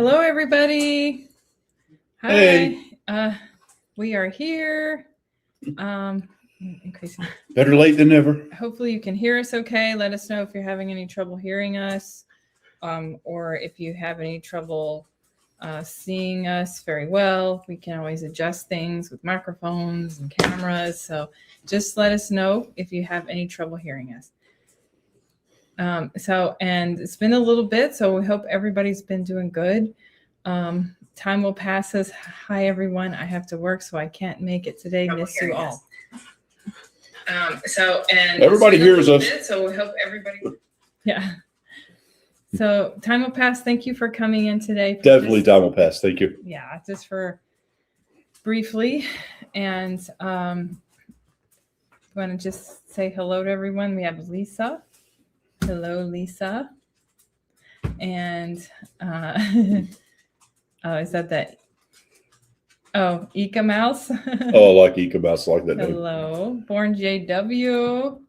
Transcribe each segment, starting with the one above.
Hello, everybody. Hi. Hey. We are here. Increasing. Better late than never. Hopefully you can hear us okay. Let us know if you're having any trouble hearing us, or if you have any trouble seeing us very well. We can always adjust things with microphones and cameras. So just let us know if you have any trouble hearing us. And it's been a little bit, so we hope everybody's been doing good. Time will pass us. Hi, everyone. I have to work, so I can't make it today. Miss you all. And everybody hears us. So we hope everybody. Yeah. So time will pass. Thank you for coming in today. Definitely time will pass. Thank you. Yeah, just for briefly. And want to just say hello to everyone. We have Lisa. Hello, Lisa. And is that? Oh, Ika Mouse. Oh, I like Ika Mouse. I like that name. Hello, Born JW.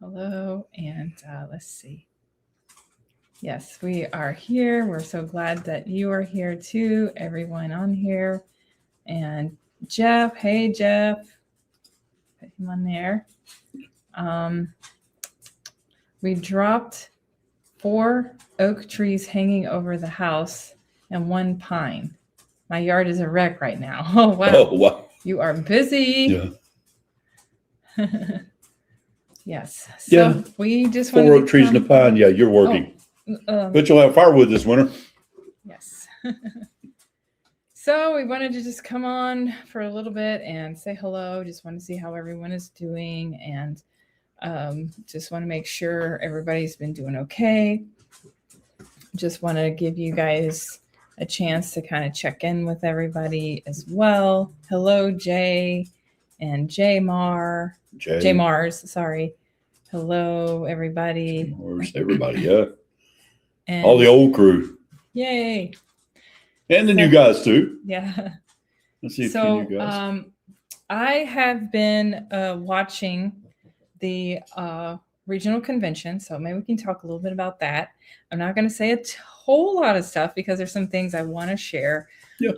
Hello, and let's see. Yes, we are here. We're so glad that you are here too. Everyone on here, and Jeff. Hey, Jeff. Put him on there. We dropped 4 oak trees hanging over the house and 1 pine. My yard is a wreck right now. Oh, wow. Oh, wow. You are busy. Yeah. Yes. So we just 4 oak trees and a pine. Yeah, you're working. But you'll have firewood this winter. Yes. So we wanted to just come on for a little bit and say hello. Just want to see how everyone is doing, and just want to make sure everybody's been doing okay. Just want to give you guys a chance to kind of check in with everybody as well. Hello, Jay and J Mars. Sorry. Hello, everybody. Everybody, yeah. And all the old crew. Yay. And the new guys too. Yeah. Let's see So new guys. I have been watching the regional convention, so maybe we can talk a little bit about that. I'm not going to say a whole lot of stuff because there's some things I want to share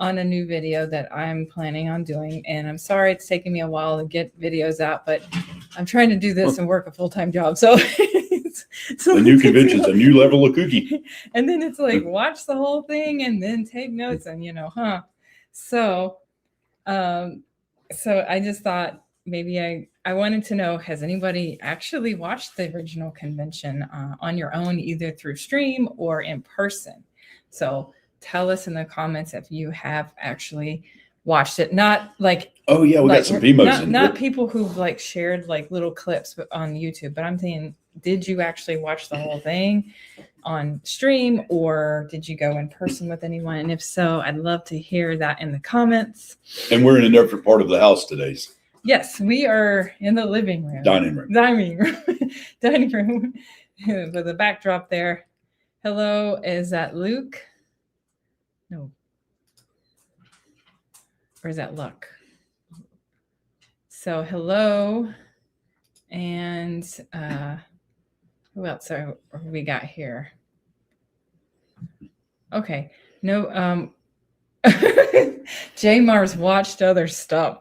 on a new video that I'm planning on doing, and I'm sorry it's taking me a while to get videos out, but I'm trying to do this and work a full-time job, so so the new convention's a new level of cookie. And then it's like watch the whole thing and then take notes, and so I just thought maybe I wanted to know, has anybody actually watched the original convention on your own, either through stream or in person? So tell us in the comments if you have actually watched it. Not like, oh yeah, we got some PMOs not people who've like shared like little clips on YouTube, but I'm saying, did you actually watch the whole thing on stream, or did you go in person with anyone? And if so, I'd love to hear that in the comments. And we're in a different part of the house today. Yes, we are in the living room. Dining room. With a backdrop there. Hello, is that Luke? No. Or is that Luck? So hello. And who else are we got here? Okay. No, Jay Mars watched other stuff.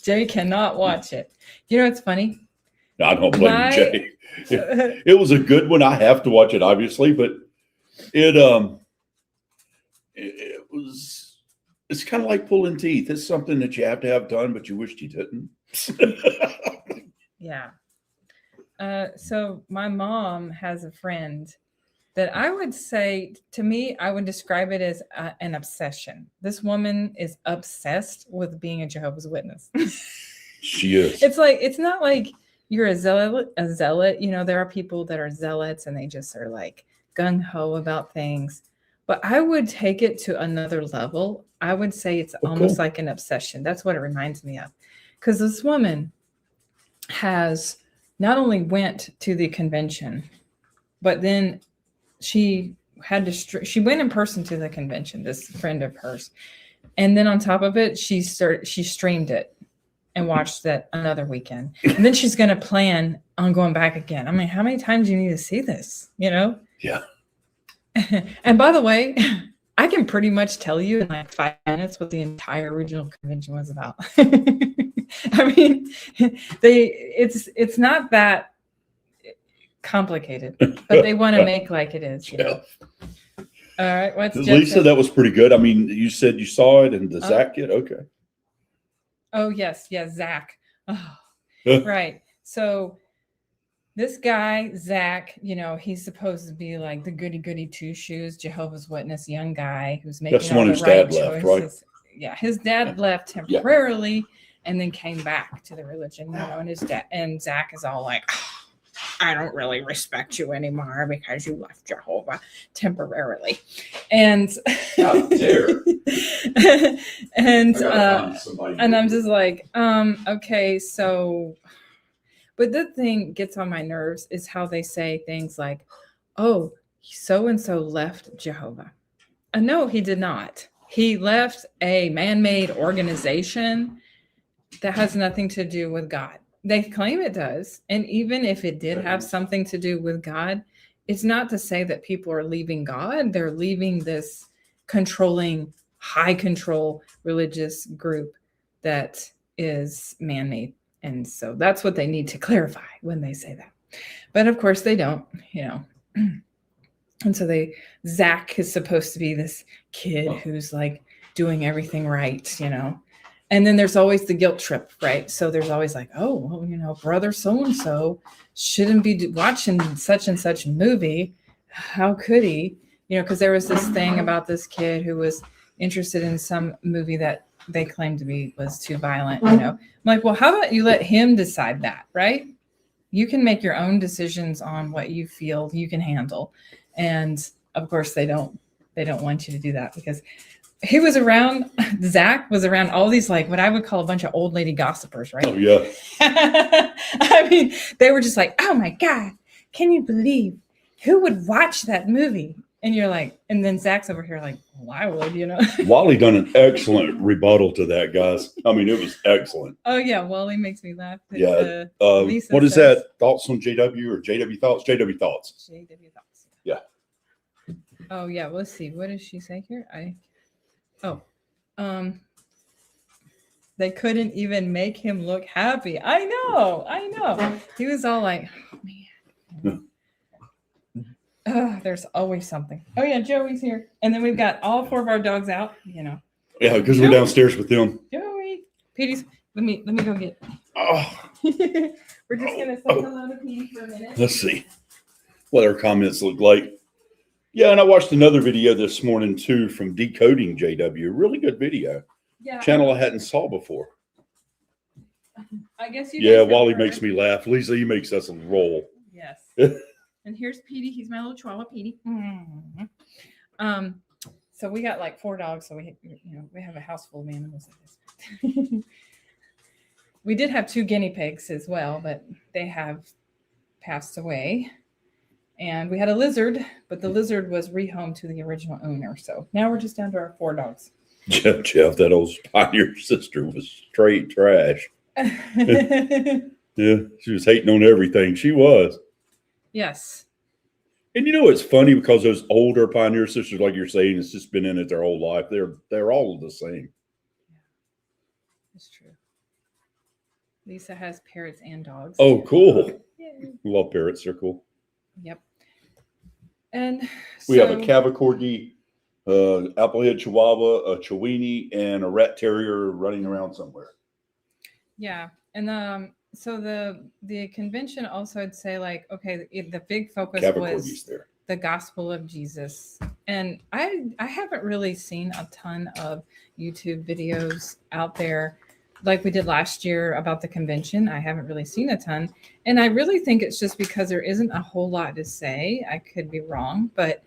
Jay cannot watch it. You know, it's funny. No, I don't blame Jay. It was a good one. I have to watch it, obviously, but it's kind of like pulling teeth. It's something that you have to have done, but you wished you didn't. Yeah. So my mom has a friend that I would say, to me, I would describe it as an obsession. This woman is obsessed with being a Jehovah's Witness. She is. It's not like you're a zealot. You know, there are people that are zealots and they just are like gung-ho about things. But I would take it to another level. I would say it's almost like an obsession. That's what it reminds me of. Because this woman has not only went to the convention, but then she went in person to the convention, this friend of hers. And then on top of it, she streamed it and watched that another weekend. And then she's going to plan on going back again. I mean, how many times do you need to see this? You know? Yeah. And by the way, I can pretty much tell you in like 5 minutes what the entire original convention was about. I mean, it's not that complicated, but they want to make like it is. You know? All right, what's Lisa? That was pretty good. I mean, you said you saw it, and the Zach kid. Okay. Oh yes, Zach. Oh, right. So this guy, Zach, you know, he's supposed to be like the goody two shoes, Jehovah's Witness young guy who's making That's all when the his right dad left, choices. right? Yeah, his dad left temporarily and then came back to the religion, you know, and his dad and Zach is all like, oh, I don't really respect you anymore because you left Jehovah temporarily. And how dare. and I'm just like, okay, so but the thing gets on my nerves is how they say things like, oh, so and so left Jehovah. No, he did not. He left a man-made organization that has nothing to do with God. They claim it does. And even if it did have something to do with God, it's not to say that people are leaving God. They're leaving this controlling, high control religious group that is man-made. And so that's what they need to clarify when they say that. But of course they don't, you know. And so Zach is supposed to be this kid who's like doing everything right, you know. And then there's always the guilt trip, right? So there's always like, oh, well, you know, brother so-and-so shouldn't be watching such and such movie. How could he? You know, because there was this thing about this kid who was interested in some movie that they claimed to be was too violent, you know. I'm like, well, how about you let him decide that, right? You can make your own decisions on what you feel you can handle. And of course they don't want you to do that because he was around, Zach was around all these, like what I would call a bunch of old lady gossipers, right? Oh, yeah. I mean, they were just like, oh my God, can you believe who would watch that movie? And you're like, and then Zach's over here like, well, I would, you know. Wally done an excellent rebuttal to that, guys. I mean, it was excellent. Oh, yeah. Wally makes me laugh. Yeah. What is that? Thoughts on JW or JW Thoughts? JW Thoughts. JW Thoughts. Yeah. Oh, yeah. Well, let's see. What does she say here? They couldn't even make him look happy. I know. He was all like, oh, man. There's always something. Oh yeah, Joey's here, and then we've got all 4 of our dogs out. You know. Yeah, because we're downstairs with them. Joey, Petey's. Let me go get. Oh. We're just gonna say hello to Petey for a minute. Let's see what our comments look like. Yeah, and I watched another video this morning too from Decoding JW. Really good video. Yeah. Channel I hadn't saw before. I guess you. Yeah, Wally makes me laugh. Lisa, he makes us roll. Yes. And here's Petey. He's my little chihuahua, Petey. So we got like 4 dogs. So we have a house full of animals like this. We did have 2 guinea pigs as well, but they have passed away. And we had a lizard, but the lizard was rehomed to the original owner. So now we're just down to our 4 dogs. Jeff, that old Pioneer sister was straight trash. Yeah, she was hating on everything. She was. Yes. And you know, it's funny because those older Pioneer sisters, like you're saying, it's just been in it their whole life. They're all the same. Yeah, it's true. Lisa has parrots and dogs. Oh, cool. Yeah. Love parrots. They're cool. Yep. And we have a Cava Corgi, Applehead Chihuahua, a Chiweenie, and a Rat Terrier running around somewhere. Yeah. And so the convention also would say like, okay, the big focus was the gospel of Jesus. And I haven't really seen a ton of YouTube videos out there like we did last year about the convention. I haven't really seen a ton. And I really think it's just because there isn't a whole lot to say. I could be wrong, but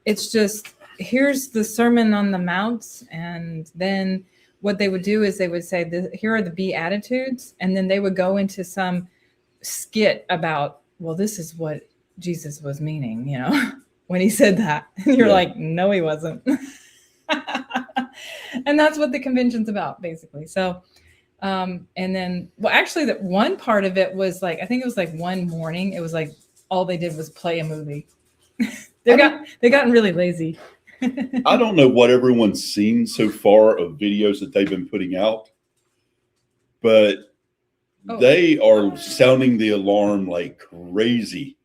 it's just, here's the Sermon on the Mount. And then what they would do is they would say, here are the Beatitudes. And then they would go into some skit about, well, this is what Jesus was meaning, you know, when he said that. And you're like, no, he wasn't. And that's what the convention's about, basically. So, and then, well, actually, that one part of it was like, I think it was like one morning, it was like all they did was play a movie. They've gotten really lazy. I don't know what everyone's seen so far of videos that they've been putting out, but Oh. they are sounding the alarm like crazy.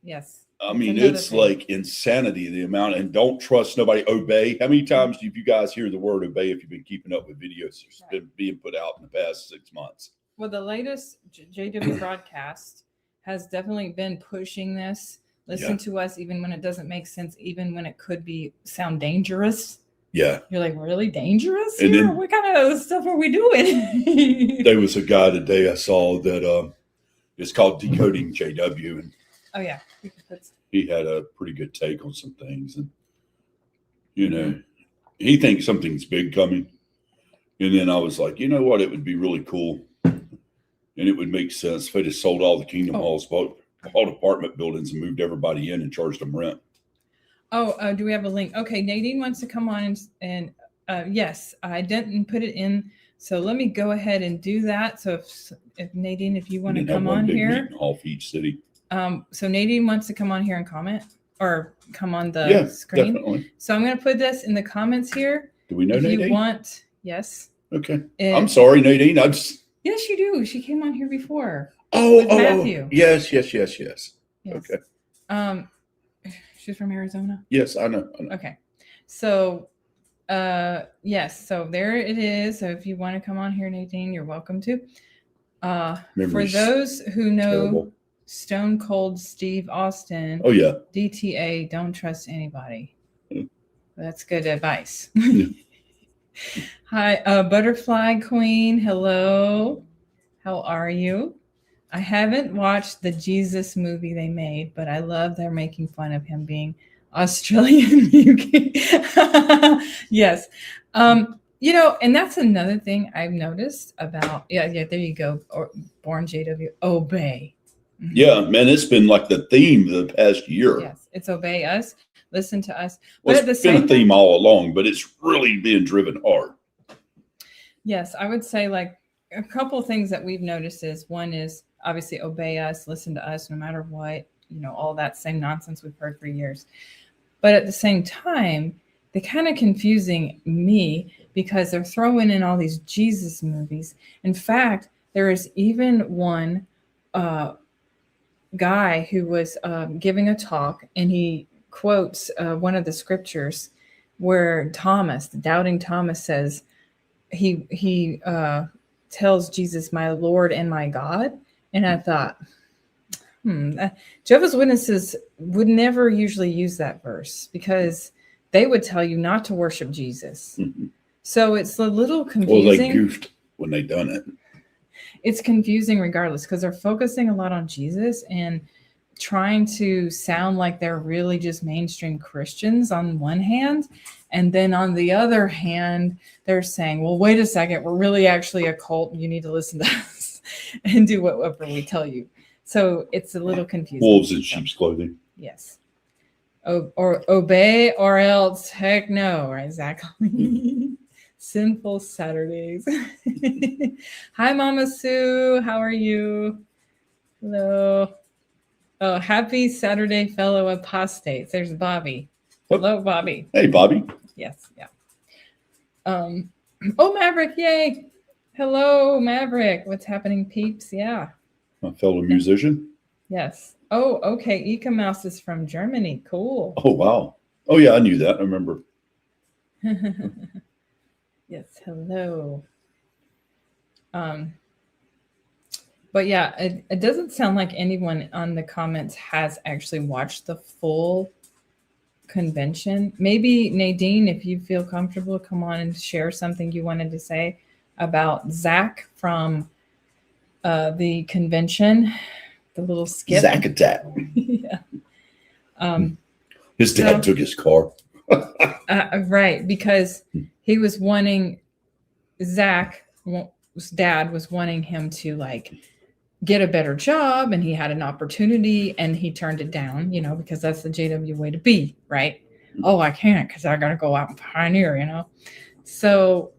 Yes. I That's mean, another it's thing. like insanity, the amount, and don't trust nobody. Obey. How many times do you guys hear the word obey if you've been keeping up with videos that's been being put out in the past 6 months? Well, the latest JW broadcast has definitely been pushing this. Listen Yeah. to us even when it doesn't make sense, even when it could sound dangerous. Yeah. You're like, really dangerous And here? then- What kind of stuff are we doing? There was a guy today I saw that it's called Decoding JW, and Oh, yeah. We can put- he had a pretty good take on some things, and he thinks something's big coming. And then I was like, you know what? It would be really cool, and it would make sense if they just sold all the Kingdom Halls, bought all apartment buildings, and moved everybody in and charged them rent. Oh, do we have a link? Okay, Nadine wants to come on and yes, I didn't put it in. So let me go ahead and do that. So if Nadine, if you want to And then have come one on big here. meeting hall for each city. So Nadine wants to come on here and comment or come on the screen. Definitely. So I'm going to put this in the comments here. Do we know If Nadine? you want, yes. Okay. I'm sorry, Nadine. Yes, you do. She came on here before. Oh, Matthew. Yes. Yes. Okay. She's from Arizona. Yes, I know. Okay. So, yes. So there it is. So if you want to come on here, Nadine, you're welcome to. For Memory's those who know terrible. Stone Cold Steve Austin, Oh yeah. DTA, don't trust anybody. Mm. That's good advice. Yeah. Hi, Butterfly Queen. Hello. How are you? I haven't watched the Jesus movie they made, but I love they're making fun of him being Australian. Yes. And that's another thing I've noticed about, there you go. Or Born JW, obey. Mhm. Yeah, man, it's been like the theme the past year. Yes, it's obey us, listen to us. Well, But at the it's been a same theme all along, but it's really being driven hard. Yes, I would say like a couple things that we've noticed is one is obviously obey us, listen to us no matter what, all that same nonsense we've heard for years. But at the same time, they're kind of confusing me because they're throwing in all these Jesus movies. In fact, there is even one guy who was giving a talk, and he quotes one of the scriptures where Thomas, the doubting Thomas, says he tells Jesus, "My Lord and my God." And I thought, Jehovah's Witnesses would never usually use that verse because they would tell you not to worship Jesus. Mm-hmm. So it's a little confusing. Well, they goofed when they done it. It's confusing regardless because they're focusing a lot on Jesus and trying to sound like they're really just mainstream Christians on one hand. And then on the other hand, they're saying, well, wait a second, we're really actually a cult. You need to listen to us and do whatever we tell you. So it's a little confusing. Wolves in sheep's clothing. Yes. Or obey or else heck no. Exactly. Sinful Saturdays. Hi, Mama Sue. How are you? Hello. Oh, happy Saturday, fellow apostates. There's Bobby. Hello, Bobby. Hey, Bobby. Yes. Yeah. Oh, Maverick. Yay. Hello, Maverick. What's happening, peeps? Yeah. My fellow musician. Yes. Oh, okay. Ika Mouse is from Germany. Cool. Oh, wow. Oh, yeah, I knew that. I remember. Yes. Hello. But yeah, it doesn't sound like anyone on the comments has actually watched the full convention. Maybe Nadine, if you feel comfortable, come on and share something you wanted to say about Zach from the convention, the little skit. Zach attack. Yeah. His dad took his car. Right, because he was wanting Zach's dad was wanting him to like get a better job, and he had an opportunity and he turned it down, because that's the JW way to be, right? Oh, I can't because I got to go out and pioneer, So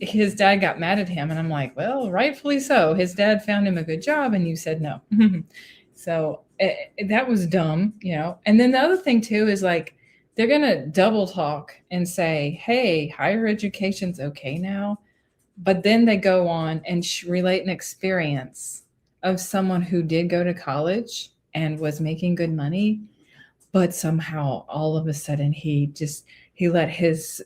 his dad got mad at him, and I'm like, well, rightfully so. His dad found him a good job and you said no. So that was dumb, you know. And then the other thing too is like they're gonna double talk and say, "Hey, higher education's okay now," but then they go on and relate an experience of someone who did go to college and was making good money, but somehow all of a sudden he let his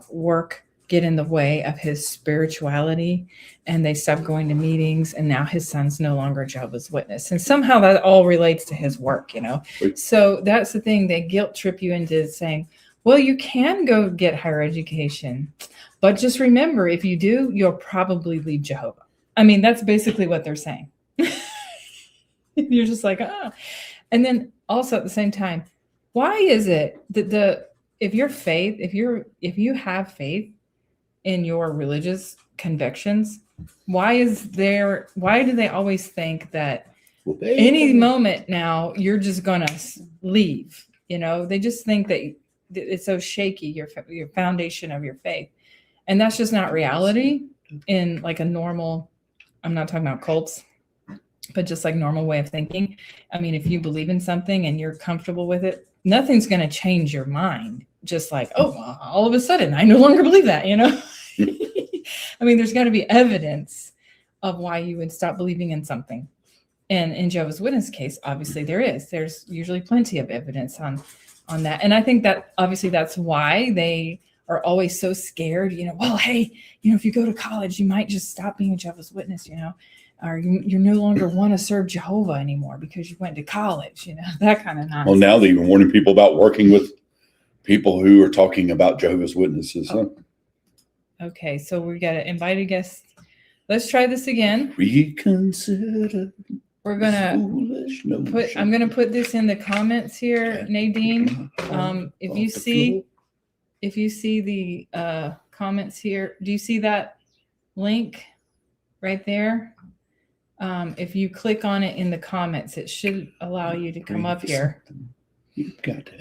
work get in the way of his spirituality, and they stopped going to meetings, and now his son's no longer a Jehovah's Witness, and somehow that all relates to his work, you know. So that's the thing, they guilt trip you into saying, well, you can go get higher education, but just remember, if you do, you'll probably leave Jehovah. I mean, that's basically what they're saying. You're just like, ah. And then also at the same time, why is it that if you have faith in your religious convictions, why do they always think that any moment now you're just gonna leave? You know, they just think that it's so shaky, your foundation of your faith, and that's just not reality in like a normal. I'm not talking about cults, but just like normal way of thinking. I mean, if you believe in something and you're comfortable with it, nothing's going to change your mind. Just like, oh, well, all of a sudden, I no longer believe that, you know? I mean, there's got to be evidence of why you would stop believing in something. And in Jehovah's Witness case, obviously there's usually plenty of evidence on that. And I think that obviously that's why they are always so scared, you know, well, hey, you know, if you go to college, you might just stop being a Jehovah's Witness, you know, or you no longer want to serve Jehovah anymore because you went to college, you know, that kind of nonsense. Well, now they're even warning people about working with people who are talking about Jehovah's Witnesses. Huh? Okay, so we got an invited guest. Let's try this again. Reconsider. We're gonna I'm gonna put this in the comments here, Nadine. If you see the comments here, do you see that link right there? If you click on it in the comments, it should allow you to come up here.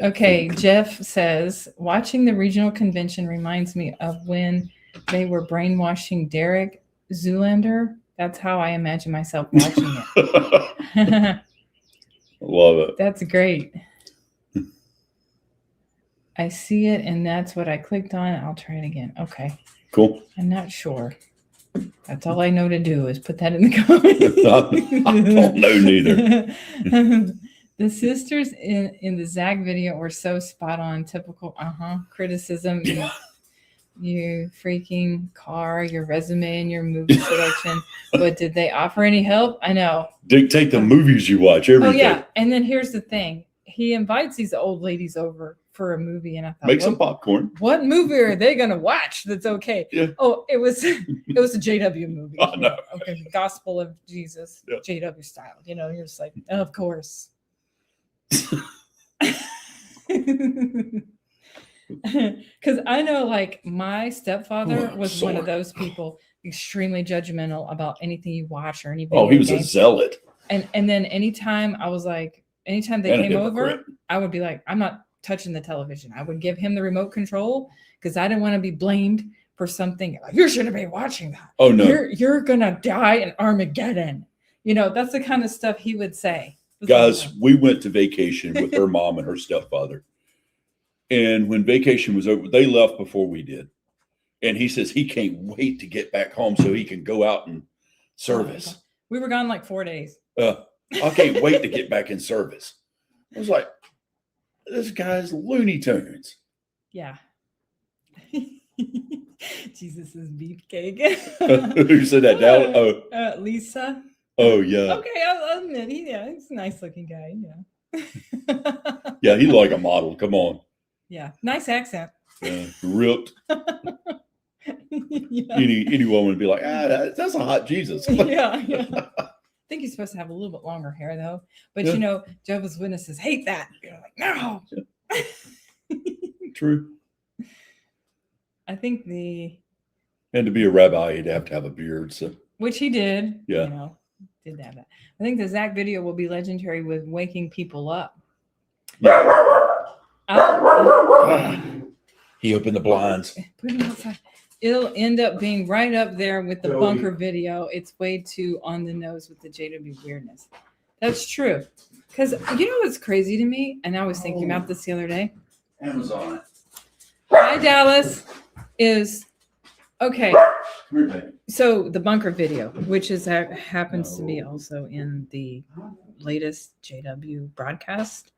Okay, Jeff says, watching the regional convention reminds me of when they were brainwashing Derek Zoolander. That's how I imagine myself watching it. Love it. That's great. I see it, and that's what I clicked on. I'll try it again. Okay. Cool. I'm not sure. That's all I know to do is put that in the comments. I don't know neither. The sisters in the Zag video were so spot on. Typical criticism. You freaking car, your resume, and your movie selection. But did they offer any help? I know. Dictate the movies you watch. Everything. Oh yeah, and then here's the thing: he invites these old ladies over for a movie, and I thought, make some popcorn. What movie are they gonna watch? That's okay. Yeah. Oh, it was a JW movie. I know. Okay, Gospel of Jesus, yeah. JW style. You know, you're just like, oh, of course. Because I know, like, my stepfather was one of those people, extremely judgmental about anything you watch or anything. Oh, he was a zealot. And then anytime they came over, I would be like, I'm not touching the television. I would give him the remote control because I didn't want to be blamed for something. Like, you shouldn't be watching that. Oh no, you're gonna die in Armageddon. You know, that's the kind of stuff he would say. Guys, we went to vacation with her mom and her stepfather. And when vacation was over, they left before we did. And he says he can't wait to get back home so he can go out and service. We were gone like 4 days. I can't wait to get back in service. I was like, this guy's Looney Tunes. Yeah. Jesus is beefcake. Who said that? Down? Lisa. Oh, yeah. Okay, I'll admit, he's a nice looking guy. Yeah. Yeah, he's like a model. Come on. Yeah, nice accent. Ripped. Yeah. Any woman would be like, that's a hot Jesus. Yeah. I think he's supposed to have a little bit longer hair though. But you know, Jehovah's Witnesses hate that. You're like, no. True. I think and to be a rabbi, you'd have to have a beard. So which he did. Yeah. You know, did that. I think the Zach video will be legendary with waking people up. He opened the blinds. Put him outside. It'll end up being right up there with the bunker video. It's way too on the nose with the JW weirdness. That's true. Because you know what's crazy to me? And I was thinking about this the other day. Amazon. Hi, Dallas. Is okay. Come here, baby. So the bunker video, which is happens to be also in the latest JW broadcast,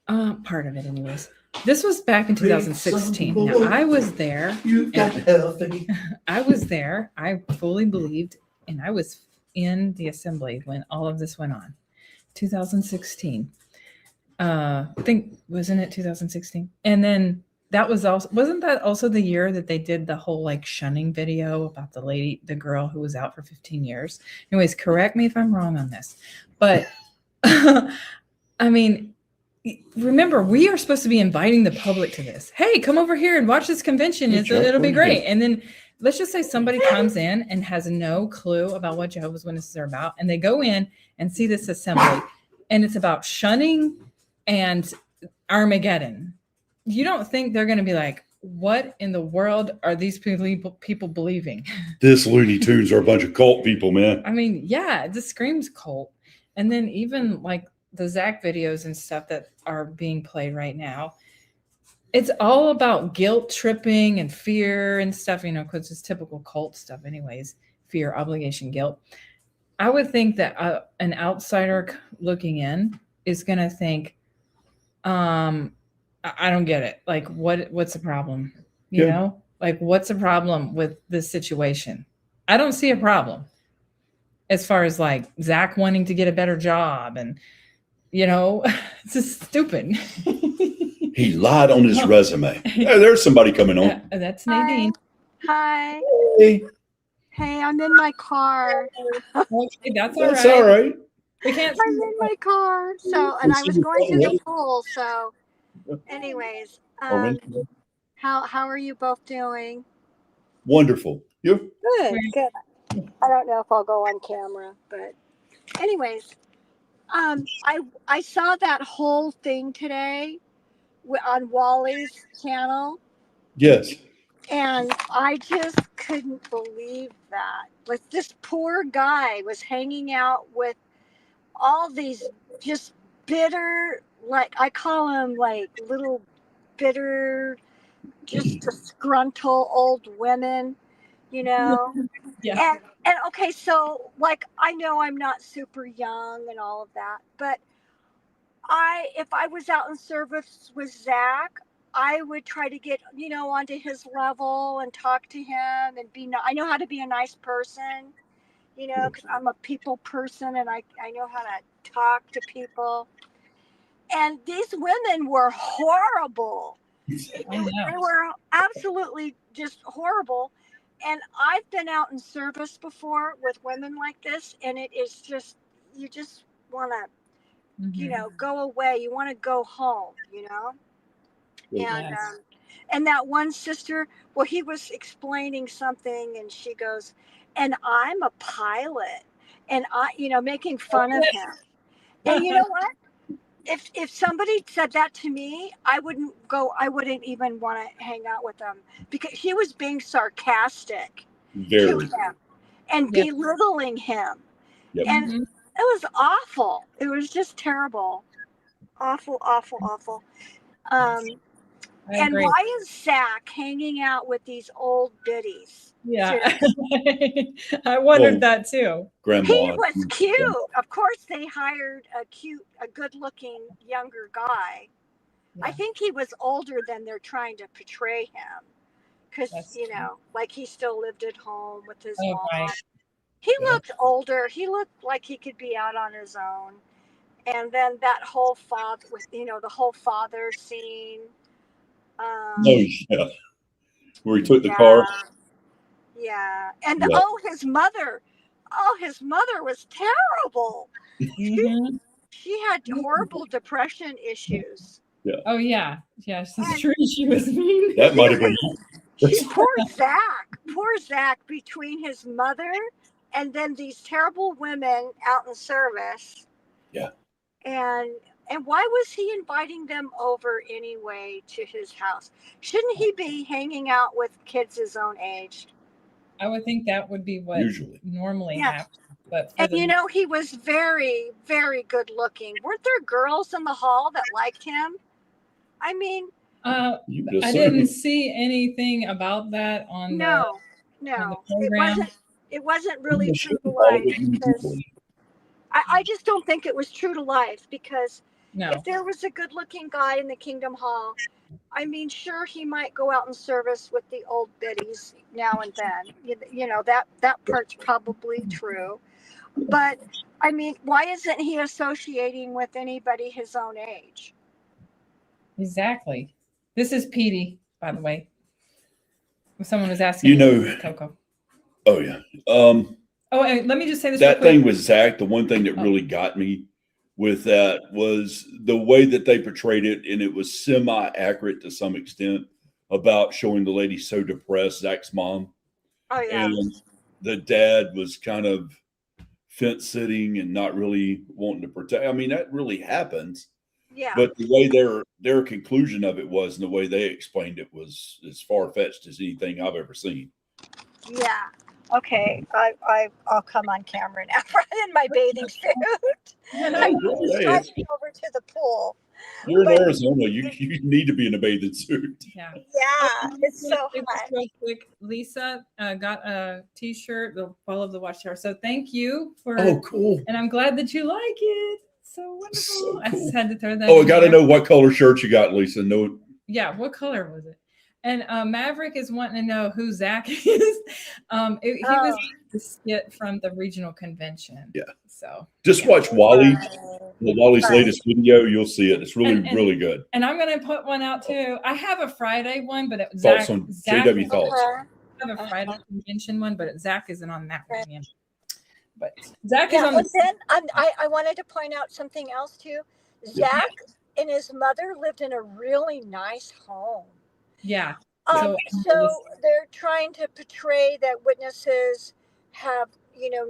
part of it, anyways. This was back in 2016. Now I was there. You got to help me. I was there. I fully believed, and I was in the assembly when all of this went on. 2016. I think wasn't it 2016? And then that was also wasn't that also the year that they did the whole like shunning video about the girl who was out for 15 years. Anyways, correct me if I'm wrong on this, but I mean, remember we are supposed to be inviting the public to this. Hey, come over here and watch this convention. It'll be great. And then let's just say somebody comes in and has no clue about what Jehovah's Witnesses are about, and they go in and see this assembly, and it's about shunning and Armageddon. You don't think they're going to be like, what in the world are these people believing? This Looney Tunes are a bunch of cult people, man. I mean, yeah, this screams cult. And then even like the Zach videos and stuff that are being played right now, it's all about guilt tripping and fear and stuff, you know, because it's typical cult stuff anyways, fear, obligation, guilt. I would think that an outsider looking in is going to think, I don't get it. Like, what's the problem? You know, like, what's the problem with this situation? I don't see a problem as far as like Zach wanting to get a better job. And, you know, it's just stupid. He lied on his resume. Yeah, there's somebody coming on. That's Nadine. Hi. Hey, Hey, I'm in my car. Okay, that's that's all right. We can't. I'm in my car. So, and I was going to the pool. So, anyways, how are you both doing? Wonderful. You? Good. I don't know if I'll go on camera, but anyways, I saw that whole thing today on Wally's channel. Yes. And I just couldn't believe that. Like, this poor guy was hanging out with all these just bitter, like, I call them like little bitter, just disgruntled old women, you know? Yeah. And okay, so like, I know I'm not super young and all of that, but if I was out in service with Zach, I would try to get, you know, onto his level and talk to him and I know how to be a nice person, you know, because I'm a people person and I know how to talk to people. And these women were horrible. I know. They were absolutely just horrible. And I've been out in service before with women like this, and it is just, you just want to, you know, go away. You want to go home, you know? And and that one sister, well, he was explaining something, and she goes, and I'm a pilot, and I, you know, making fun of him. And you know what? If somebody said that to me, I wouldn't even want to hang out with them, because he was being sarcastic to him and belittling him. Yep. And it was awful. It was just terrible. Awful, awful, awful. And why is Zach hanging out with these old biddies? Yeah. I wondered that too. Grandma. He was cute. Of course, they hired a good-looking younger guy. Yeah. I think he was older than they're trying to portray him, because you know, like, he still lived at home with his mom. Right. He looked older. He looked like he could be out on his own. And then that whole father, you know, the whole father scene. Where he took the car. Yeah. And his mother. Oh, his mother was terrible. She had horrible depression issues. Yeah. Oh, yeah. Yes, that's true. She was mean. That might have been. Poor Zach, between his mother and then these terrible women out in service. Yeah. And why was he inviting them over anyway to his house? Shouldn't he be hanging out with kids his own age? I would think that would be what usually normally happens. But for And the he was very, very good looking. Weren't there girls in the hall that liked him? I mean, You I just didn't say. see anything about that on the no, it program. wasn't. It wasn't I'm really not true sure to all of life it you because people. I just don't think it was true to life because No. if there was a good looking guy in the Kingdom Hall, I mean, sure, he might go out in service with the old biddies now and then. That part's probably true. But I mean, why isn't he associating with anybody his own age? Exactly. This is Petey, by the way. Someone was asking You know, Coco. oh yeah. Oh, and let me just say this real That quick. thing with Zach, the one thing that Oh. really got me with that was the way that they portrayed it, and it was semi-accurate to some extent about showing the lady so depressed, Zach's mom, Oh yeah. and the dad was kind of fence sitting and not really wanting to protect. I mean, that really happens. Yeah. But the way their conclusion of it was, and the way they explained it was as far fetched as anything I've ever seen. Yeah. Okay. I'll come on camera now in my bathing suit. I'm Hey, driving over to the pool. you're in But- Arizona. You need to be in a bathing suit. Yeah. Yeah, it's so Just hot. real quick, Lisa got a T-shirt, the Fall of the Watchtower. So thank you for. Oh, cool. And I'm glad that you like it. So wonderful. So I just cool. had to throw that. Oh, I in got to there. know what color shirt you got, Lisa. No, Yeah, what color was it? And Maverick is wanting to know who Zach is. He was the skit from the regional convention. Yeah. So just yeah. watch Wally. Right. Wally's Right. latest video. You'll see it. It's really, And- really good. And I'm going to put one out too. I have a Friday one, but it, Thoughts Zach. on Zach JW is- thoughts? Uh-huh. I have a Friday convention one, but Zach isn't on that Right. one yet. But Zach is Yeah, on and the. then I wanted to point out something else too. Zach and his mother lived in a really nice home. Yeah. So they're trying to portray that witnesses have,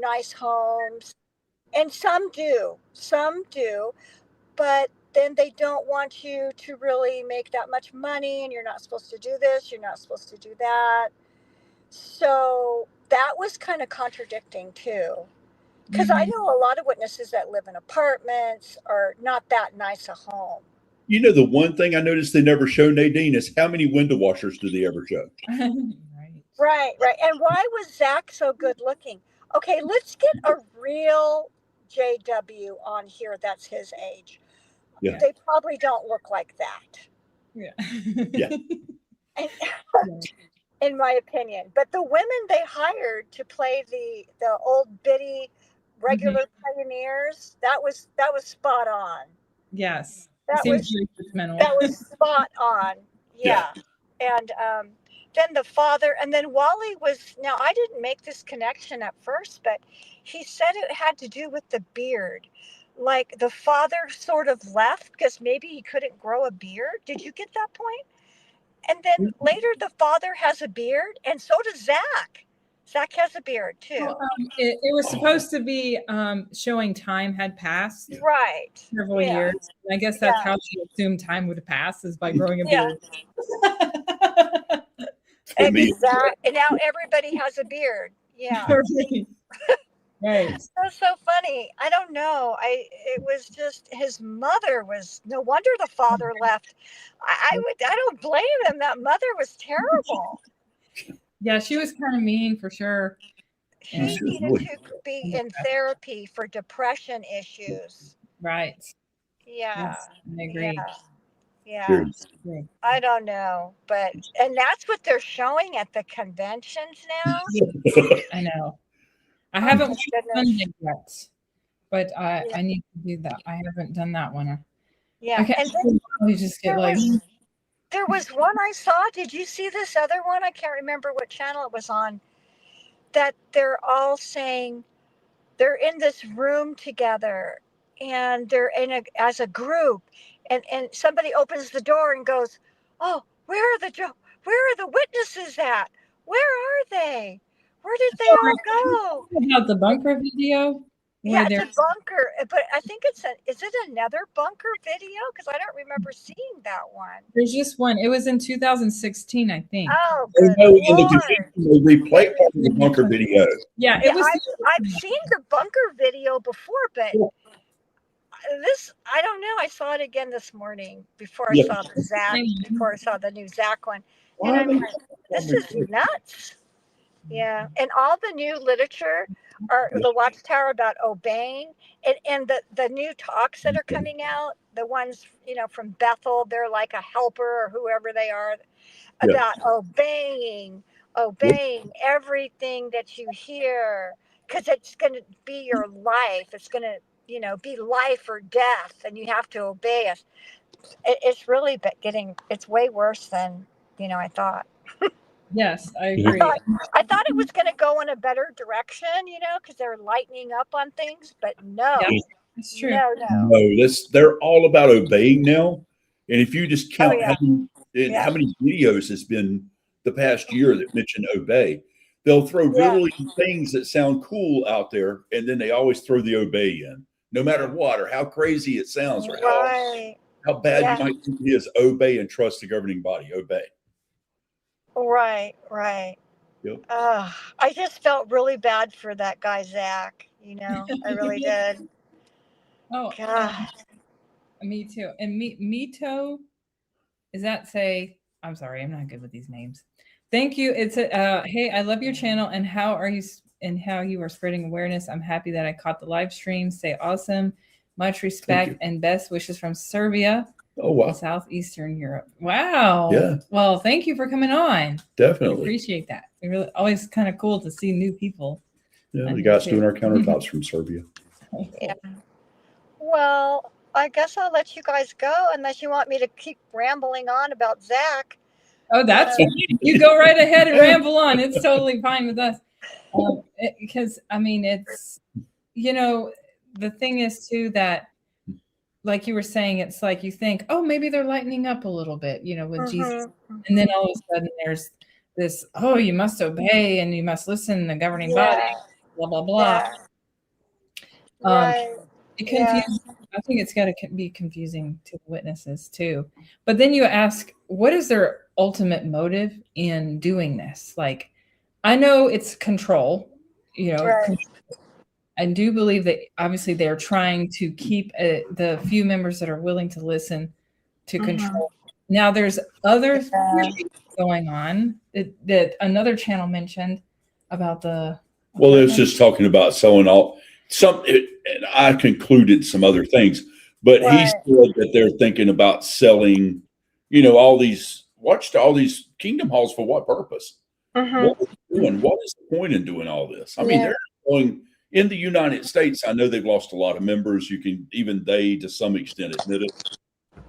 nice homes. And some do, but then they don't want you to really make that much money and you're not supposed to do this, you're not supposed to do that. So that was kind of contradicting too. Because I know a lot of witnesses that live in apartments or not that nice a home. You know, the one thing I noticed they never show, Nadine, is how many window washers do they ever show? Right. And why was Zach so good looking? Okay, let's get a real JW on here that's his age. Yeah. They probably don't look like that. Yeah. In my opinion. But the women they hired to play the old biddy regular pioneers, that was spot on. Yes. That Seems was very judgmental. that was spot on. Yeah. And then the father, and then Wally was, now I didn't make this connection at first, but he said it had to do with the beard. Like the father sort of left because maybe he couldn't grow a beard. Did you get that point? And then later the father has a beard, and so does Zach. Zach has a beard too. Well, it was supposed to be showing time had passed Right. several years. And I guess that's how she assumed time would pass, is by growing a beard. Exactly. And now everybody has a beard. Yeah. Right. That's so funny. I don't know. It was just his mother was, no wonder the father left. I don't blame him. That mother was terrible. Yeah, she was kind of mean for sure. She needed to be in therapy for depression issues. Right. Yeah. Yes, I agree. Yeah. I don't know, and that's what they're showing at the conventions now. I know. I haven't done it yet, but I need to do that. I haven't done that one. Yeah. Okay. And then you just get there was one I saw. Did you see this other one? I can't remember what channel it was on. That they're all saying they're in this room together and they're as a group, and somebody opens the door and goes, "Oh, where are the witnesses at? Where are they? Where did they all go?" About the bunker video. Yeah, where it's they're a bunker, but I think is it another bunker video? Because I don't remember seeing that one. there's just one. It was in 2016, I think. Oh, And good no, in the Lord. convention, they replay part of the bunker video. Yeah, it Yeah, was. I've seen the bunker video before, but this, I don't know. I saw it again this morning before I Yeah. saw the Zach, before I saw the new Zach one. Why And are I'm they- like, this is nuts. Yeah. And all the new literature are the Watchtower about obeying, and the new talks that are coming out, the ones, from Bethel, they're like a helper or whoever they are, Yeah. about obeying everything that you hear, because it's going to be your life. It's going to, be life or death, and you have to obey us. It's really it's way worse than, I thought. Yes, I I agree. thought it was going to go in a better direction, because they're lightening up on things, but no, Yeah, it's true. no. No, they're all about obeying now. And if you just count yeah. how many videos has been the past year that mention obey, they'll throw Yeah. really things that sound cool out there, and then they always throw the obey in, no matter what or how crazy it sounds or Right. how bad Yeah. you might think it is. Obey and trust the governing body. Obey. Right. Yep. I just felt really bad for that guy, Zach. I really did. Oh, God. me too. And Mito, is that say? I'm sorry, I'm not good with these names. Thank you. It's a hey, I love your channel and how you are spreading awareness. I'm happy that I caught the live stream. Stay awesome. Much respect and best wishes from Serbia. Oh wow. Southeastern Europe. Wow. Yeah. Well, thank you for coming on. Definitely. Appreciate that. It really always kind of cool to see new people. Yeah, the guys doing our countertops from Serbia. Yeah. Well, I guess I'll let you guys go unless you want me to keep rambling on about Zach. Oh, that's fine. You go right ahead and ramble on. It's totally fine with us. Because I mean, it's the thing is too that, like you were saying, it's like you think, oh, maybe they're lightening up a little bit, with Jesus, and then all of a sudden there's this, oh, you must obey and you must listen to the governing body, blah blah blah. Right. It confuses. I think it's got to be confusing to the witnesses too. But then you ask, what is their ultimate motive in doing this? Like, I know it's control, Right. I do believe that obviously they're trying to keep the few members that are willing to listen to control. Now there's other theories going on that another channel mentioned about the. Well, it was just talking about selling and I concluded some other things, but he said that they're thinking about selling, all these kingdom halls for what purpose? What are they doing? What is the point in doing all this? I mean, they're going in the United States. I know they've lost a lot of members. They to some extent admit it.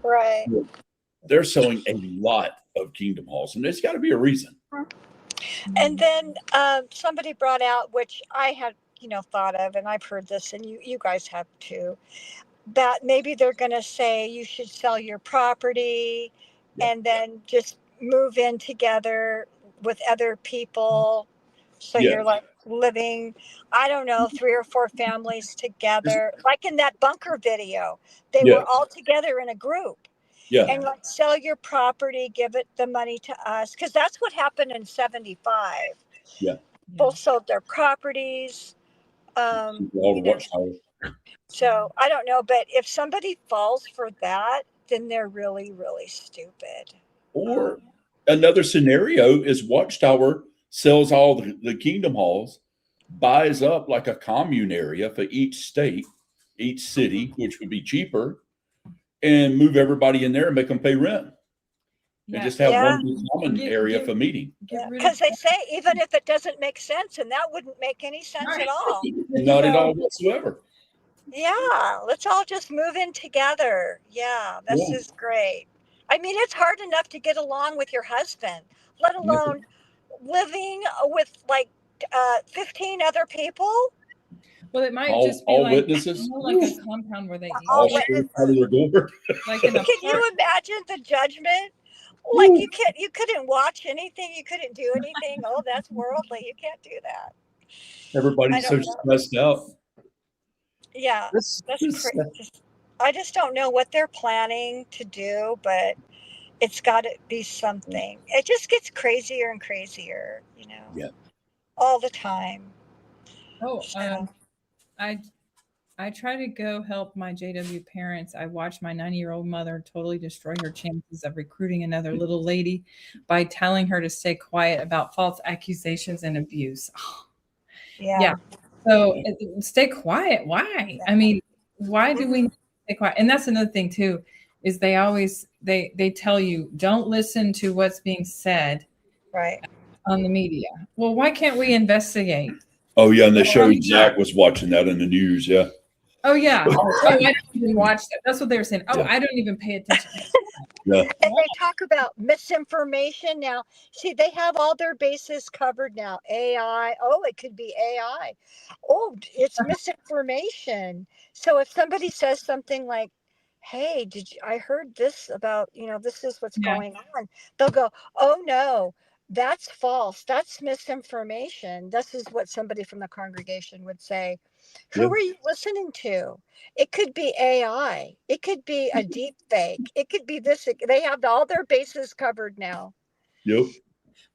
Right. they're selling a lot of kingdom halls, and there's got to be a reason. And then somebody brought out, which I had, thought of, and I've heard this, and you guys have too, that maybe they're going to say you should sell your property and then just move in together with other people. So you're like living, I don't know, 3 or 4 families together, like in that bunker video. They were all together in a group. Yeah. And like sell your property, give the money to us, because that's what happened in 75. Yeah. Both sold their properties. So I don't know, but if somebody falls for that, then they're really, really stupid. Or another scenario is Watchtower sells all the kingdom halls, buys up like a commune area for each state, each city, which would be cheaper, and move everybody in there and make them pay rent. And just have one common area for meeting. Because they say even if it doesn't make sense, and that wouldn't make any sense at all. Not at all whatsoever. Yeah, let's all just move in together. Yeah, this is great. I mean, it's hard enough to get along with your husband, let alone living with like 15 other people. Well, it might just be all like, witnesses, like a compound where they eat. All shared part of their gourd. Like in a Can you imagine the judgment? Like you couldn't watch anything, you couldn't do anything. Oh, that's worldly. You can't do that. Everybody's so stressed out. Yeah, This, that's this, crazy. I just don't know what they're planning to do, but it's got to be something. It just gets crazier and crazier, Yeah. all the time. Oh, So, I I try to go help my JW parents. I watched my 90-year-old mother totally destroy her chances of recruiting another little lady by telling her to stay quiet about false accusations and abuse. yeah. Yeah. So stay quiet. Why? I mean, why do we stay quiet? And that's another thing too, is they always they tell you don't listen to what's being said Right. on the media. Well, why can't we investigate? Oh yeah, and they Oh, showed yeah. Zach was watching that in the news. Yeah. Oh yeah. Oh, I didn't even watch that. That's what they were saying. Oh, Yeah. I don't even pay attention. Yeah. And they talk about misinformation now. See, they have all their bases covered now. AI. Oh, it could be AI. Oh, it's misinformation. So if somebody says something like, "Hey, I heard this about, this is what's Yeah. going on." They'll go, "Oh no, that's false. That's misinformation." This is what somebody from the congregation would say. Who Yeah. are you listening to? It could be AI. It could be a deep fake. It could be this. They have all their bases covered now. Yep.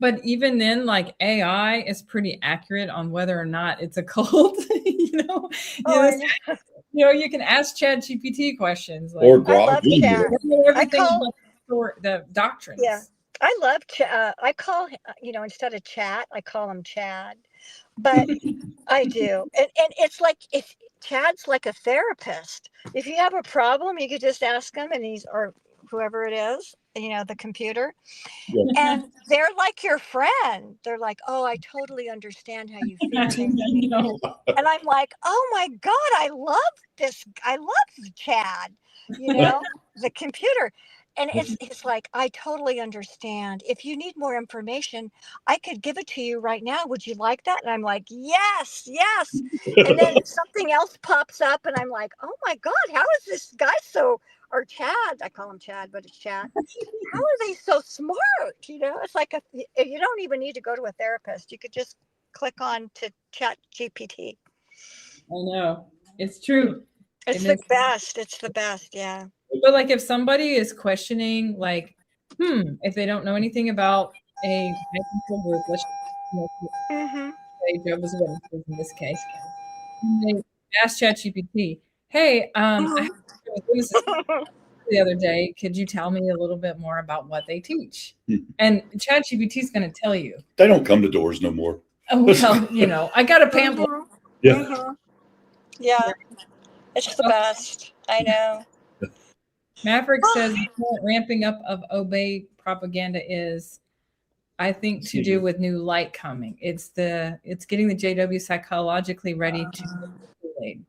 But even then, like AI is pretty accurate on whether or not it's a cult. Oh, I know. You can ask Chad GPT questions like Or I Grok. love Either. chat. know I everything call, about the doctrines. yeah, I love, I call, instead of chat, I call him Chad. But I do. And it's like, if Chad's like a therapist. If you have a problem, you could just ask him and or whoever it is, the computer. Yeah. And they're like your friend. They're like, "Oh, I totally understand how you feel." No. And I'm like, "Oh my God, I love this. I love Chad, the computer." And it's like, "I totally understand. If you need more information, I could give it to you right now. Would you like that?" And I'm like, "Yes, yes." And then something else pops up and I'm like, "Oh my God, how is this guy or Chad, I call him Chad, but it's Chad. How are they so smart?" It's like you don't even need to go to a therapist. You could just click on to Chat GPT. I know. It's true. It's It the is. best. It's the best. Yeah. But like if somebody is questioning, like, if they don't know anything about a technical group, let's Hmm. say Jehovah's Witnesses in this case, and they ask ChatGPT, "Hey, I have Jehovah's Witnesses the other day. Could you tell me a little bit more about what they teach?" And ChatGPT is going to tell you. They don't come to doors no more. Oh well, I got a pamphlet. Yeah. Hmm. Yeah. It's the best. I know. Maverick says the current ramping up of obey propaganda is, I think, to do with new light coming. It's getting the JW psychologically ready to Kool-Aid.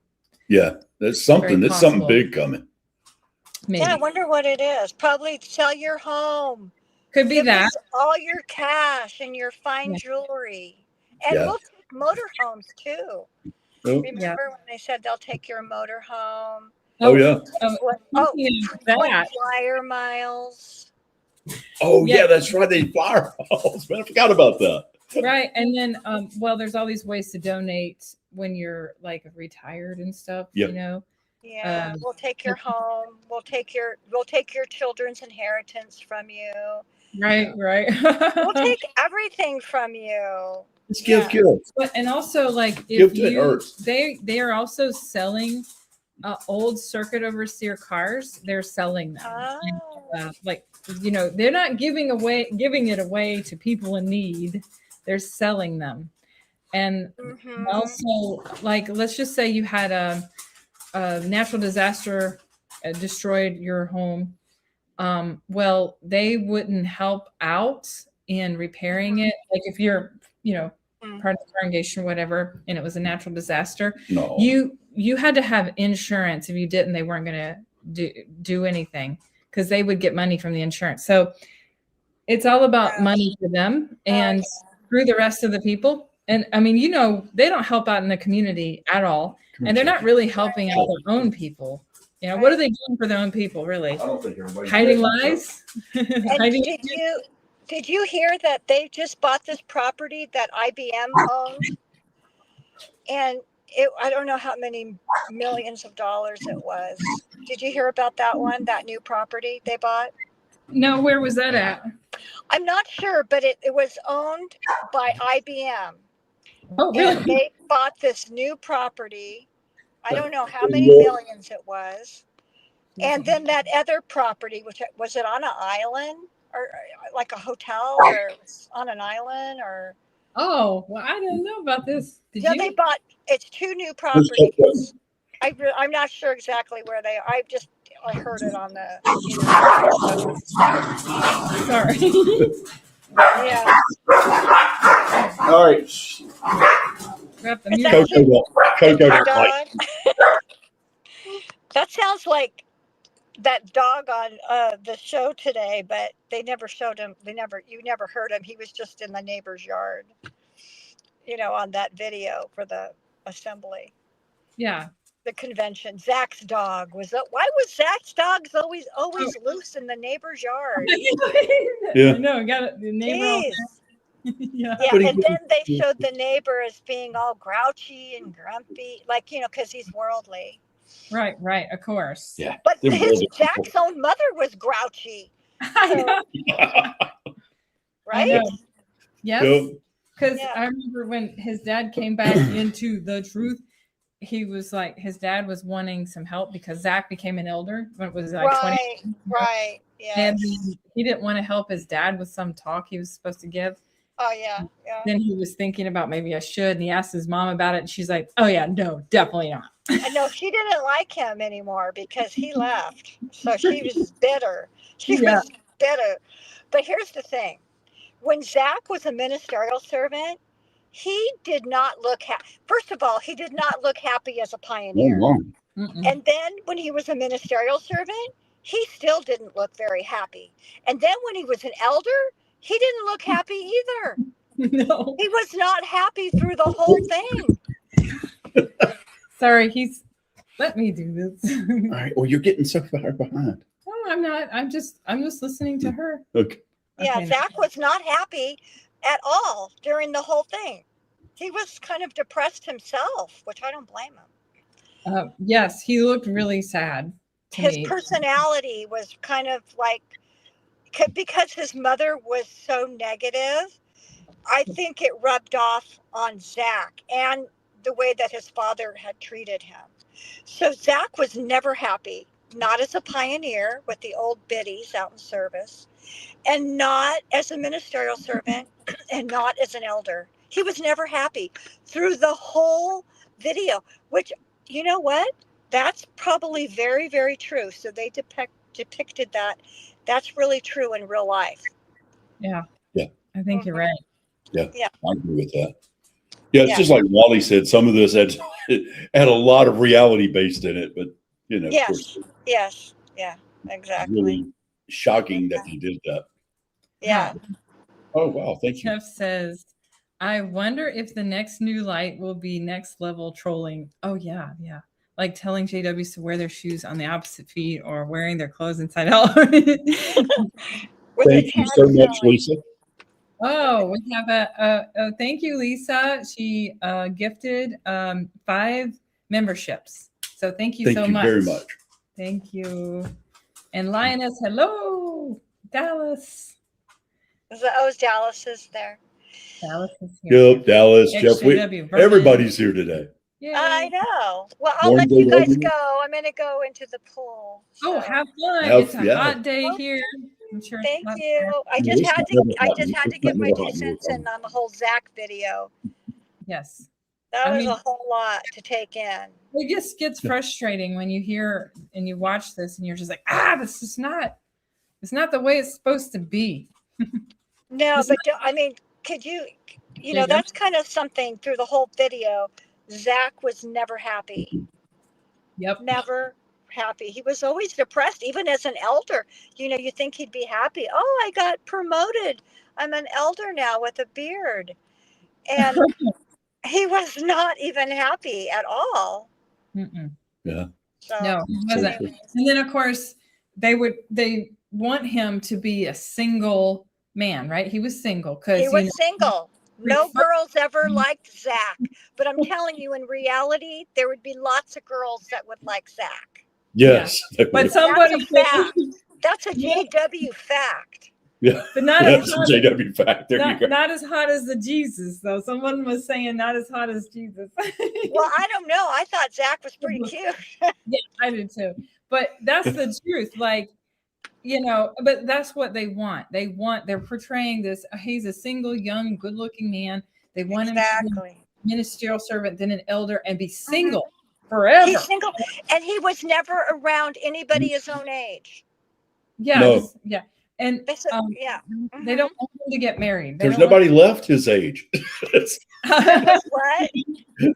Yeah. That's something. Very That's something possible. big coming. Maybe. Yeah, I wonder what it is. Probably sell your home. Could be Give that. us all your cash and your fine Yeah. jewelry. And Yeah. we'll take motorhomes too. Oh, Remember when they said they'll take your oh motorhome? yeah. Speaking of that, Flyer miles. Oh Yeah. yeah, that's right. They flyer balls. Man, I forgot about that. right. And then, there's all these ways to donate when you're like retired and stuff. Yep. Yeah, we'll take your home. We'll take your children's inheritance from you. Right. We'll take everything from you. Let's give Yeah. gifts. But and also like if Gift that hurts. they are also selling old circuit overseer cars. They're selling them. Oh. They're not giving it away to people in need. They're selling them. And Mhm. also, like, let's just say you had a natural disaster destroyed your home. Well, they wouldn't help out in repairing it. Like if you're, part of the congregation or whatever, and it was a natural disaster, No. you had to have insurance. If you didn't, they weren't going to do anything because they would get money from the insurance. So it's all about money for them and through the rest of the people. And I mean, they don't help out in the community at all. And they're not really helping out their own people. What are they doing for their own people, really? I don't think everybody Hiding lies? And did you hear that they just bought this property that IBM owned? And I don't know how many millions of dollars it was. Did you hear about that one? That new property they bought? No, where was that at? I'm not sure, but it was owned by IBM. Oh, And really? they bought this new property. I don't know how many Yeah. millions it was. And then that other property, which was it on an island or like a hotel or it was on an island or Oh, well, I didn't know about this. Did yeah, you? they bought it's 2 new Let's check that. properties. I'm not sure exactly where they are. I heard it on the Sorry. yeah. All right. Grab the It's music. actually- Coco Your don't like. dog. That sounds like that dog on the show today, but they never showed him. You never heard him. He was just in the neighbor's yard, on that video for the assembly, Yeah. the convention. Zach's dog was up. Why was Zach's dogs always loose in the neighbor's yard? Yeah. No, got it. The neighbor. Jeez. Yeah. Yeah, But he and then they didn't- showed the neighbor as being all grouchy and grumpy, like, because he's worldly. Right. Of course. Yeah. But They're his worldly Zach's own mother was grouchy, I know. right? I know. Yes. Yep. Because Yeah. I remember when his dad came back into the truth, he was like, his dad was wanting some help because Zach became an elder when it was like 20. Right. Yeah. And he didn't want to help his dad with some talk he was supposed to give. Oh yeah. Then he was thinking about maybe I should. And he asked his mom about it. And she's like, oh, yeah, no, definitely not. I know she didn't like him anymore because he left. So she was bitter. She Yeah. was bitter. But here's the thing. When Zach was a ministerial servant, he did not look happy. First of all, he did not look happy as a Oh, pioneer. wow. Mm-mm. And then when he was a ministerial servant, he still didn't look very happy. And then when he was an elder, he didn't look happy either. No. He was not happy through the whole thing. Sorry, let me do this. All right. Well, you're getting so far behind. No, I'm not. I'm just listening to her. Okay. Yeah, Okay. Zach was not happy at all during the whole thing. He was kind of depressed himself, which I don't blame him. Yes, he looked really sad to His me. personality was kind of like, because his mother was so negative, I think it rubbed off on Zach and the way that his father had treated him. So Zach was never happy, not as a pioneer with the old biddies out in service, and not as a ministerial servant, and not as an elder. He was never happy through the whole video, which, you know what? That's probably very, very true. So they depicted that. That's really true in real life. Yeah. Yeah. I think you're right. I agree with that. Yeah, it's just like Wally said. Some of this had a lot of reality based in it, but of Yes. course, Yes. Yeah, it's exactly. really shocking that he did that. Yeah. Oh wow, thank you. Jeff says, I wonder if the next new light will be next level trolling. Oh, yeah. Like telling JWs to wear their shoes on the opposite feet or wearing their clothes inside out. With Thank his you hand so much, showing. Lisa. Oh, we have a thank you, Lisa. She gifted 5 memberships. So thank you Thank so you much. very much. Thank you. And Lioness, hello. Dallas. Dallas is there. Dallas is here. Yep, Dallas, Jeff. XJW, Vernon. Everybody's here today. Yay. I know. Well, I'll Morning, let you guys JW. go. I'm going to go into the pool. Oh, so. have fun. Have- It's a yeah. hot day here. I'm sure it's Thank hot you. there. I Yeah, just it's had not to. never I hot. just had It's to give not my never 2 hot. cents in on the whole Zach video. Yes. That I was mean- a whole lot to take in. It just gets frustrating when you hear and you watch this and you're just like, this is not, it's not the way it's supposed to be. No, It's but I mean, could you? Yeah, That's kind of something through the whole video. Zach was never happy. Yep. Never happy. He was always depressed, even as an elder. You think he'd be happy. Oh, I got promoted. I'm an elder now with a beard. And he was not even happy at all. Mm-mm. Yeah. So, No, he So wasn't. true. And then of course they want him to be a single man, right? He was single because he was single. No girls ever liked Zach, but I'm telling you, in reality, there would be lots of girls that would like Zach. Yes. they But would. somebody That's a fact. That's a JW fact. Yeah. but not Yeah, as that's a hot, JW fact. There you not, go. not as hot as the Jesus though. Someone was saying not as hot as Jesus. Well, I don't know. I thought Zach was pretty cute. Yeah, I do too. But that's the truth. Like, you know, but that's what they want. They're portraying this. He's a single, young, good looking man. They want him to be Exactly. a ministerial servant, then an elder, and be single forever. He's single, and he was never around anybody his own age. Yeah. No. Yeah. And They said, yeah. they don't want him to get married. They There's don't nobody left his age. want- What?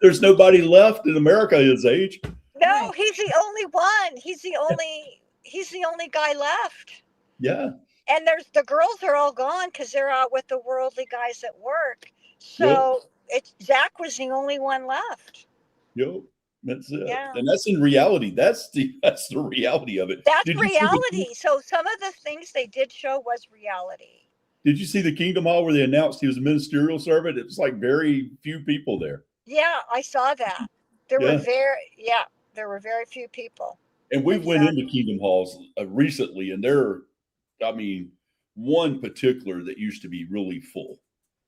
There's nobody left in America his age. No, Right. he's the only one. He's the only guy left. Yeah. And there's the girls are all gone because they're out with the worldly guys at work. So Zach was the only one left. Yep. That's it. Yeah. And that's in reality. That's the reality of it. That's Did you see the- reality. So some of the things they did show was reality. Did you see the Kingdom Hall where they announced he was a ministerial servant? It was like very few people there. Yeah, I saw that. There Yeah. were very few people. And we went into Kingdom Halls recently, and one particular that used to be really full,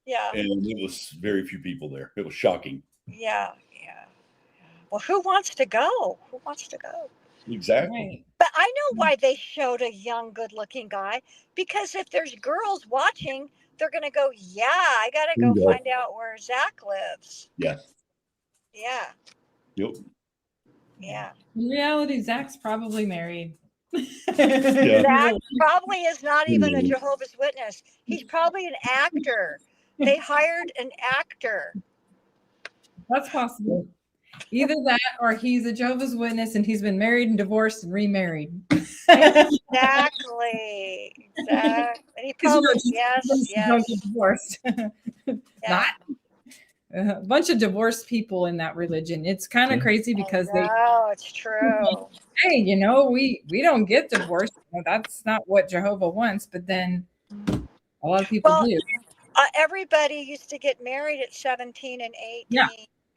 Yeah, and it was very few people there. It was shocking. yeah. Well, who wants to go? Who wants to go? Exactly. Right. But I know why they showed a young, good-looking guy. Because if there's girls watching, they're gonna go, yeah, I gotta go Bingo. find out where Zach lives. Yeah. Yeah, Yep. yeah. In reality, Zach's probably married. Yeah. Zach probably is not even a Mhm. Jehovah's Witness. He's probably an actor. They hired an actor. That's possible. Either that or he's a Jehovah's Witness and he's been married and divorced and remarried. Exactly. And he probably, Don't get divorced. yeah. Not a bunch of divorced people in that religion. It's kind of crazy because No, it's true. hey, you know, we don't get divorced. You know, that's not what Jehovah wants. But then a lot of people Well, do. Everybody used to get married at 17 and 18 Yeah.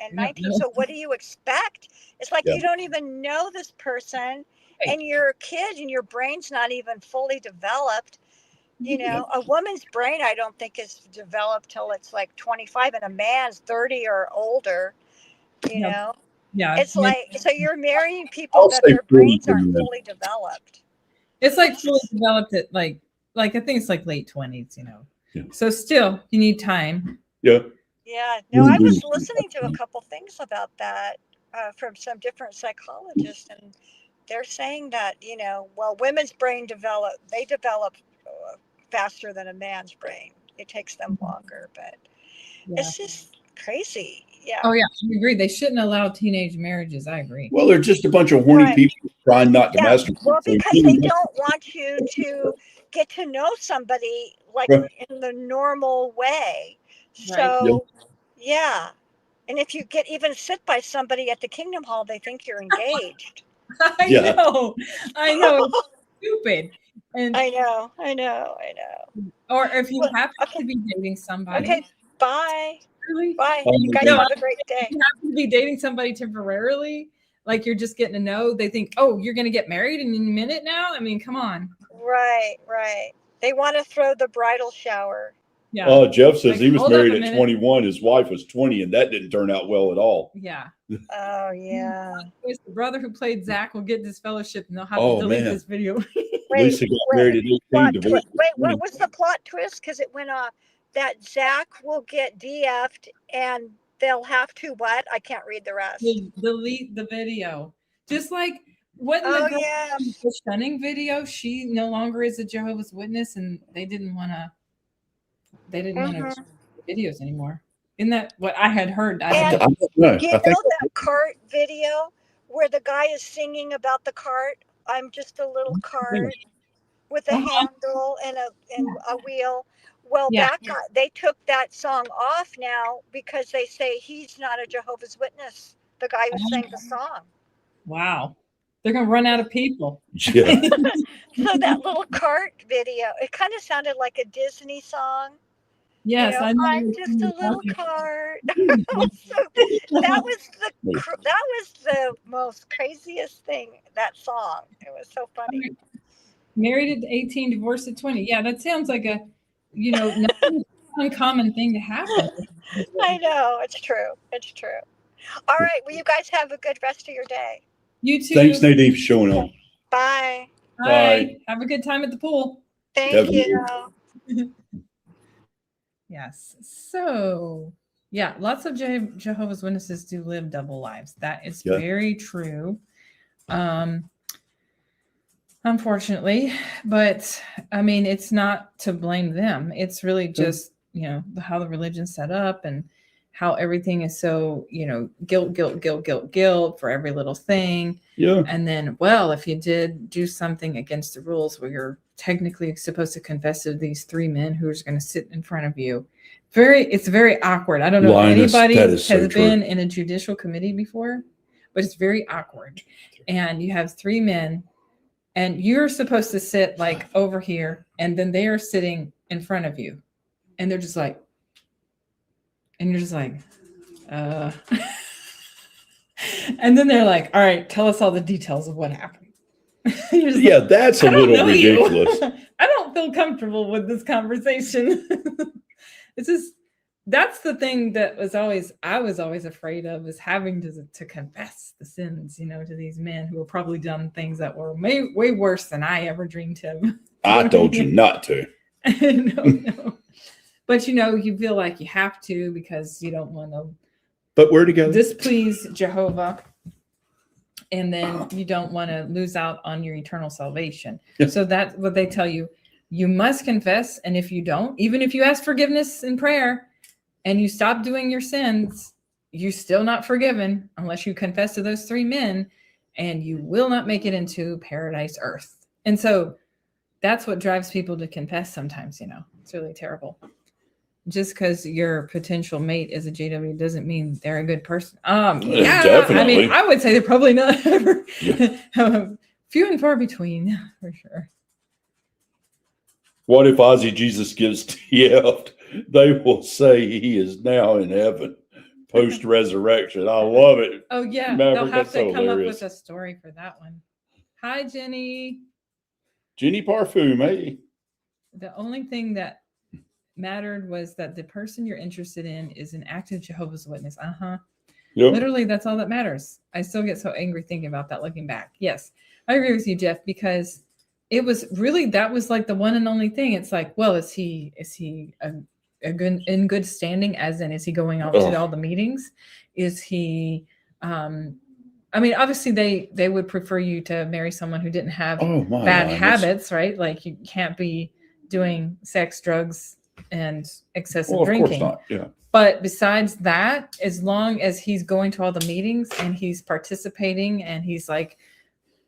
and Yeah. 19. So what do you expect? It's like Yeah. you don't even know this person Right. and you're a kid and your brain's not even fully developed. You know, a woman's brain, I don't think is developed till it's like 25 and a man's 30 or older, you Yeah. know? Yeah. It's like, so you're marrying people I'll that say their brains 40, aren't yeah. fully developed. It's like fully developed at like I think it's like late 20s, you know. Yeah. So still you need time. Yeah. Yeah. No, I was Mhm. listening to a couple things about that from some different psychologists, and they're saying that, you know, well, women's brain develop faster than a man's brain. It takes them longer, but Yeah. it's just crazy. Yeah. Oh yeah, I agree. They shouldn't allow teenage marriages. I agree. Well, they're just a bunch of horny Right. people trying not to Yeah, masturbate. well, So, because they don't want you to get to know somebody like Right. in the normal way. Right. So, yeah. And if you get even sit by somebody at the Kingdom Hall, they think you're engaged. I Yeah. know. It's stupid. And I know. or if you Well, happen okay. to be dating somebody, Okay, bye. really, Bye. Oh, You guys okay. have a great day. you happen to be dating somebody temporarily, like you're just getting to know, they think, oh, you're gonna get married in a minute now. I mean, come on. Right. They want to throw the bridal shower. Yeah. Oh, Jeff says Like, he was hold up married a at minute. 21. His wife was 20, and that didn't turn out well at all. Yeah. Oh, yeah. It's the brother who played Zach will get this fellowship and they'll have Oh, to delete man. this video. Lisa got married at 18. Plot Divorced wait, at 20. what was the plot twist? Because it went that Zach will get DF'd and they'll have to what? I can't read the rest. Delete the video. Just like wasn't Oh, the girl yeah. from the shunning video, she no longer is a Jehovah's Witness and they didn't want to Mhm. videos anymore. Isn't that what I had heard? I And- had, I don't know. You I think know that cart video where the guy is singing about the cart? I'm just a little cart with a Uh-huh. handle and a wheel. Well, Yeah. that guy, they took that song off now because they say he's not a Jehovah's Witness. The guy who sang the song. wow. They're gonna run out of people. yeah. So that little cart video, it kind of sounded like a Disney song. Yes, I know. I'm what just a you're little talking card. about. So that was that was the most craziest thing. That song. It was so funny. Married at 18, divorced at 20. Yeah, that sounds like a, not an uncommon thing to happen. I know. It's true. It's true. All right. Well, you guys have a good rest of your day. You too. Thanks, Nadine, for showing up. Bye. Bye. Have a good time at the pool. Thank Definitely. you. Yes. So, yeah, lots of Jehovah's Witnesses do live double lives. That is Yeah. very true. Unfortunately, but I mean, it's not to blame them. It's really just, how the religion's set up and how everything is so, guilt for every little thing. Yeah. And then, well, if you did do something against the rules where you're technically supposed to confess to these three men who's going to sit in front of you, it's very awkward. I don't know Linus, if anybody that has is so true. been in a judicial committee before, but it's very awkward. And you have three men, and you're supposed to sit like over here, and then they are sitting in front of you, and they're just like, and you're just like, and then they're like, all right, tell us all the details of what happened. Yeah, like, that's a little ridiculous. I don't feel comfortable with this conversation. It's just, that's the thing that I was always afraid of, is having to confess the sins, to these men who have probably done things that were way worse than I ever dreamed of. I told you not to. No. But you feel like you have to, because you don't want to But we're together. displease Jehovah, and then you don't want to lose out on your eternal salvation. Yeah. So that's what they tell you. You must confess, and if you don't, even if you ask forgiveness in prayer and you stop doing your sins, you're still not forgiven unless you confess to those three men, and you will not make it into paradise earth. And so that's what drives people to confess sometimes. It's really terrible. Just because your potential mate is a JW doesn't mean they're a good person. Yeah, Definitely. I mean, I would say they're probably not. Yeah. Few and far between, for sure. What if Ozzy Jesus gives TF? They will say he is now in heaven post resurrection. I love it. Oh yeah, Maverick, they'll have that's to so come hilarious. up with a story for that one. Hi, Jenny. Jenny Parfum, hey. The only thing that mattered was that the person you're interested in is an active Jehovah's Witness. Yep. Literally, that's all that matters. I still get so angry thinking about that looking back. Yes, I agree with you, Jeff, because it was really, that was like the one and only thing. It's like, well, is he a good, in good standing, as in, is he going out to all the meetings? Is he I mean, obviously they would prefer you to marry someone who didn't have bad habits, right? Like you can't be doing sex, drugs, and excessive drinking. Of course not. Yeah. But besides that, as long as he's going to all the meetings and he's participating and he's like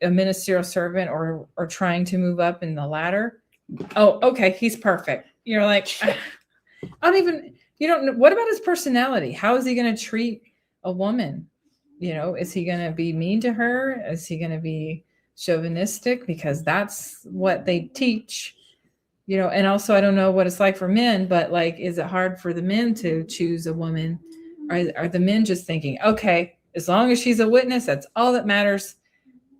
a ministerial servant or trying to move up in the ladder, oh, okay, he's perfect. You're like, you don't know. What about his personality? How is he going to treat a woman? Is he going to be mean to her? Is he going to be chauvinistic? Because that's what they teach. And also, I don't know what it's like for men, but like, is it hard for the men to choose a woman? Are the men just thinking, okay, as long as she's a witness, that's all that matters.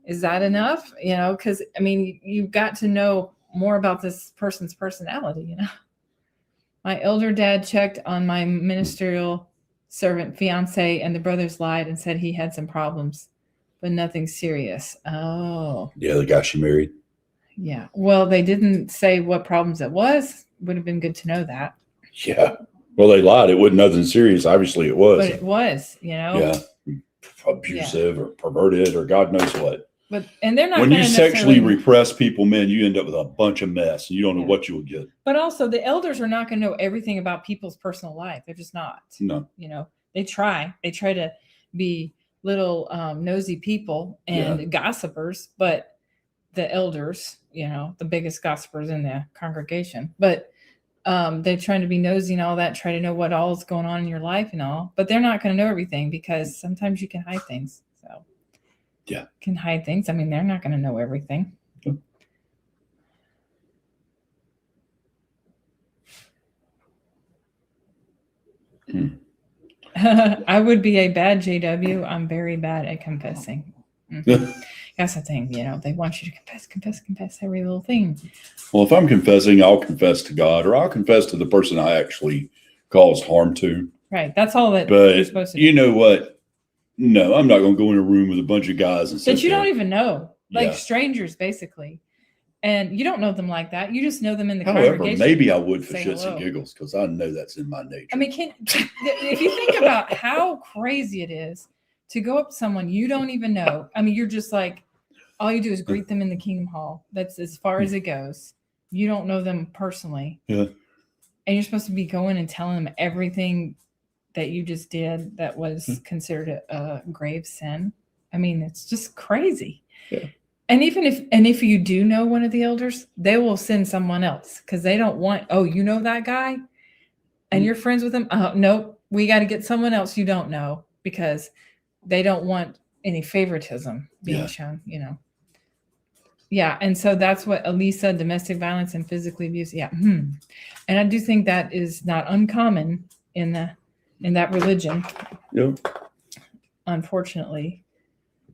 Is that enough? Because I mean, you've got to know more about this person's personality. My elder dad checked on my ministerial servant fiance, and the brothers lied and said he had some problems, but nothing serious. Oh, yeah, the guy she married. Yeah. Well, they didn't say what problems it was. Would have been good to know that. Yeah. Well, they lied. It wasn't nothing serious. Obviously, it was. But it was, Yeah. Abusive or perverted or God knows what. And they're not. When you sexually repress people, man, you end up with a bunch of mess. You don't know what you'll get. But also, the elders are not going to know everything about people's personal life. They're just not. No. They try. They try to be little nosy people and gossipers, but the elders, the biggest gossipers in the congregation, but they're trying to be nosy and all that, try to know what all is going on in your life and all, but they're not going to know everything, because sometimes you can hide things. So can hide things. I mean, they're not going to know everything. I would be a bad JW. I'm very bad at confessing. Mhm. That's the thing, they want you to confess every little thing. Well, if I'm confessing, I'll confess to God, or I'll confess to the person I actually caused harm to. Right. That's all that you're But supposed to do. you know what? No, I'm not going to go in a room with a bunch of guys and sit That you there. don't even know, like Yeah. strangers, basically. And you don't know them like that. You just know them in the However, congregation. maybe I would for Say shits hello. and giggles because I know that's in my nature. I mean, if you think about how crazy it is to go up to someone you don't even know. I mean, you're just like, all you do is greet them in the Kingdom Hall. That's as far as it goes. You don't know them personally. Yeah. And you're supposed to be going and telling them everything that you just did that was considered a grave sin. I mean, it's just crazy. Yeah. And if you do know one of the elders, they will send someone else because they don't want, oh, you know that guy and you're friends with him. Nope, we got to get someone else you don't know because they don't want any favoritism being shown, Yeah. And so that's what Elisa, domestic violence and physically abuse. Yeah. And I do think that is not uncommon in that religion. Yep. Unfortunately.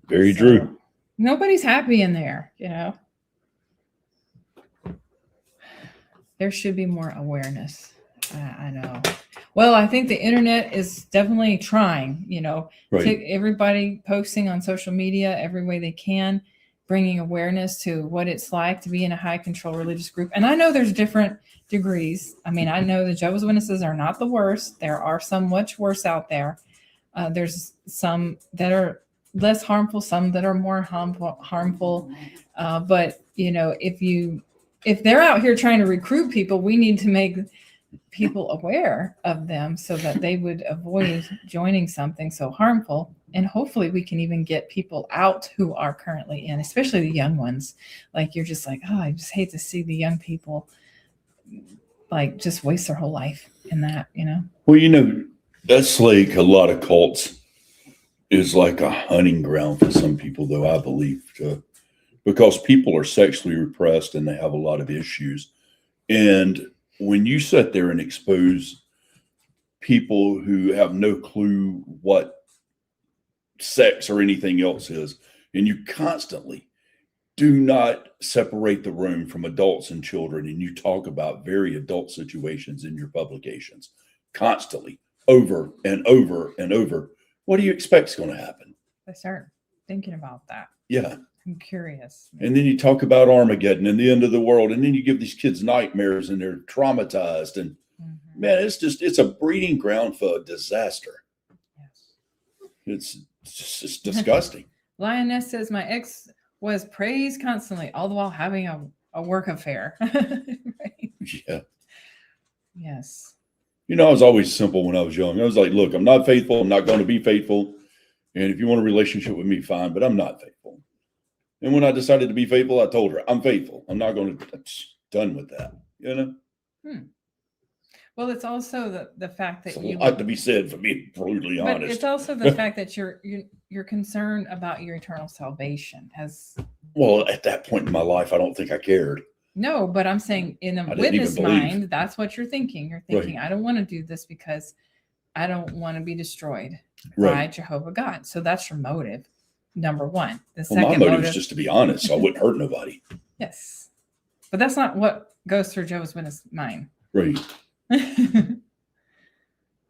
Very true. Nobody's happy in there, There should be more awareness. I know. Well, I think the internet is definitely trying, Right. to everybody posting on social media every way they can, bringing awareness to what it's like to be in a high control religious group. And I know there's different degrees. I mean, I know the Jehovah's Witnesses are not the worst. There are some much worse out there. There's some that are less harmful, some that are more harmful. But if they're out here trying to recruit people, we need to make people aware of them so that they would avoid joining something so harmful. And hopefully we can even get people out who are currently in, especially the young ones. Like you're just like, oh, I just hate to see the young people like just waste their whole life in that, Well, that's like a lot of cults is like a hunting ground for some people, though, I believe, because people are sexually repressed and they have a lot of issues. And when you sit there and expose people who have no clue what sex or anything else is, and you constantly do not separate the room from adults and children, and you talk about very adult situations in your publications constantly, over and over and over, what do you expect is going to happen? I start thinking about that. Yeah. I'm curious. And then you talk about Armageddon and the end of the world, and then you give these kids nightmares and they're traumatized. And man, it's a breeding ground for disaster. Yes. It's just disgusting. Lioness says my ex was praised constantly, all the while having a work affair. Right? Yeah. Yes. I was always simple when I was young. I was like, look, I'm not faithful. I'm not going to be faithful. And if you want a relationship with me, fine, but I'm not faithful. And when I decided to be faithful, I told her, I'm faithful. I'm not going to, done with that, Well, it's also the fact that There's a lot to be said for being brutally but honest. it's also the fact that you're concerned about your eternal salvation. Well, at that point in my life, I don't think I cared. No, but I'm saying in a I didn't even witness believe. mind, that's what you're thinking. You're thinking, I don't want to do this because I don't want to be destroyed by Right. Jehovah God. So that's your motive, number one. The Well, my second motive motive, is just to be honest, so I wouldn't hurt nobody. yes, but that's not what goes through Jehovah's Witness mind. Right.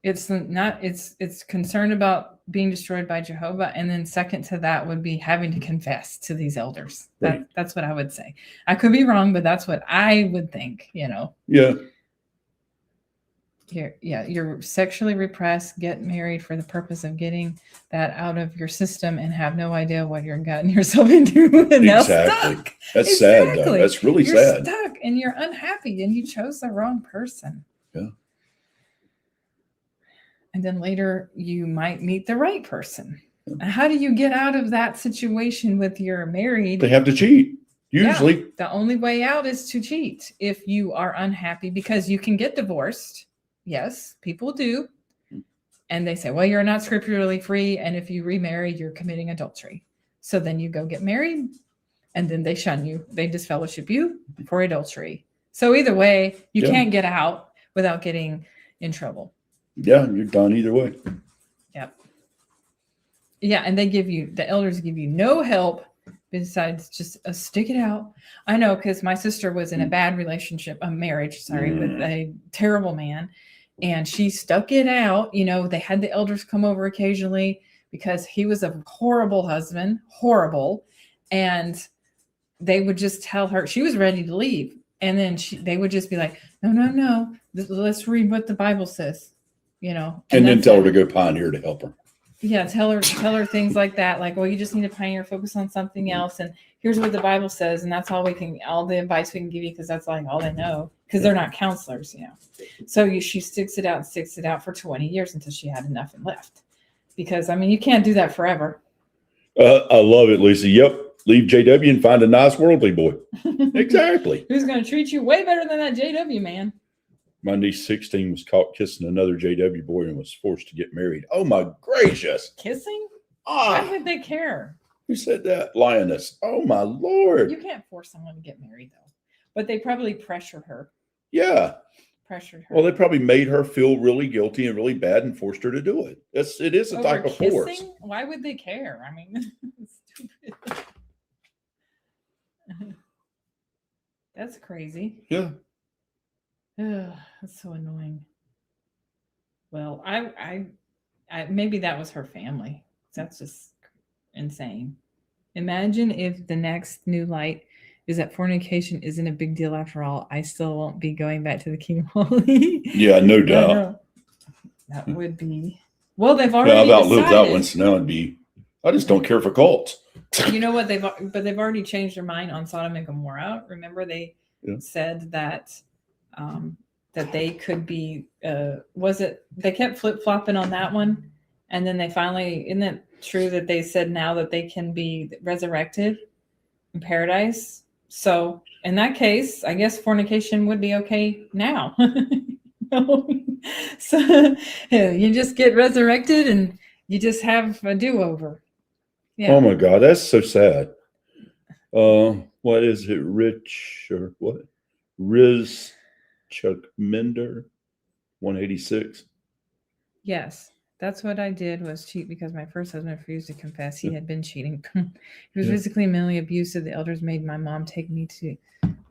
It's not. It's concerned about being destroyed by Jehovah, and then second to that would be having to confess to these elders. Right. That's what I would say. I could be wrong, but that's what I would think. Yeah. You're sexually repressed, get married for the purpose of getting that out of your system and have no idea what you're gotten yourself into and now Exactly. stuck. That's sad, though. Exactly. That's really You're sad. stuck and you're unhappy and you chose the wrong person. Yeah. And then later you might meet the right person. How do you get out of that situation with your married? They have to cheat. Usually. Yeah, the only way out is to cheat if you are unhappy because you can get divorced. Yes, people do. And they say, well, you're not scripturally free. And if you remarry, you're committing adultery. So then you go get married and then they shun you. They disfellowship you for adultery. So either way, you Yeah. can't get out without getting in trouble. Yeah, you're done either way. Yep. Yeah, and the elders give you no help besides just stick it out. I know, because my sister was in a bad relationship, a marriage, sorry, with a terrible man, and she stuck it out. They had the elders come over occasionally because he was a horrible husband, horrible, and they would just tell her she was ready to leave, and then they would just be like, no, let's read what the Bible says, And then tell her to go pioneer to help her. Yeah, tell her things like that, like, well, you just need to pioneer, focus on something else, and here's what the Bible says, and that's all the advice we can give you, because that's like all they know, because they're not counselors, So she sticks it out for 20 years until she had enough and left, because you can't do that forever. I love it, Lisa. Yep. Leave JW and find a nice worldly boy. Exactly. Who's going to treat you way better than that JW man? My niece, 16, was caught kissing another JW boy and was forced to get married. Oh, my gracious. Kissing? Why Ah, would they care? who said that? Lioness. Oh, my Lord. You can't force someone to get married, though. But they probably pressured her. Yeah. Pressured her. Well, they probably made her feel really guilty and really bad and forced her to do it. It is a Over type of force. kissing? Why would they care? It's stupid. That's crazy. Yeah. Ugh, that's so annoying. Well, I maybe that was her family. That's just insane. Imagine if the next new light is that fornication isn't a big deal after all. I still won't be going back to the King Holy. Yeah, no doubt. That would be. Well, they've Yeah, already I've outlived that decided. one, so now it'd be, I just don't care for cults. You know what? They've already changed their mind on Sodom and Gomorrah. Remember, they said that that they could be. They kept flip flopping on that one, and then they finally. Isn't it true that they said now that they can be resurrected in paradise? So in that case, I guess fornication would be okay now. So you just get resurrected and you just have a do-over. Yeah. Oh my God, that's so sad. What is it? Rich or what? Riz Chuck Mender, 186. Yes, that's what I did, was cheat because my first husband refused to confess he had been cheating. He was physically and mentally abusive. The elders made my mom take me to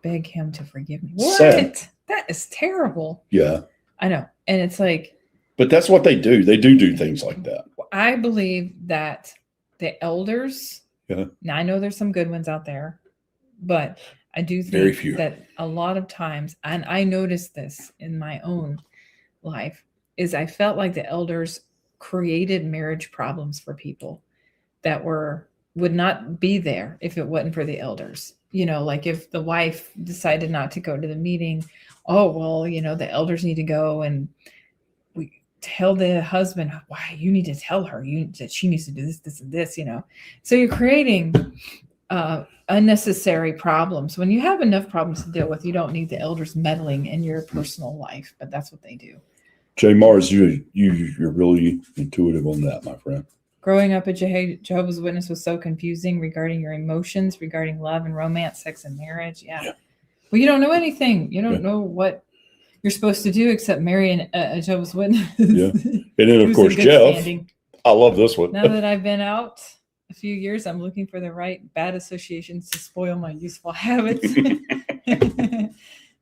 beg him to forgive me. What? Sad. That is terrible. Yeah. I know. And it's like, but that's what they do. They do things like that. I believe that the elders, Yeah. now I know there's some good ones out there, but I do Very think few. that a lot of times, and I noticed this in my own life, is I felt like the elders created marriage problems for people that would not be there if it wasn't for the elders. Like if the wife decided not to go to the meeting, oh, well, the elders need to go, and we tell the husband, why, you need to tell her that she needs to do this, and this, So you're creating unnecessary problems. When you have enough problems to deal with, you don't need the elders meddling in your personal life, but that's what they do. Jay Mars, you're really intuitive on that, my friend. Growing up a Jehovah's Witness was so confusing regarding your emotions, regarding love and romance, sex and marriage. Yeah. Well, you don't know anything. You don't know what you're supposed to do except marry a Jehovah's Witness. Yeah. And then, of course, Jeff. Standing. I love this one. Now that I've been out a few years, I'm looking for the right bad associations to spoil my useful habits.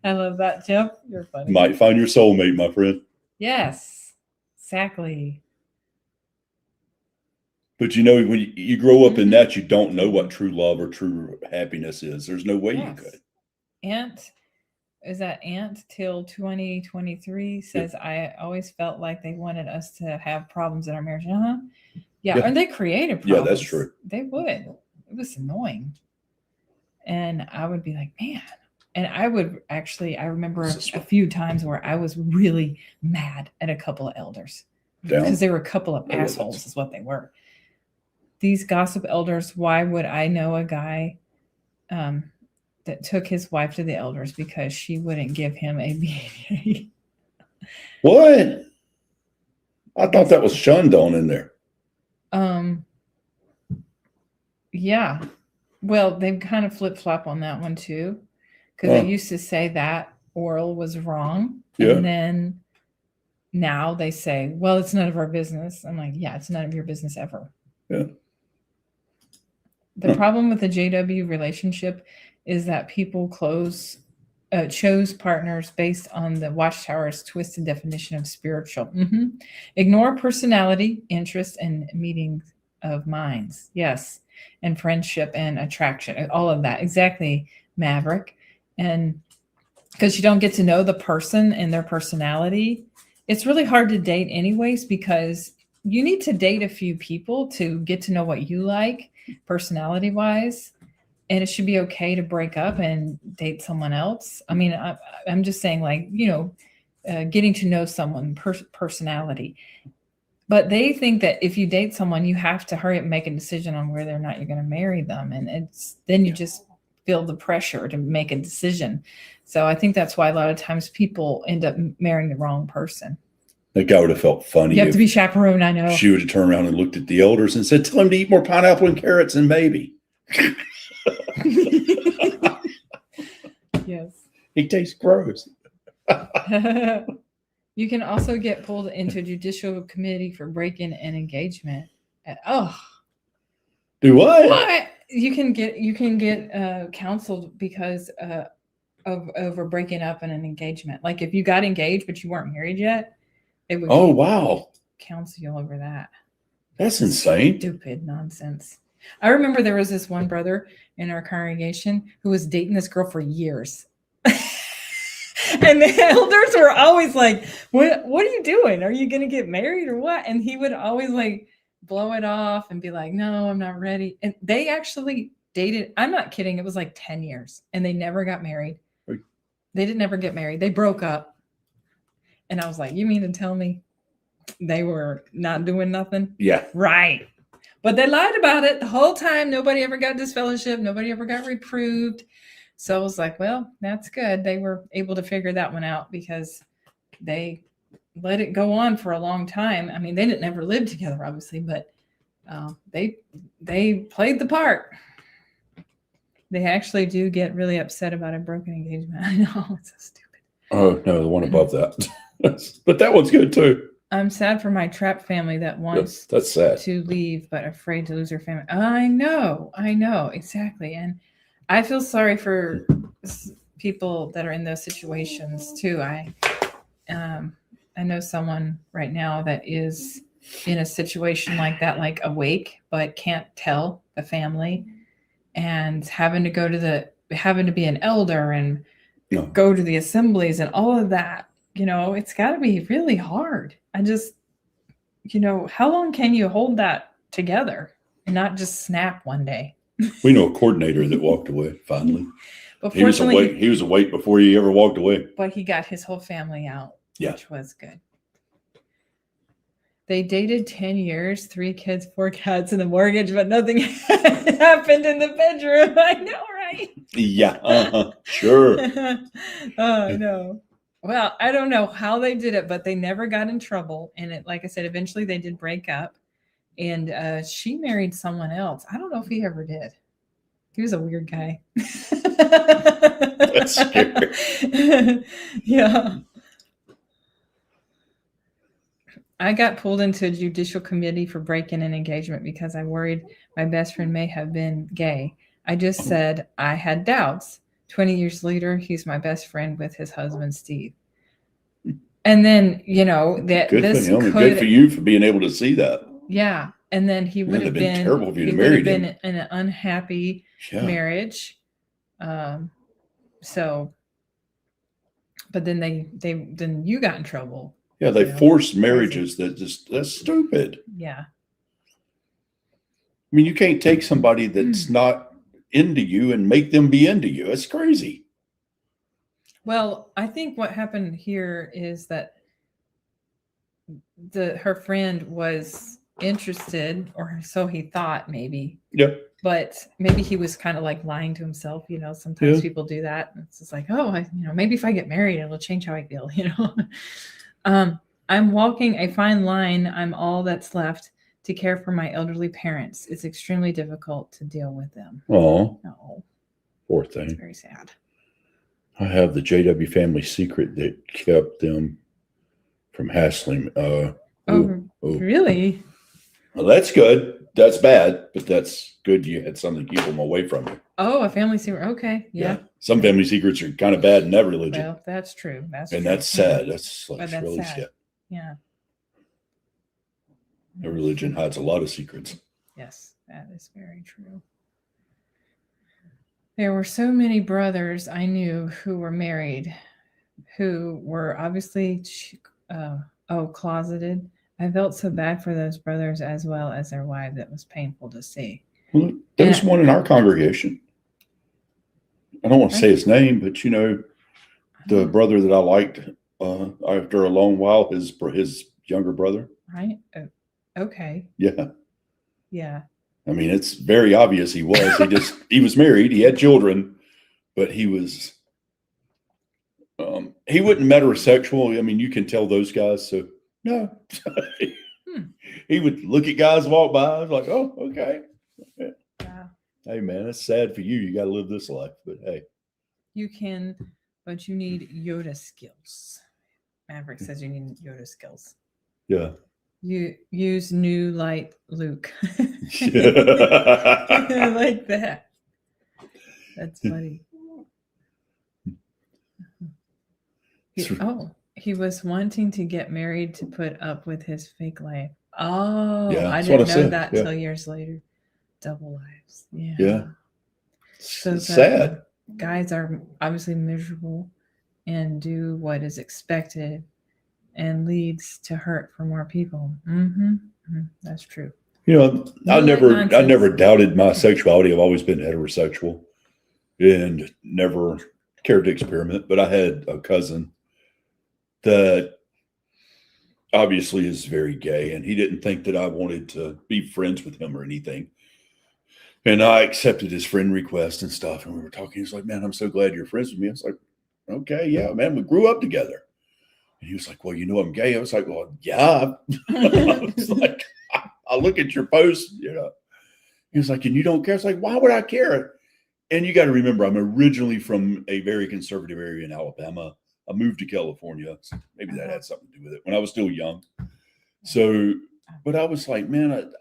I love that, Jeff. You're funny. Might find your soulmate, my friend. Yes, exactly. But when you grow up in that, you don't know what true love or true happiness is. There's no way you could. Aunt till 2023 says, I always felt like they wanted us to have problems in our marriage. Yeah. And they created problems. Yeah, that's true. They would. It was annoying. And I would be like, man. And I remember a few times where I was really mad at a couple of elders because they were a couple of assholes is what they were. These gossip elders, why would I know a guy that took his wife to the elders because she wouldn't give him a BA? What? I thought that was shunned on in there. Yeah. Well, they kind of flip-flop on that one too. Because they used to say that oral was wrong. Yeah. And then now they say, well, it's none of our business. I'm like, yeah, it's none of your business ever. Yeah. The Huh. problem with the JW relationship is that people chose partners based on the Watchtower's twisted definition of spiritual. Ignore personality, interest, and meeting of minds. Yes. And friendship and attraction, all of that. Exactly, Maverick. And because you don't get to know the person and their personality, it's really hard to date anyways, because you need to date a few people to get to know what you like personality wise. And it should be okay to break up and date someone else. I mean, I'm just saying, like, getting to know someone personality. But they think that if you date someone, you have to hurry up and make a decision on whether or not you're going to marry them. And then you just feel the pressure to make a decision. So I think that's why a lot of times people end up marrying the wrong person. That guy would have felt funny. You have to be chaperone, I know. She would have turned around and looked at the elders and said, tell him to eat more pineapple and carrots and maybe. Yes. He tastes gross. You can also get pulled into a judicial committee for break-in and engagement. Do what? What? You can get counseled because of over breaking up in an engagement. Like if you got engaged but you weren't married yet, it would Wow. counsel you over that. That's insane. Stupid nonsense. I remember there was this one brother in our congregation who was dating this girl for years. And the elders were always like, what are you doing? Are you going to get married or what? And he would always like blow it off and be like, no, I'm not ready. And they actually dated. I'm not kidding. It was like 10 years and they never got married. They didn't ever get married. They broke up. And I was like, you mean to tell me they were not doing nothing? Yeah. Right. But they lied about it the whole time. Nobody ever got disfellowship. Nobody ever got reproved. So I was like, well, that's good. They were able to figure that one out because they let it go on for a long time. I mean, they didn't ever live together, obviously, but they played the part. They actually do get really upset about a broken engagement. I know, it's so stupid. Oh, no, the one above that. But that one's good too. I'm sad for my trapped family that wants That's sad. to leave, but afraid to lose their family. I know, exactly. And I feel sorry for people that are in those situations too. I know someone right now that is in a situation like that, like awake, but can't tell the family and having to be an elder and go to the assemblies and all of that. It's got to be really hard. I just, how long can you hold that together and not just snap one day? We know a coordinator that walked away finally. But He was awake before he ever walked away. But he got his whole family out, Yeah. which was good. They dated 10 years, 3 kids, 4 cats, and a mortgage, but nothing happened in the bedroom. I know, right? Yeah, sure. Oh, no. Well, I don't know how they did it, but they never got in trouble. And it, like I said, eventually they did break up. And she married someone else. I don't know if he ever did. He was a weird guy. That's scary. Yeah. I got pulled into a judicial committee for break-in and engagement because I worried my best friend may have been gay. I just said I had doubts. 20 years later, he's my best friend with his husband, Steve. And then, that Good this for him. And could, good for you for being able to see that. yeah. And then he would have been terrible if you'd he have would have married been him. in an unhappy marriage. So, but then then you got in trouble. Yeah, they forced marriages that's stupid. Yeah. I mean, you can't take somebody that's not into you and make them be into you. It's crazy. Well, I think what happened here is that her friend was interested, or so he thought, maybe. Yeah. But maybe he was kind of like lying to himself. Sometimes people do that. It's just like, oh, maybe if I get married, it'll change how I feel. I'm walking a fine line. I'm all that's left to care for my elderly parents. It's extremely difficult to deal with them. Oh, No, poor it's thing. very sad. I have the JW family secret that kept them from Hasling. Oh, oh. really? Well, that's good. That's bad, but that's good. You had something to keep them away from you. Oh, a family secret. Okay. Yeah. Some family secrets are kind of bad in that religion. Well, that's true. That's And true. that's sad. That's like But that's really sad. sad. Yeah. A religion hides a lot of secrets. Yes, that is very true. There were so many brothers I knew who were married, who were obviously closeted. I felt so bad for those brothers as well as their wives. It was painful to see. Well, there was And- one in our congregation. I don't want to say his name, but you know, the brother that I liked after a long while, his younger brother. Right? Okay. Yeah. Yeah. I mean, it's very obvious he was. He was married. He had children, but he was. He wasn't heterosexual. I mean, you can tell those guys. So no, he would look at guys walk by. I was like, oh, okay. Yeah. Hey, man, it's sad for you. You got to live this life, but hey, You can, but you need Yoda skills. Maverick says you need Yoda skills. yeah. You use new light Luke. Yeah. I like that. That's funny. He was wanting to get married to put up with his fake life. Oh, Yeah, I that's what didn't I know said, that yeah. till years later. Double lives. Yeah. Yeah. So It's that sad. Guys are obviously miserable and do what is expected and leads to hurt for more people. That's true. You know, I Like never nonsense. doubted my sexuality. I've always been heterosexual and never cared to experiment. But I had a cousin that obviously is very gay, and he didn't think that I wanted to be friends with him or anything. And I accepted his friend request and stuff. And we were talking. He was like, man, I'm so glad you're friends with me. I was like, okay, yeah, man, we grew up together. And he was like, well, you know, I'm gay. I was like, well, yeah. I was like, I look at your post, you know. He was like, and you don't care? It's like, why would I care? And you got to remember, I'm originally from a very conservative area in Alabama. I moved to California. So maybe that had something to do with it when I was still young. So, but I was like, man,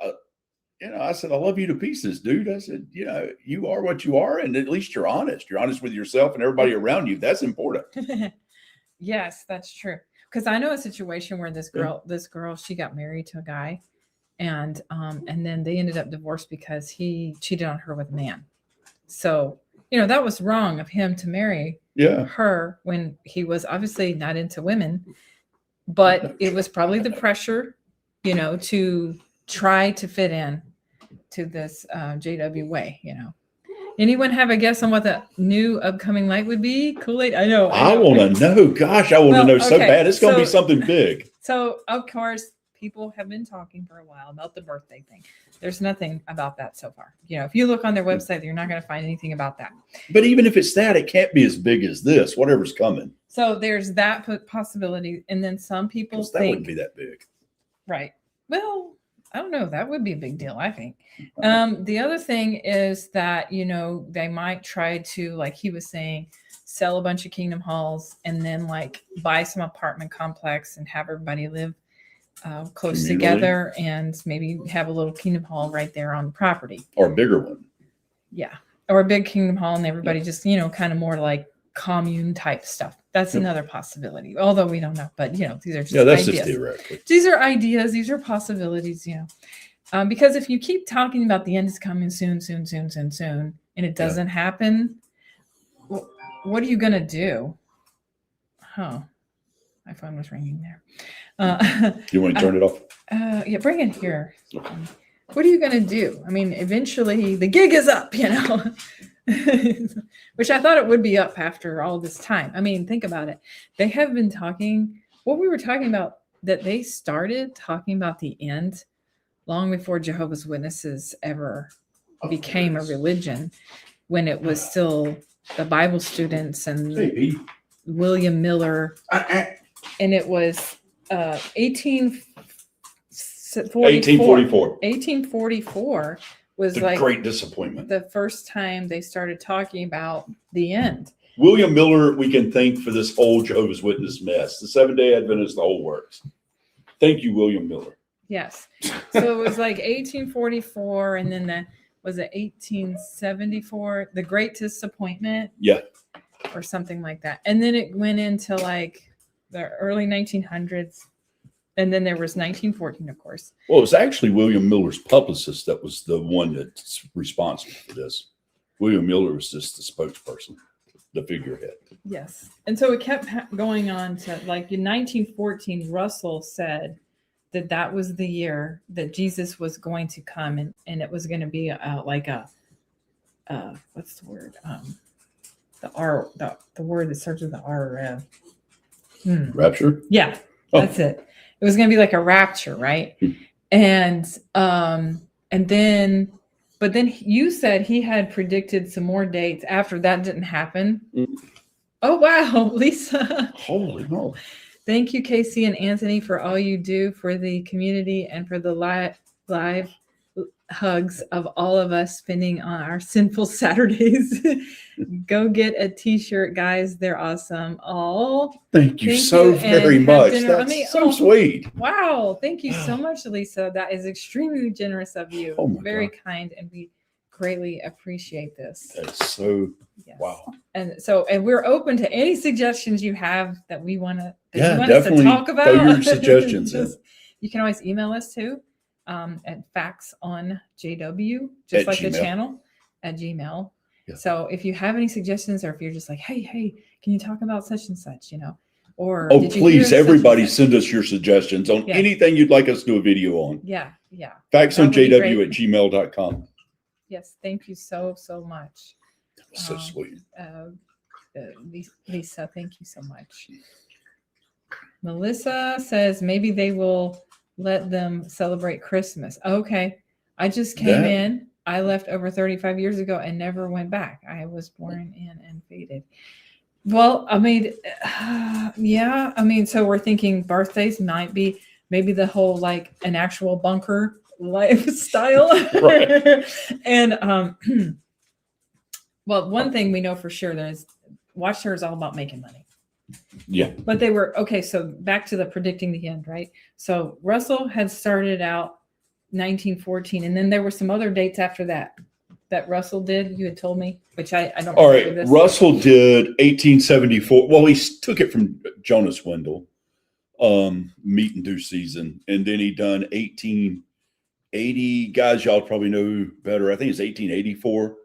I said, I love you to pieces, dude. I said, you know, you are what you are. And at least you're honest. You're honest with yourself and everybody around you. That's important. Yes, that's true. Because I know a situation where this girl, she got married to a guy, and then they ended up divorced because he cheated on her with a man. So, you know, that was wrong of him to marry Yeah. her when he was obviously not into women, but it was probably the pressure, you know, to try to fit in to this JW way, you know. Anyone have a guess on what the new upcoming light would be? Kool-Aid? I know. I want to know. Gosh, I want to know so bad. It's going to be something big. So, of course, people have been talking for a while about the birthday thing. There's nothing about that so far. You know, if you look on their website, you're not going to find anything about that. But even if it's that, it can't be as big as this, whatever's coming. So there's that possibility. And then some people That think, wouldn't be that big. right. Well, I don't know. That would be a big deal, I think. The other thing is that, you know, they might try to, like he was saying, sell a bunch of Kingdom Halls and then like buy some apartment complex and have everybody live close Communally. together and maybe have a little Kingdom Hall right there on the property. Or a bigger one. Yeah. Or a big Kingdom Hall and everybody just, you know, kind of more like commune type stuff. That's another possibility, although we don't know. But, you know, these are just That's ideas. just theoretical. These are ideas. These are possibilities, you know. Because if you keep talking about the end is coming soon, and it doesn't happen, what are you going to do? Oh, my phone was ringing there. You want to turn it off? Yeah, bring it here. What are you going to do? I mean, eventually the gig is up, you know, which I thought it would be up after all this time. I mean, think about it. They have been talking, what we were talking about, that they started talking about the end long before Jehovah's Witnesses ever became a religion, when it was still the Bible students and Hey, Pete. William Miller. And it was 1844. 1844 was The like great disappointment. the first time they started talking about the end. William Miller, we can thank for this whole Jehovah's Witness mess. The Seventh-day Adventist, the whole works. Thank you, William Miller. Yes. So it was like 1844, and then was it 1874? The Great Disappointment. Yeah. Or something like that. And then it went into like the early 1900s. And then there was 1914, of course. Well, it was actually William Miller's publicist that was the one that's responsible for this. William Miller was just the spokesperson, the figurehead. Yes. And so it kept going on to like in 1914, Russell said that was the year that Jesus was going to come, and it was going to be like a what's the word? The word that starts with the R. Rapture? Yeah, that's it. It was going to be like a rapture, right? And then, but then you said he had predicted some more dates after that didn't happen. Oh, wow, Lisa. Holy moly. Thank you, Casey and Anthony, for all you do for the community and for the live hugs of all of us spending on our sinful Saturdays. Go get a t-shirt, guys. They're awesome. Oh, thank you so very much. That's so sweet. Wow. Thank you so much, Lisa. That is extremely generous of you. Oh my very God. kind, and we greatly appreciate this. That's so Yes. wow. And we're open to any suggestions you have that we want to definitely talk about. throw your suggestions in. You can always email us too at factsonjw, just At like the Gmail. channel at Gmail. Yeah. So if you have any suggestions, or if you're just like, hey, can you talk about such and such, or Oh, did you please, hear such and everybody such? send us your suggestions on Yeah. anything you'd like us to do a video on. Yeah. Factsonjw@gmail.com. Yes. Thank you so much. That was so sweet. Lisa, thank you so much. Melissa says maybe they will let them celebrate Christmas. Okay. I just came in. I left over 35 years ago and never went back. I was born in and faded. Well, I mean, yeah. I mean, so we're thinking birthdays might be maybe the whole like an actual bunker lifestyle. Right. And well, one thing we know for sure is Watchtower is all about making money. Yeah. But they were okay. So back to the predicting the end, right? So Russell had started out 1914, and then there were some other dates after that Russell did. You had told me, which I don't. All remember right. this. Russell did 1874. Well, he took it from Jonas Wendell, Meat and Do Season, and then he done 1880. Guys, y'all probably know better. I think it's 1884,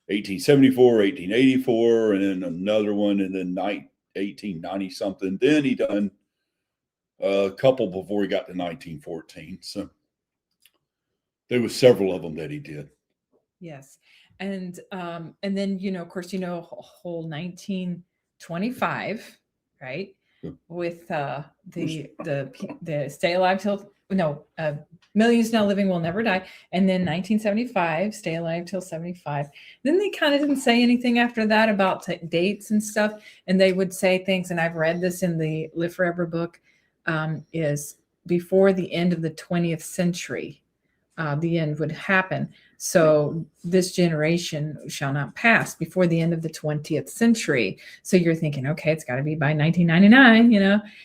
1874, 1884, and then another one, and then 1890 something. Then he done a couple before he got to 1914. So there was several of them that he did. Yes, and then of course whole 1925, right? Yeah. With the Stay Alive Till Millions Now Living Will Never Die, and then 1975 Stay Alive Till 75. Then they kind of didn't say anything after that about dates and stuff, and they would say things, and I've read this in the Live Forever book, is before the end of the 20th century, the end would happen. So this generation shall not pass before the end of the 20th century. So you're thinking, okay, it's got to be by 1999,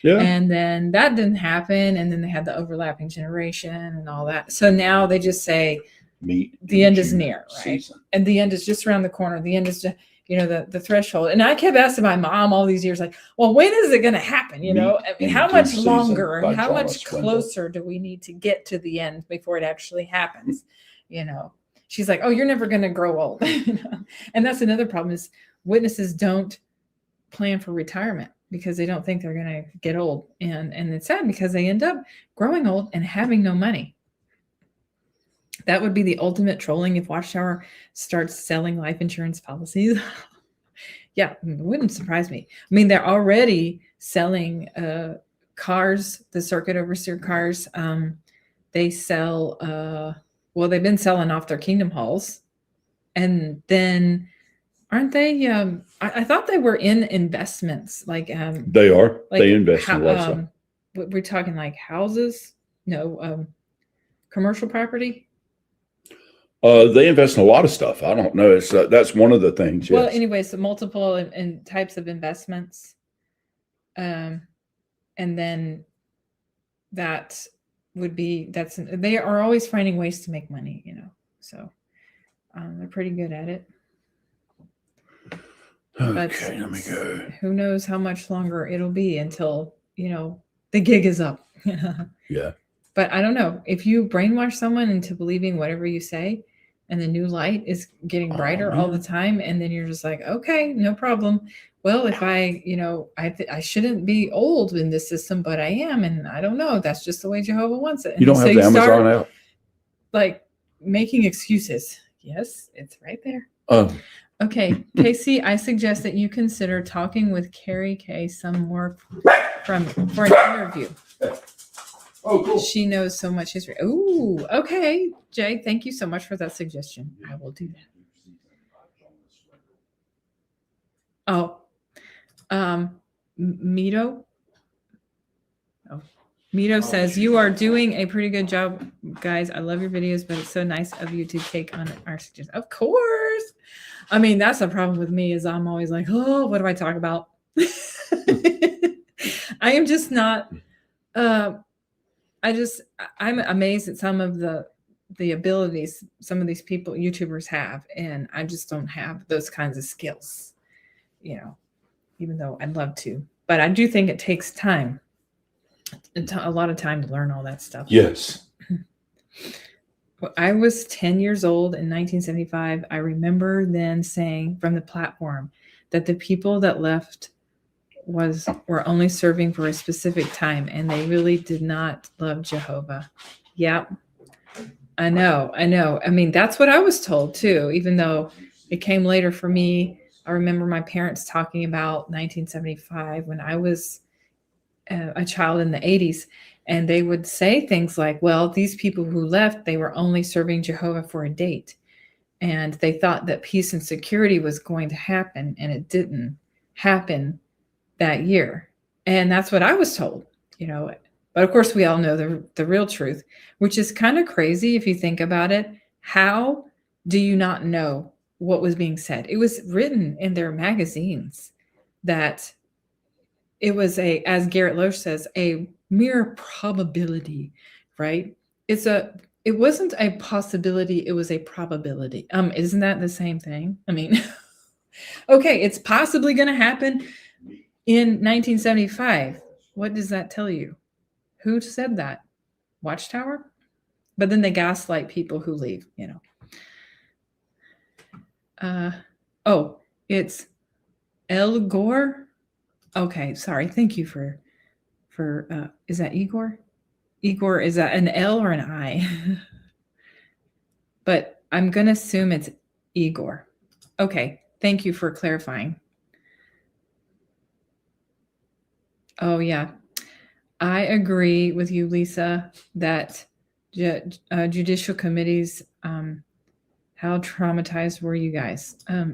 Yeah. And then that didn't happen. And then they had the overlapping generation and all that. So now they just say the end is near, right? Season. And the end is just around the corner. The end is just, the threshold. And I kept asking my mom all these years, like, well, when is it going to happen? I mean, how much longer and how much closer do we need to get to the end before it actually happens? She's like, oh, you're never going to grow old. And that's another problem is witnesses don't plan for retirement because they don't think they're going to get old. And it's sad because they end up growing old and having no money. That would be the ultimate trolling if Watchtower starts selling life insurance policies. Yeah, it wouldn't surprise me. I mean, they're already selling cars, the circuit overseer cars. They sell, they've been selling off their Kingdom Halls. And then aren't they? I thought they were in investments. Like they are. Like they invest in lots. We're talking like houses? No, commercial property? They invest in a lot of stuff. I don't know. It's that's one of the things. Well, Yes. anyways, so multiple and types of investments. And then that would be, they are always finding ways to make money, so they're pretty good at it. But Okay, let me go. who knows how much longer it'll be until, the gig is up. Yeah. But I don't know, if you brainwash someone into believing whatever you say and the new light is getting brighter all the time, and then you're just like, okay, no problem. Well, if I shouldn't be old in this system, but I am, and I don't know, that's just the way Jehovah wants it. And You don't so have the Amazon start, app? like, making excuses. Yes, it's right there. Oh, Okay, Casey, I suggest that you consider talking with Carrie Kay some more for an interview. oh, cool. She knows so much history. Ooh, okay, Jay, thank you so much for that suggestion. I will do that. Oh, Mito. Oh, Mito says, you are doing a pretty good job, guys. I love your videos, but it's so nice of you to take on our suggestions. Of course. I mean, that's the problem with me, is I'm always like, oh, what do I talk about? I am just not, I'm amazed at some of the abilities some of these people, YouTubers, have, and I just don't have those kinds of skills, even though I'd love to. But I do think it takes time, a lot of time to learn all that stuff. Yes. Well, I was 10 years old in 1975. I remember then saying from the platform that the people that left were only serving for a specific time, and they really did not love Jehovah. Yep. I know. I mean, that's what I was told too, even though it came later for me. I remember my parents talking about 1975 when I was a child in the 80s, and they would say things like, well, these people who left, they were only serving Jehovah for a date, and they thought that peace and security was going to happen, and it didn't happen that year. And that's what I was told, but of course we all know the real truth, which is kind of crazy if you think about it. How do you not know what was being said? It was written in their magazines that it was as Garrett Loesch says, a mere probability, right? It wasn't a possibility, it was a probability. Isn't that the same thing? I mean, okay, it's possibly going to happen in 1975. What does that tell you? Who said that? Watchtower? But then they gaslight people who leave, It's El Gore. Okay, sorry. Thank you for is that Igor? Igor, is that an L or an I? But I'm going to assume it's Igor. Okay, thank you for clarifying. Oh, yeah. I agree with you, Lisa, that judicial committees, how traumatized were you guys? For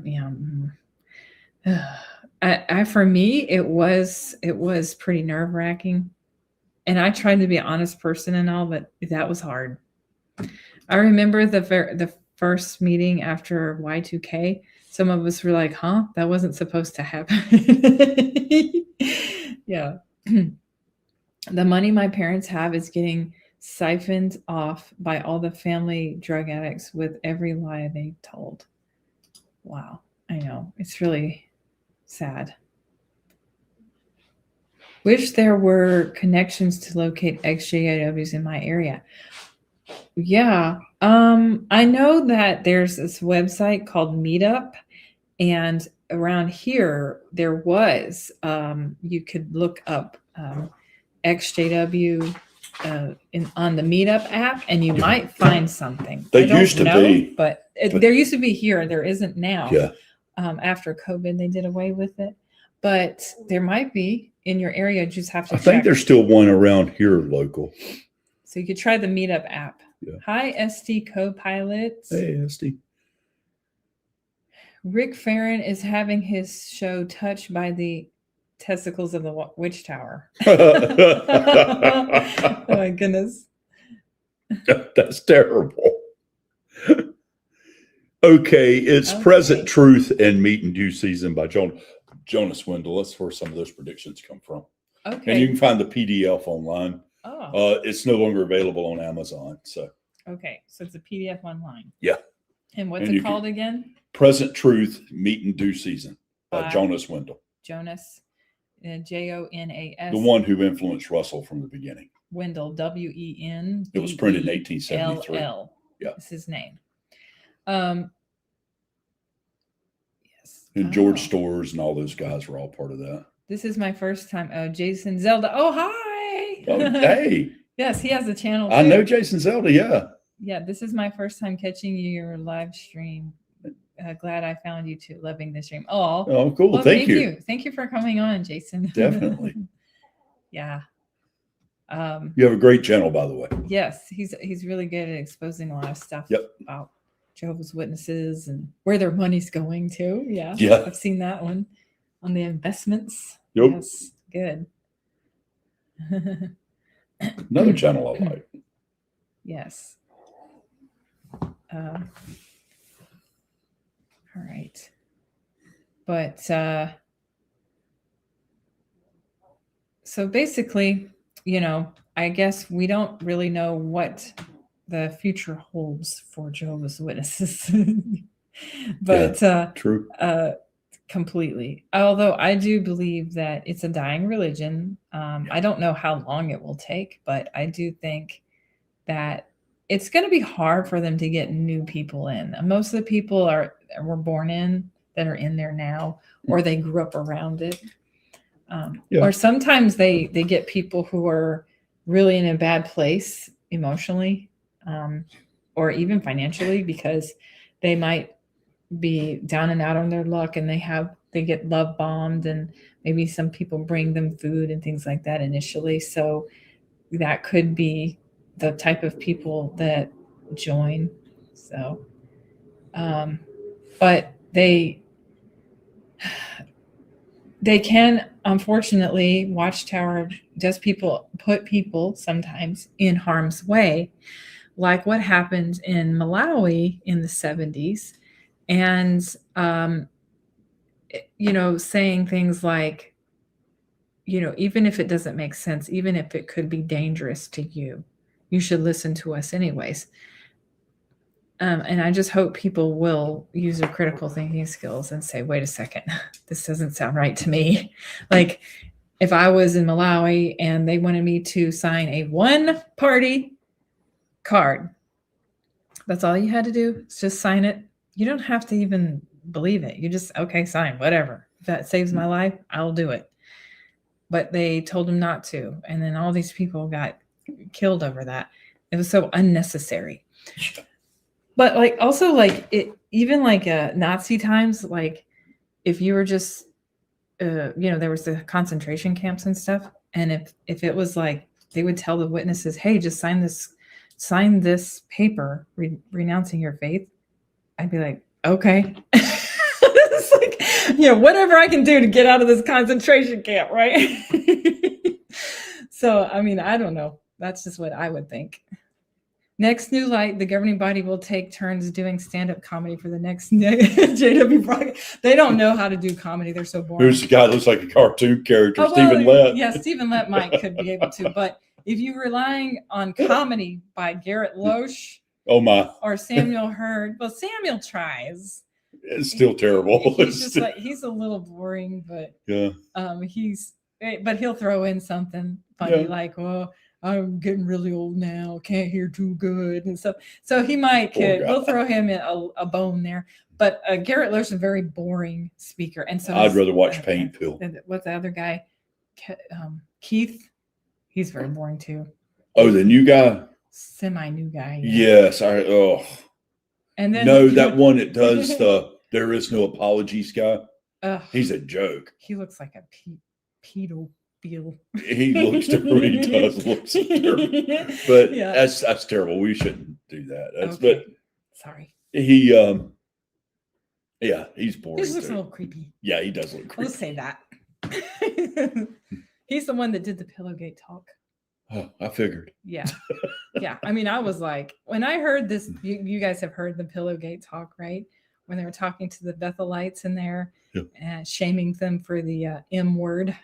me, it was pretty nerve-wracking. And I tried to be an honest person and all, but that was hard. I remember the first meeting after Y2K, some of us were like, huh, that wasn't supposed to happen. Yeah. The money my parents have is getting siphoned off by all the family drug addicts with every lie they told. Wow. I know. It's really sad. Wish there were connections to locate ex-JIWs in my area. Yeah. I know that there's this website called Meetup, and around here there was, you could look up ex-JW on the Meetup app, and you might find something. They used to be, but there used to be here. There isn't now. Yeah. After COVID, they did away with it, but there might be in your area. You just have to I check. think there's still one around here local. So you could try the Meetup app. Yeah. Hi, SD Co-Pilot. Hey, SD. Rick Farron is having his show touched by the testicles of the witch tower. Oh my goodness. That's terrible. Okay, it's Okay. Present Truth and Meat and Due Season by Jonas Wendell. That's where some of those predictions come from. And you Okay. can find the PDF online. Oh, It's no longer available on Amazon. So okay. So it's a PDF online. Yeah. And what's And it you can- called again? Present Truth, Meat and Due Season by By Jonas Wendell, Jonas, Jonas. the one who influenced Russell from the beginning. Wendell, Wen. It was printed in 1873. Yeah. Is his name. Yes. And George Oh, Storrs and all those guys were all part of that. This is my first time. Oh, Jason Zelda. Oh, hi. Oh, hey, Yes, he has a channel. I know too. Jason Zelda. Yeah. Yeah, this is my first time catching your live stream. Glad I found you too. Loving the stream. Oh, Oh, cool. well, Thank you. Thank you for coming on, Jason. Definitely. Yeah. You have a great channel, by the way. Yes, he's really good at exposing a lot of stuff Yep. about Jehovah's Witnesses and where their money's going to. Yeah. Yeah. I've seen that one on the investments. Yep. Yes. Good. Another channel I like. Yes. All right. But so basically, I guess we don't really know what the future holds for Jehovah's Witnesses. But True. completely. Although I do believe that it's a dying religion. I don't know how long it will take, but I do think that it's going to be hard for them to get new people in. Most of the people were born in that are in there now, or they grew up around it. Yeah. Or sometimes they get people who are really in a bad place emotionally, or even financially, because they might be down and out on their luck, and they get love bombed, and maybe some people bring them food and things like that initially. So that could be the type of people that join. So, but they can, unfortunately, Watchtower does put people sometimes in harm's way, like what happened in Malawi in the 70s. And, saying things like, even if it doesn't make sense, even if it could be dangerous to you, you should listen to us anyways. And I just hope people will use their critical thinking skills and say, wait a second, this doesn't sound right to me. Like if I was in Malawi and they wanted me to sign a one-party card, that's all you had to do. Is just sign it. You don't have to even believe it. You just, okay, sign, whatever. If that saves my life, I'll do it. But they told him not to. And then all these people got killed over that. It was so unnecessary. But even Nazi times, like if you were just, there was the concentration camps and stuff. And if it was like, they would tell the witnesses, hey, just sign this paper renouncing your faith. I'd be like, okay. It's like, whatever I can do to get out of this concentration camp, right? So, I mean, I don't know. That's just what I would think. Next New Light, the governing body will take turns doing stand-up comedy for the next JW broadcast. They don't know how to do comedy. They're so boring. Who's the guy that looks like a cartoon character? Oh, Stephen Lett. Yeah, Stephen Lett could be able to. But if you're relying on comedy by Garrett Loesch Oh my, or Samuel Hurd, well, Samuel tries. it's still terrible. He's a little boring, but Yeah. but he'll throw in something funny Yeah. like, well, I'm getting really old now, can't hear too good and stuff. So he might we'll throw him in a bone there. But Garrett Loesch is a very boring speaker, and so I'd rather watch Pain Pill. What's the other guy? Keith. He's very boring too. Oh, the new guy. Semi-new guy. Yes. And then that one that does the "There Is No Apologies" guy. He's a joke. He looks like a pedophile. He does look so terrible. But yeah. that's terrible. We shouldn't do that. Okay. But sorry. he he's boring. He just looks too. a little creepy. Yeah, he does look creepy. Let's say that. He's the one that did the Pillowgate talk. Oh, I figured. Yeah. Yeah. I mean, I was like, when I heard this, you guys have heard the Pillowgate talk, right? When they were talking to the Bethelites in there and shaming them for the M word.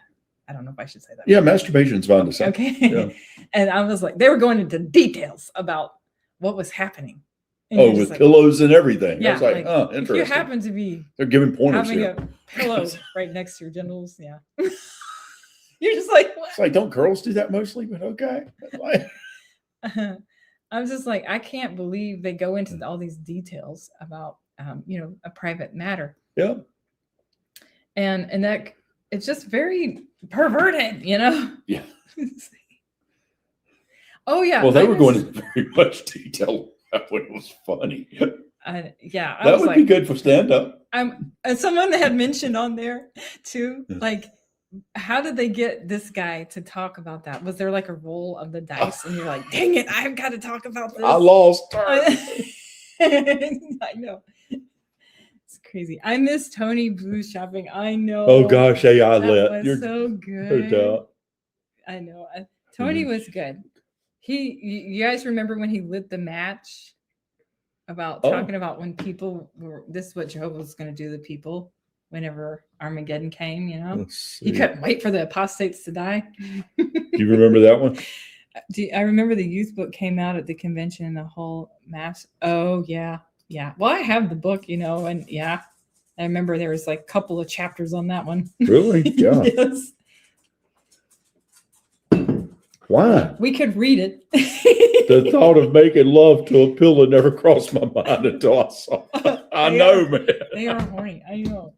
I don't know if I should say that. Yeah, masturbation's fine to say. Okay. Yeah. And I was like, they were going into details about what was happening. And Oh, you're just with like, pillows and everything. yeah, I was like, like, oh, if interesting. you happen to be They're giving pointers having here. a pillow right next to your genitals, yeah. You're just like, what? It's like, don't girls do that mostly? But okay. Like, I'm just like, I can't believe they go into all these details about, a private matter. yeah. And that it's just very perverted, Yeah. Oh yeah. Well, they I were going just- into very much detail when it was funny. I That was would like, be good for stand up. and someone had mentioned on there too, Yeah. like, how did they get this guy to talk about that? Was there like a roll of the dice, and you're like, dang it, I've got to talk about this. I lost. I know. It's crazy. I miss Tony Blues shopping. I know. Oh gosh, hey, I that let. was You're so no good. doubt. I know. Tony Mhm. was good. You guys remember when he lit the match about Oh. talking about when people were, this is what Jehovah was going to do to people whenever Armageddon came, Let's He see. couldn't wait for the apostates to die. Do you remember that one? I remember the youth book came out at the convention and the whole mass. Oh, yeah. Yeah. Well, I have the book, and yeah, I remember there was like a couple of chapters on that one. Really? Yeah. Yes. Why? We could read it. The thought of making love to a pillow never crossed my mind until I saw it. I They know, are- man. They are horny. I know.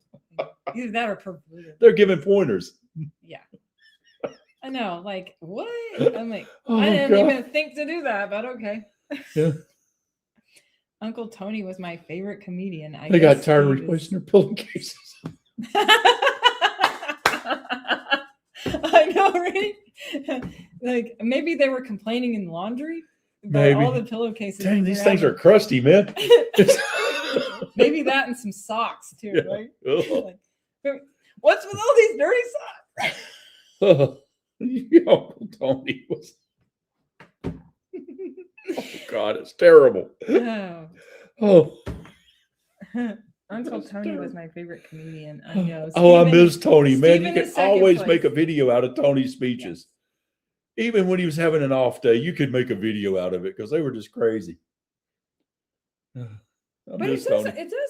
Either that or perverted. They're giving pointers. Yeah. I know. Like, what? I'm like, Oh, I didn't God. even think to do that, but okay. Yeah. Uncle Tony was my favorite comedian. They got guess tired of he was- replacing their pillowcases. I know, right? Like maybe they were complaining in laundry, but all Maybe. the pillowcases. Dang, were these things are out. crusty, man. Maybe that and some socks too, Yeah. right? Ugh. Like, what's with all these dirty socks? Uncle Tony was. Oh God, it's terrible. Oh. Oh, Uncle That's Tony was terrible. my favorite comedian. I know. oh, I Stephen- miss Tony, man. You Stephen can is second always place. make a video out of Tony's speeches. Even when he was having an off day, you could make a video out of it because they were just crazy. I But miss it does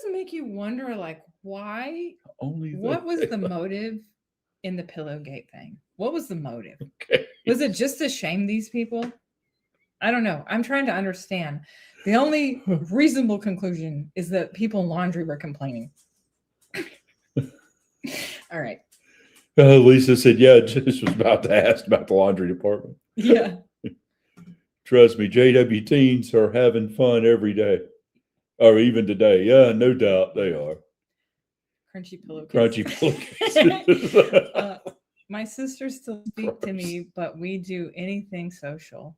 Tony. make you wonder, like, why? Only What was that- the motive in the Pillowgate thing? What was the motive? Okay. Was it just to shame these people? I don't know. I'm trying to understand. The only reasonable conclusion is that people in laundry were complaining. All right. Lisa said, "Yeah, just was about to ask about the laundry department. Yeah. Trust me, JW teens are having fun every day, or even today. Yeah, no doubt they are. Crunchy pillowcase. Crunchy pillowcases. My sisters still speak to me, but we do anything social.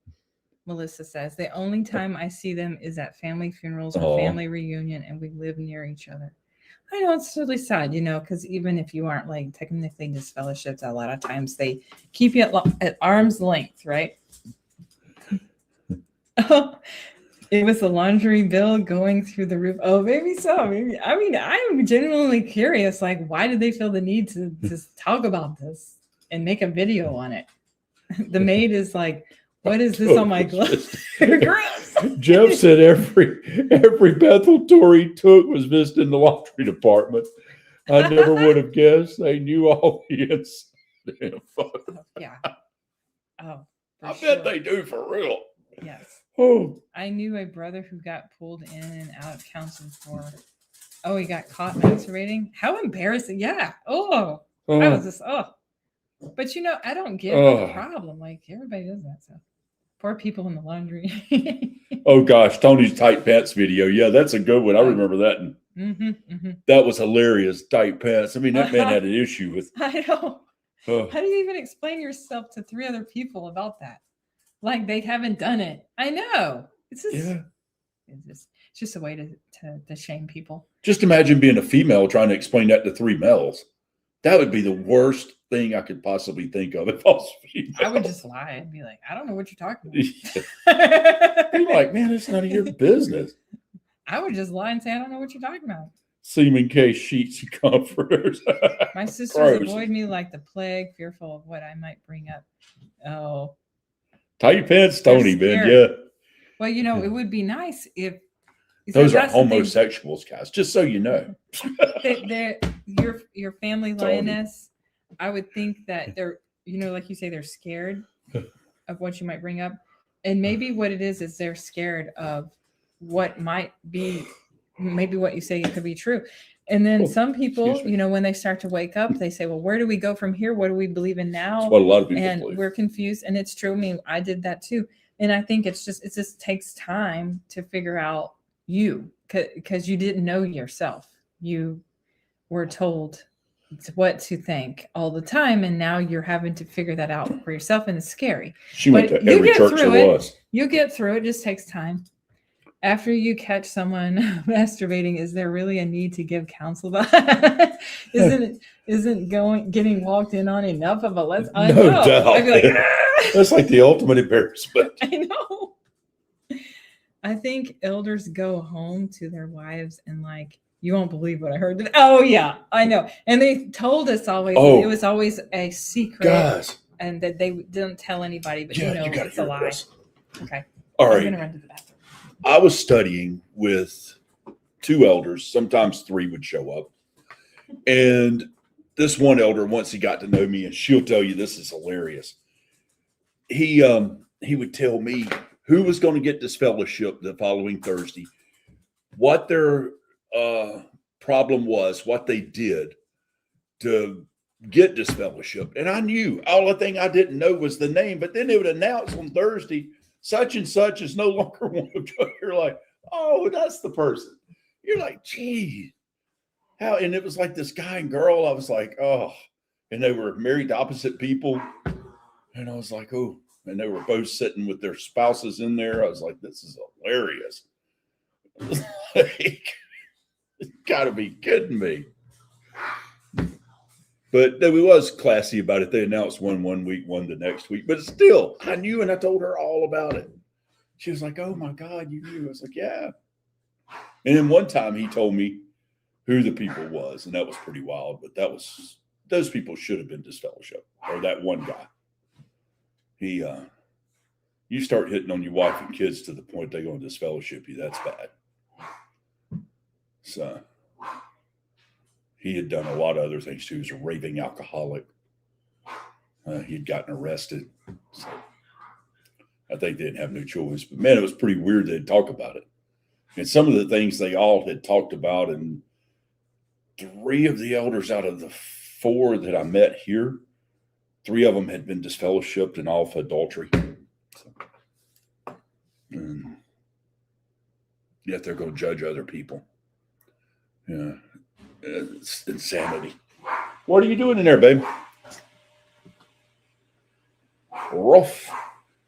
Melissa says the only time I see them is at family funerals or Aw. family reunion, and we live near each other. I know it's really sad, because even if you aren't like technically disfellowshipped, a lot of times they keep you at arm's length, right? It was the laundry bill going through the roof. Oh, maybe so. Maybe. I mean, I'm genuinely curious. Like, why did they feel the need to talk about this and make a video on it? The maid is like, "What is this on my glove?" Gross. Jeff said every Bethel tour he took was visiting the laundry department. I never would have guessed they knew all the inside. Oh, yeah. Oh, for I sure. bet they do for real. Yes. Oh, I knew a brother who got pulled in and out of counseling for. Oh, he got caught masturbating. How embarrassing! Yeah. Oh, I was just But I don't get the Oh. problem. Like everybody does that. So poor people in the laundry. oh gosh, Tony's tight pants video. Yeah, that's a good one. I remember that. And Mm-hmm. that was hilarious. Tight pants. I mean, that man had an issue with. I know. Oh, How do you even explain yourself to 3 other people about that? Like they haven't done it. I know. It's just, yeah. it's just a way to shame people. Just imagine being a female trying to explain that to 3 males. That would be the worst thing I could possibly think of if I was female. I would just lie and be like, I don't know what you're talking You're about. like, man, it's none of your business. I would just lie and say, I don't know what you're talking about. Semen case sheets and comforters. My sisters Gross. avoid me like the plague, fearful of what I might bring up. Oh, Tie your pants, Tony, man. scared. Yeah. well, it would be nice if Those are that's the thing. homosexuals, guys, just so you know. Your family Tony. lioness, I would think that they're, like you say, they're scared of what you might bring up. And maybe what it is they're scared of what might be, maybe what you say could be true. And then Oh, some people, excuse me. when they start to wake up, they say, well, where do we go from here? What do we believe in now? That's what a lot of people And believe. we're confused. And it's true. I mean, I did that too. And I think it just takes time to figure out you, because you didn't know yourself. You were told what to think all the time, and now you're having to figure that out for yourself, and it's scary. She went but to you every get church through there it. was. You get through it. It just takes time. After you catch someone masturbating, is there really a need to give counsel? Isn't getting walked in on enough of a let's? I No know. doubt. I'd be like, "Ah." That's like the ultimate embarrassment. I know. I think elders go home to their wives and like, you won't believe what I heard today. Oh yeah, I know. And they told us always, Oh. it was always a secret, Guys, and that they didn't tell anybody. But yeah, you gotta it's a hear lie. this. Okay, All I'm right. gonna run to the bathroom. I was studying with two elders. Sometimes three would show up. And this one elder, once he got to know me, and she'll tell you this is hilarious. He would tell me who was going to get this fellowship the following Thursday, what their problem was, what they did to get this fellowship. And I knew all the thing I didn't know was the name, but then they would announce on Thursday, such and such is no longer one of them. You're like, oh, that's the person. You're like, gee, how? And it was like this guy and girl. I was like, oh, and they were married to opposite people. And I was like, oh, and they were both sitting with their spouses in there. I was like, this is hilarious. Like, you gotta be kidding me. But we was classy about it. They announced one week, one the next week. But still, I knew, and I told her all about it. She was like, oh my God, you knew. I was like, yeah. And then one time he told me who the people was, and that was pretty wild. But those people should have been disfellowship, or that one guy. You start hitting on your wife and kids to the point they're going to disfellowship you, that's bad. So he had done a lot of other things too. He was a raving alcoholic. He'd gotten arrested. So I think they didn't have no choice. But man, it was pretty weird they'd talk about it. And some of the things they all had talked about, and three of the elders out of the four that I met here, three of them had been disfellowshipped and all for adultery. So, and yet they're going to judge other people. Yeah. It's insanity. What are you doing in there, babe? Rough.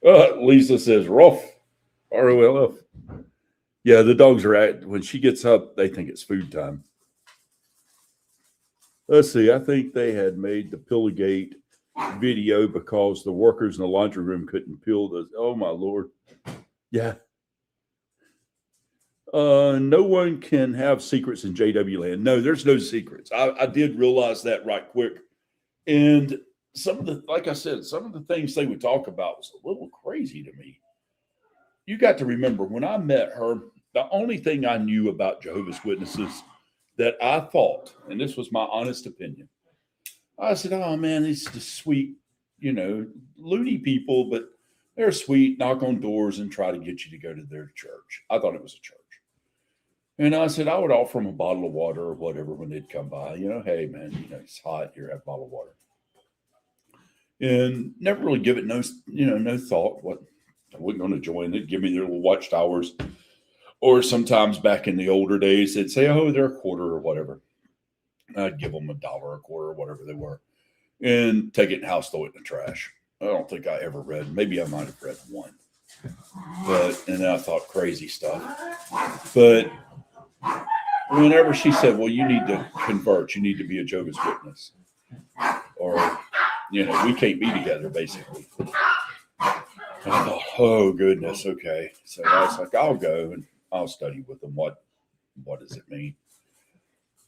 Lisa says rough. ROLF. Yeah, the dogs are when she gets up, they think it's food time. Let's see. I think they had made the Pillagate video because the workers in the laundry room couldn't peel the. Oh my Lord. Yeah. No one can have secrets in JW land. No, there's no secrets. I did realize that right quick. And some of the, like I said, some of the things they would talk about was a little crazy to me. You got to remember when I met her, the only thing I knew about Jehovah's Witnesses that I thought, and this was my honest opinion, I said, oh man, these just sweet, loony people, but they're sweet, knock on doors and try to get you to go to their church. I thought it was a church. And I said, I would offer them a bottle of water or whatever when they'd come by. Hey, man, it's hot. Here, have a bottle of water. And never really give it no thought. What I wasn't going to join it. Give me their little watchtowers. Or sometimes back in the older days, they'd say, oh, they're a quarter or whatever. I'd give them $1 a quarter or whatever they were. And take it in the house, throw it in the trash. I don't think I ever read. Maybe I might have read one. And then I thought crazy stuff. But whenever she said, well, you need to convert, you need to be a Jehovah's Witness. or, you know, we can't be together basically. And I thought, oh goodness, okay. So I was like, I'll go and I'll study with them. What does it mean?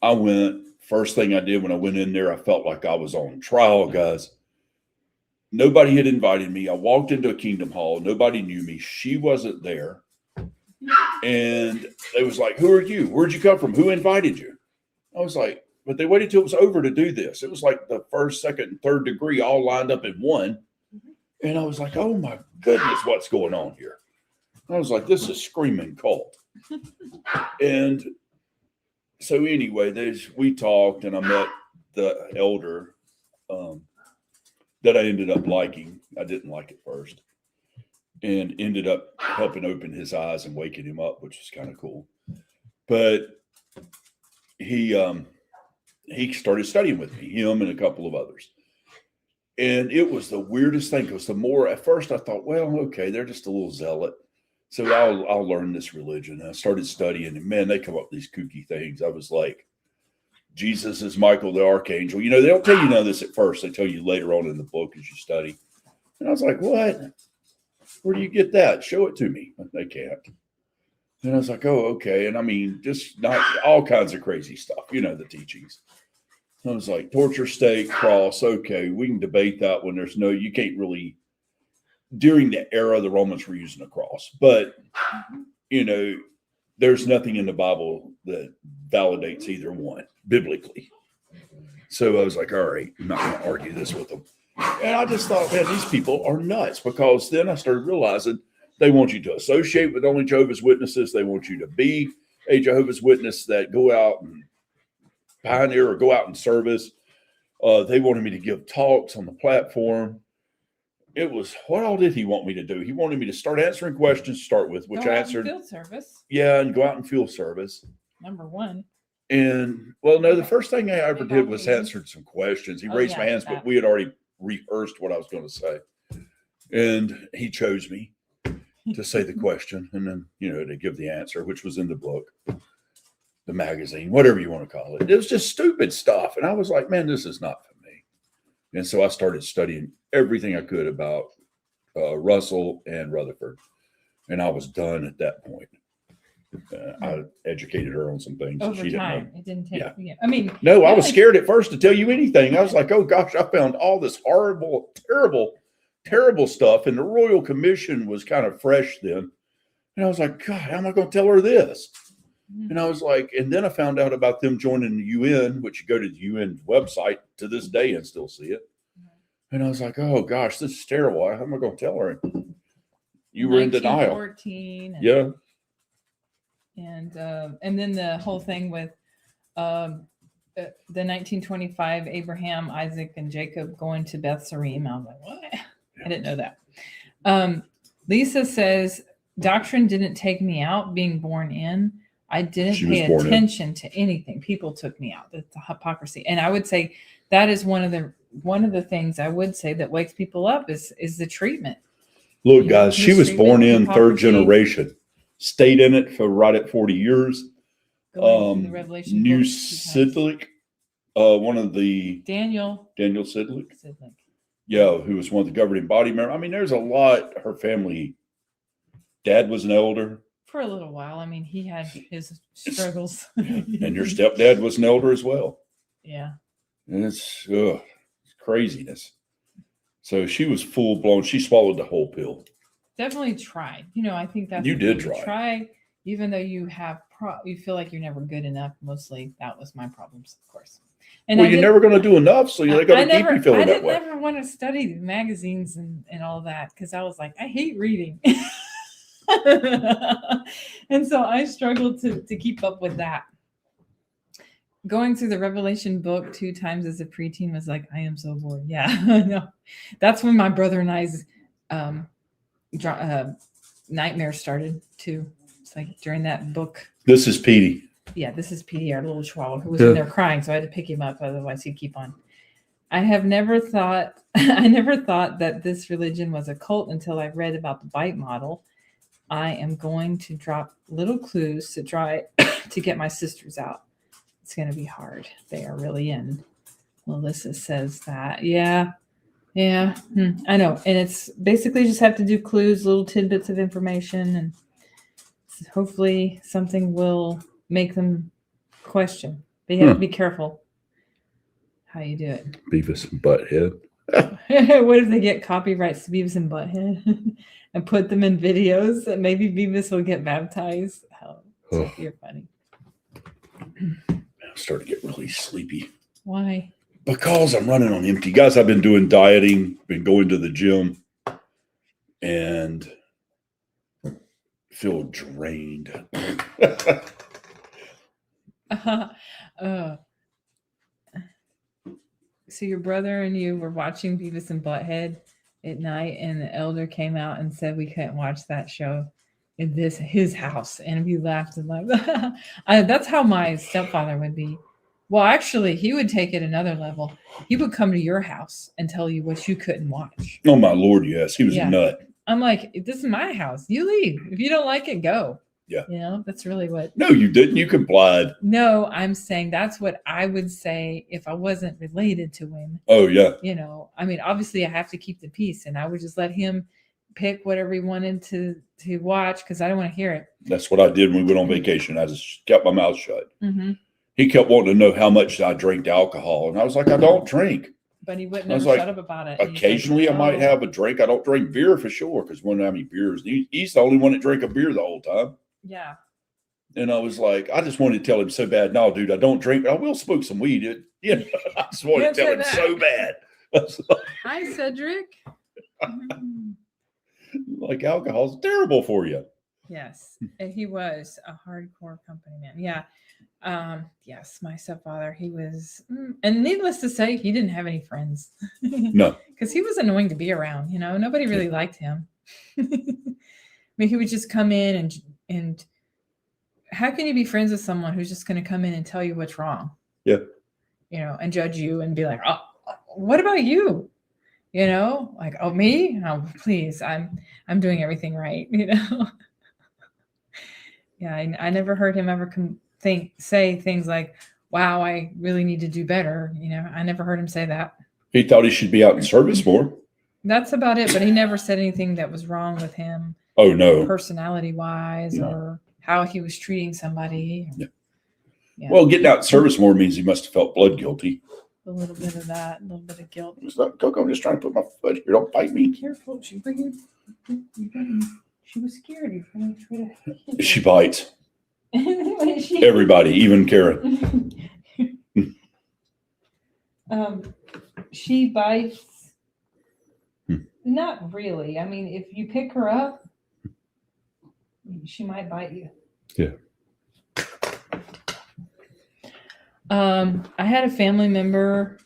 I went, first thing I did when I went in there, I felt like I was on trial, guys. Nobody had invited me. I walked into a Kingdom Hall. Nobody knew me. She wasn't there. And they was like, who are you? Where'd you come from? Who invited you? I was like, but they waited till it was over to do this. It was like the first, second, and third degree all lined up in one. And I was like, oh my goodness, what's going on here? I was like, this is screaming cult. And so anyway, we talked, and I met the elder that I ended up liking. I didn't like it first, and ended up helping open his eyes and waking him up, which was kind of cool. But he started studying with me, him and a couple of others. And it was the weirdest thing, because the more, at first I thought, well, okay, they're just a little zealot, so I'll learn this religion. And I started studying, and man, they come up with these kooky things. I was like, Jesus is Michael the Archangel. You know, they don't tell you none of this at first. They tell you later on in the book as you study. And I was like, what? Where do you get that? Show it to me. They can't. And I was like, oh, okay. And I mean, just not all kinds of crazy stuff, you know, the teachings. I was like, torture, stake, cross. Okay, we can debate that when you can't really, during the era, the Romans were using a cross. But, you know, there's nothing in the Bible that validates either one biblically. So I was like, all right, I'm not going to argue this with them. And I just thought, man, these people are nuts, because then I started realizing they want you to associate with only Jehovah's Witnesses. They want you to be a Jehovah's Witness that go out and pioneer or go out in service. They wanted me to give talks on the platform. It was, what all did he want me to do? He wanted me to start answering questions to start with, which I answered. Field service. Yeah, and go out and field service. Number one. And well, no, the first thing I ever did was answered some questions. He raised my hands, but we had already rehearsed what I was going to say. And he chose me to say the question, and then, you know, to give the answer, which was in the book, the magazine, whatever you want to call it. It was just stupid stuff. And I was like, man, this is not for me. And so I started studying everything I could about Russell and Rutherford. And I was done at that point. I educated her on some things. Over she time. Didn't know. It didn't take, Yeah. I mean. No, I was scared at first to tell you anything. I was like, oh gosh, I found all this horrible, terrible stuff. And the Royal Commission was kind of fresh then. And I was like, God, how am I going to tell her this? And I was like, and then I found out about them joining the UN, which you go to the UN website to this day and still see it. And I was like, oh gosh, this is terrible. How am I going to tell her? You were in denial. 1914. Yeah. And then the whole thing with the 1925 Abraham, Isaac, and Jacob going to Beth Sarim. I was like, what? Yeah. I didn't know that. Lisa says, doctrine didn't take me out, being born in. I didn't pay attention to anything. People took me out. That's the hypocrisy. And I would say that is one of the things I would say that wakes people up is the treatment. Look, guys, she was born in third generation, stayed in it for right at 40 years. The Revelation New Sidlick, one of the Daniel Sidlick. Sidlick. Yeah, who was one of the governing body members. I mean, there's a lot. Her family, dad was an elder. For a little while. I mean, he had his struggles. And your stepdad was an elder as well. Yeah. And it's craziness. So she was full blown. She swallowed the whole pill. Definitely tried. You know, I think that's you did try. Try, even though you have you feel like you're never good enough. Mostly that was my problems, of course. And well, you're never going to do enough, so they're going to keep you feeling that way. I didn't ever want to study magazines and all that, because I was like, I hate reading. And so I struggled to keep up with that. Going through the Revelation book 2 times as a preteen was like, I am so bored. Yeah, I know. That's when my brother and I's nightmare started too. It's like during that book. This is Petey. Yeah, this is Petey, our little chihuahua, who was in there crying, so I had to pick him up, otherwise he'd keep on. I never thought that this religion was a cult until I read about the bite model. I am going to drop little clues to try to get my sisters out. It's going to be hard. They are really in. Melissa says that. Yeah. Yeah. I know. And it's basically just have to do clues, little tidbits of information, and hopefully something will make them question. But you have to be careful how you do it. Beavis and Butthead. What if they get copyrights to Beavis and Butthead and put them in videos? And maybe Beavis will get baptized. Oh, you're funny. I'm starting to get really sleepy. Why? Because I'm running on empty. Guys, I've been doing dieting, been going to the gym, and feel drained. So your brother and you were watching Beavis and Butthead at night, and the elder came out and said we couldn't watch that show in his house, and we laughed and laughed. That's how my stepfather would be. Well, actually, he would take it another level. He would come to your house and tell you what you couldn't watch. Oh my Lord, yes, he was a nut. I'm like, this is my house. You leave. If you don't like it, go. Yeah. You know, that's really what. No, you didn't. You complied. No, I'm saying that's what I would say if I wasn't related to him. Oh, yeah. You know, I mean, obviously I have to keep the peace, and I would just let him pick whatever he wanted to watch because I don't want to hear it. That's what I did when we went on vacation. I just kept my mouth shut. Mm-hmm. He kept wanting to know how much I drank alcohol. And I was like, I don't drink. But he wouldn't I was never like, shut up about it. Occasionally I might have a drink. I don't drink beer for sure because one of many beers. He's the only one that drank a beer the whole time. Yeah. And I was like, I just wanted to tell him so bad. No, dude, I don't drink. I will smoke some weed. You know, I just wanted to tell him that. so bad. Hi, Cedric. Like alcohol's terrible for you. Yes, and he was a hardcore company man. Yeah. Yes, my stepfather, he was, and needless to say, he didn't have any friends. No. Because he was annoying to be around, you know, nobody really liked him. I mean, he would just come in and how can you be friends with someone who's just going to come in and tell you what's wrong? Yeah. You know, and judge you and be like, oh, what about you? You know, like, oh, me? Oh, please, I'm doing everything right, you know? Yeah, I never heard him ever say things like, wow, I really need to do better. You know, I never heard him say that. He thought he should be out in service more. That's about it. But he never said anything that was wrong with him. Oh, no. Personality wise or how he was treating somebody. Yeah. Yeah. Well, getting out in service more means he must have felt blood guilty. A little bit of that, a little bit of guilt. It's not, Coco, I'm just trying to put my foot here. Don't bite me. Be careful. She was scared. She bites. Everybody, even Karen. She bites. Not really. I mean, if you pick her up, she might bite you. Yeah. I had a family member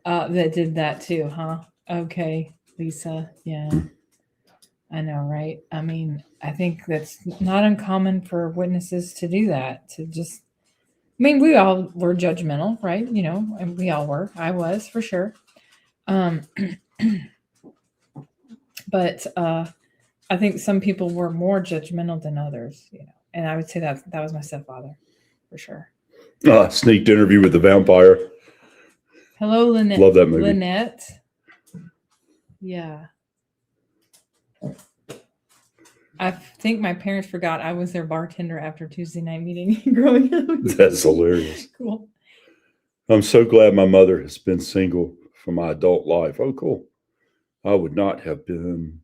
that did that too, huh? Okay, Lisa. Yeah. I know, right? I mean, I think that's not uncommon for witnesses to do that, to just, I mean, we all were judgmental, right? You know, and we all were. I was for sure. But I think some people were more judgmental than others, you know, and I would say that was my stepfather for sure. Sneaked interview with the vampire. Hello, Lynette. Love that movie. Lynette. Yeah. I think my parents forgot I was their bartender after Tuesday night meeting growing up. That's hilarious. Cool. I'm so glad my mother has been single for my adult life. Oh, cool. I would not have been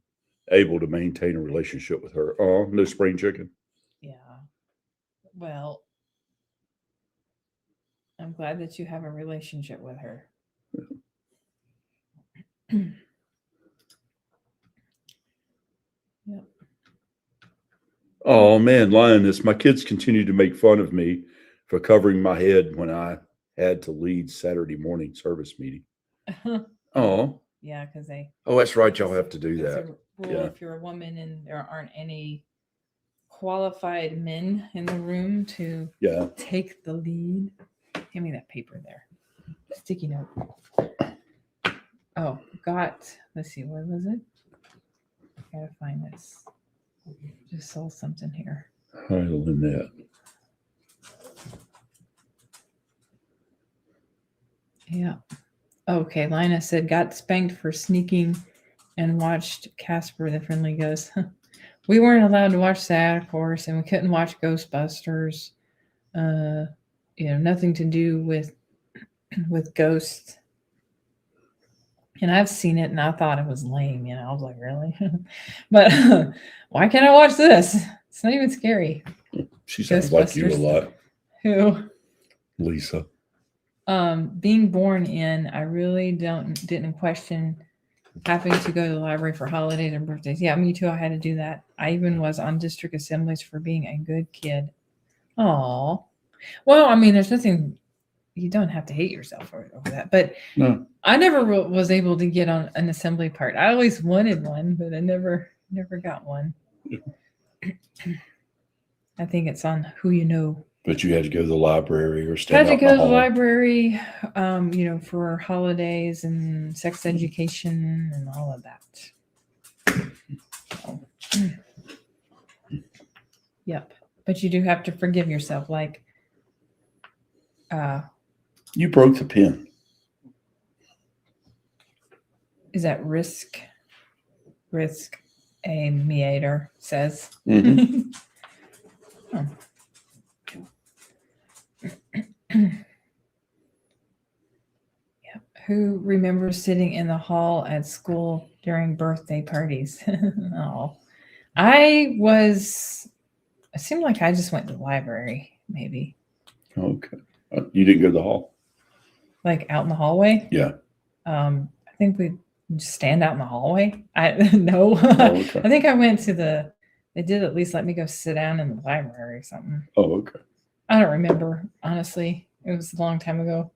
able to maintain a relationship with her. Oh, no spring chicken. Yeah. Well, I'm glad that you have a relationship with her. Yep. Oh man, Lioness, my kids continue to make fun of me for covering my head when I had to lead Saturday morning service meeting. Oh. Yeah, because they. Oh, that's right. Y'all have to do that. Rule if you're a woman and there aren't any qualified men in the room to take the lead. Give me that paper there. Sticky note. Oh, let's see, what was it? I gotta find this. Just saw something here. Hi, Lynette. Yeah. Okay. Lina said, got spanked for sneaking and watched Casper the Friendly Ghost. We weren't allowed to watch that, of course, and we couldn't watch Ghostbusters. Nothing to do with ghosts. And I've seen it and I thought it was lame, I was like, really? But why can't I watch this? It's not even scary. She sounds like you a Ghostbusters. lot, Who? Lisa. Being born in, I really didn't question having to go to the library for holidays and birthdays. Yeah, me too. I had to do that. I even was on district assemblies for being a good kid. Oh, well, I mean, there's nothing. You don't have to hate yourself over that. But No. I never was able to get on an assembly part. I always wanted one, but I never got one. I think it's on who you know. But you had to go to the library or I stand had to out in go the to the hall. library, for holidays and sex education and all of that. So, yep. But you do have to forgive yourself. Like, You broke the pen. is that risk a meator says. Mhm. Oh. Yeah. Who remembers sitting in the hall at school during birthday parties? Oh, it seemed like I just went to the library, maybe Okay. You didn't go to the hall? like out in the hallway. Yeah. I think we just stand out in the hallway. No. Oh, okay. I think I went to they did at least let me go sit down in the library or something. Oh, okay. I don't remember, honestly. It was a long time ago.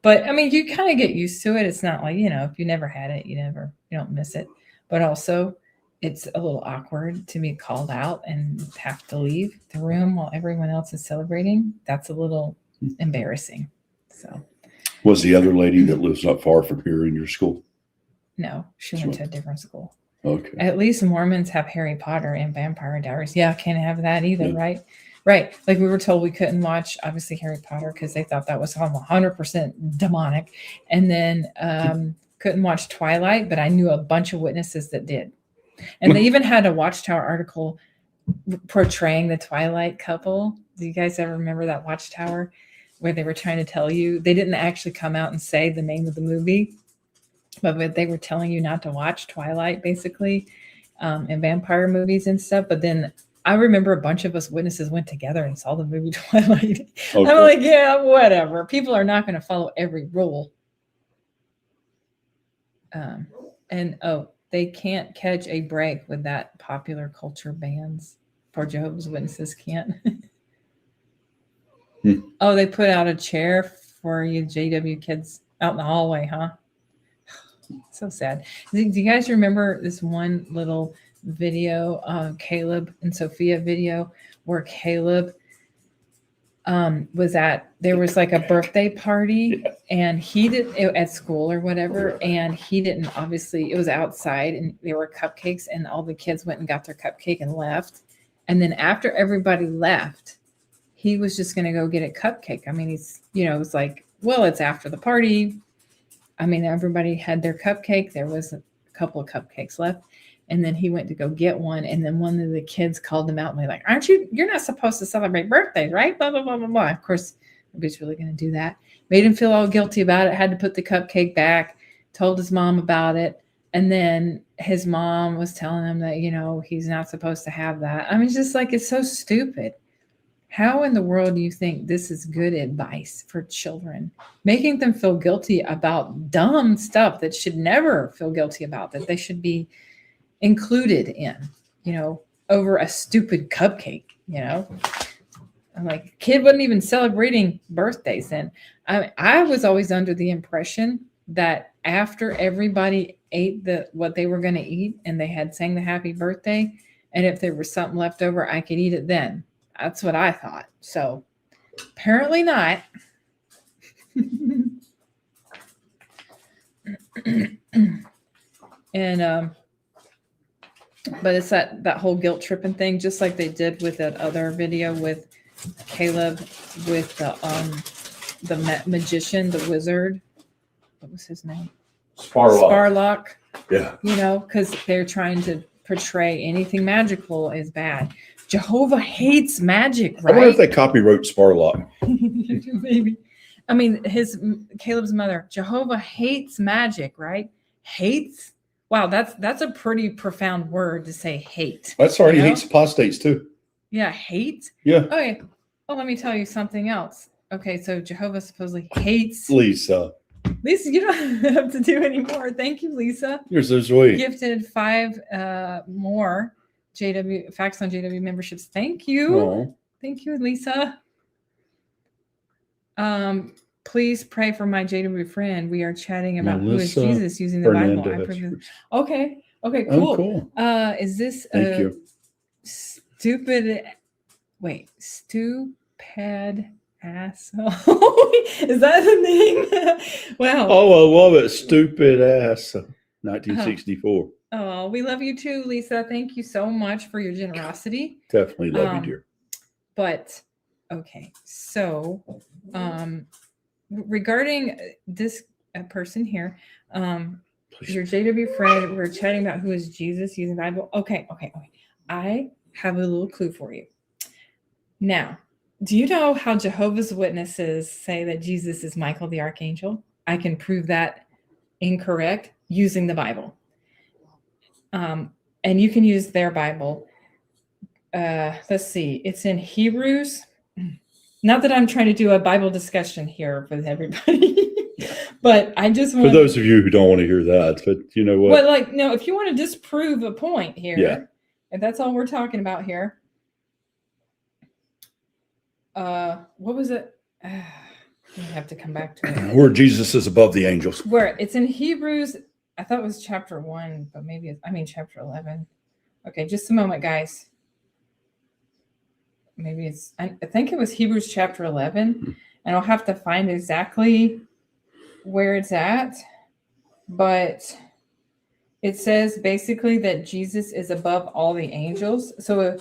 But I mean, you kind of get used to it. It's not like, if you never had it, you don't miss it. But also, it's a little awkward to be called out and have to leave the room while everyone else is celebrating. That's a little embarrassing. So, Was the other lady that lives not far from here in your school? no, she went to a different school. Okay. At least Mormons have Harry Potter and Vampire Diaries. Yeah, can't have that either, Yeah. right? Right. Like we were told we couldn't watch, obviously, Harry Potter because they thought that was 100% demonic. And then couldn't watch Twilight, but I knew a bunch of witnesses that did. And they even had a Watchtower article portraying the Twilight couple. Do you guys ever remember that Watchtower where they were trying to tell you? They didn't actually come out and say the name of the movie, but they were telling you not to watch Twilight, basically, and vampire movies and stuff. But then I remember a bunch of us witnesses went together and saw the movie Twilight. Okay. I'm like, yeah, whatever. People are not going to follow every rule. They can't catch a break with that popular culture bands. For Jehovah's Witnesses can't. Oh, they put out a chair for you JW kids out in the hallway, huh? So sad. Do you guys remember this one little video, Caleb and Sophia video, where Caleb there was like a birthday party and he didn't at school or whatever, and he didn't, obviously it was outside and there were cupcakes and all the kids went and got their cupcake and left. And then after everybody left, he was just going to go get a cupcake. I mean, he's, it was like, well, it's after the party. I mean, everybody had their cupcake. There was a couple of cupcakes left. And then he went to go get one. And then one of the kids called him out and they're like, you're not supposed to celebrate birthdays, right? Blah, blah, blah, blah, blah. Of course, nobody's really going to do that. Made him feel all guilty about it. Had to put the cupcake back, told his mom about it. And then his mom was telling him that, he's not supposed to have that. I mean, it's just like, it's so stupid. How in the world do you think this is good advice for children? Making them feel guilty about dumb stuff that should never feel guilty about, that they should be included in, over a stupid cupcake, I'm like, kid wasn't even celebrating birthdays then. I was always under the impression that after everybody ate what they were going to eat and they had sang the happy birthday, and if there was something left over, I could eat it then. That's what I thought. So apparently not. And but it's that whole guilt tripping thing, just like they did with that other video with Caleb with the magician, the wizard. What was his name? Sparlock. Sparlock. Yeah. Because they're trying to portray anything magical as bad. Jehovah hates magic, I wonder if right? they copywrote Sparlock. Maybe. I mean, Caleb's mother, Jehovah hates magic, right? Hates? Wow, that's a pretty profound word to say, hate. That's right. You He know? hates apostates too. Yeah, hate? Yeah. Okay. Well, let me tell you something else. Okay, so Jehovah supposedly hates. Lisa, Lisa, you don't have to do any more. Thank you, Lisa. you're so sweet. Gifted 5 more JW Facts on JW memberships. Thank you. Oh, Thank you, Lisa. Please pray for my JW friend. We are chatting about who is Melissa Jesus using the Bible. Fernandez. Okay. Okay, Oh, cool. cool. Is this Thank you. stupid asshole? Is that the name? Wow. Oh, I love it. Stupid ass. 1964. Oh, we love you too, Lisa. Thank you so much for your generosity. Definitely love you, Um, dear. But okay, so regarding this person here, Please. your JW friend, we're chatting about who is Jesus using the Bible. Okay. I have a little clue for you. Now, do you know how Jehovah's Witnesses say that Jesus is Michael the Archangel? I can prove that incorrect using the Bible. And you can use their Bible. Let's see. It's in Hebrews. Not that I'm trying to do a Bible discussion here with everybody, but I just For want those of you who don't want to hear that, but you know what? Well, like, no, if you want to disprove a point here, Yeah. and that's all we're talking about here. What was it? I have to come back to it. Where Jesus is above the angels. Where it's in Hebrews, I thought it was chapter 1, but maybe chapter 11. Okay, just a moment, guys. Maybe I think it was Hebrews chapter 11, and I'll have to find exactly where it's at, but it says basically that Jesus is above all the angels. So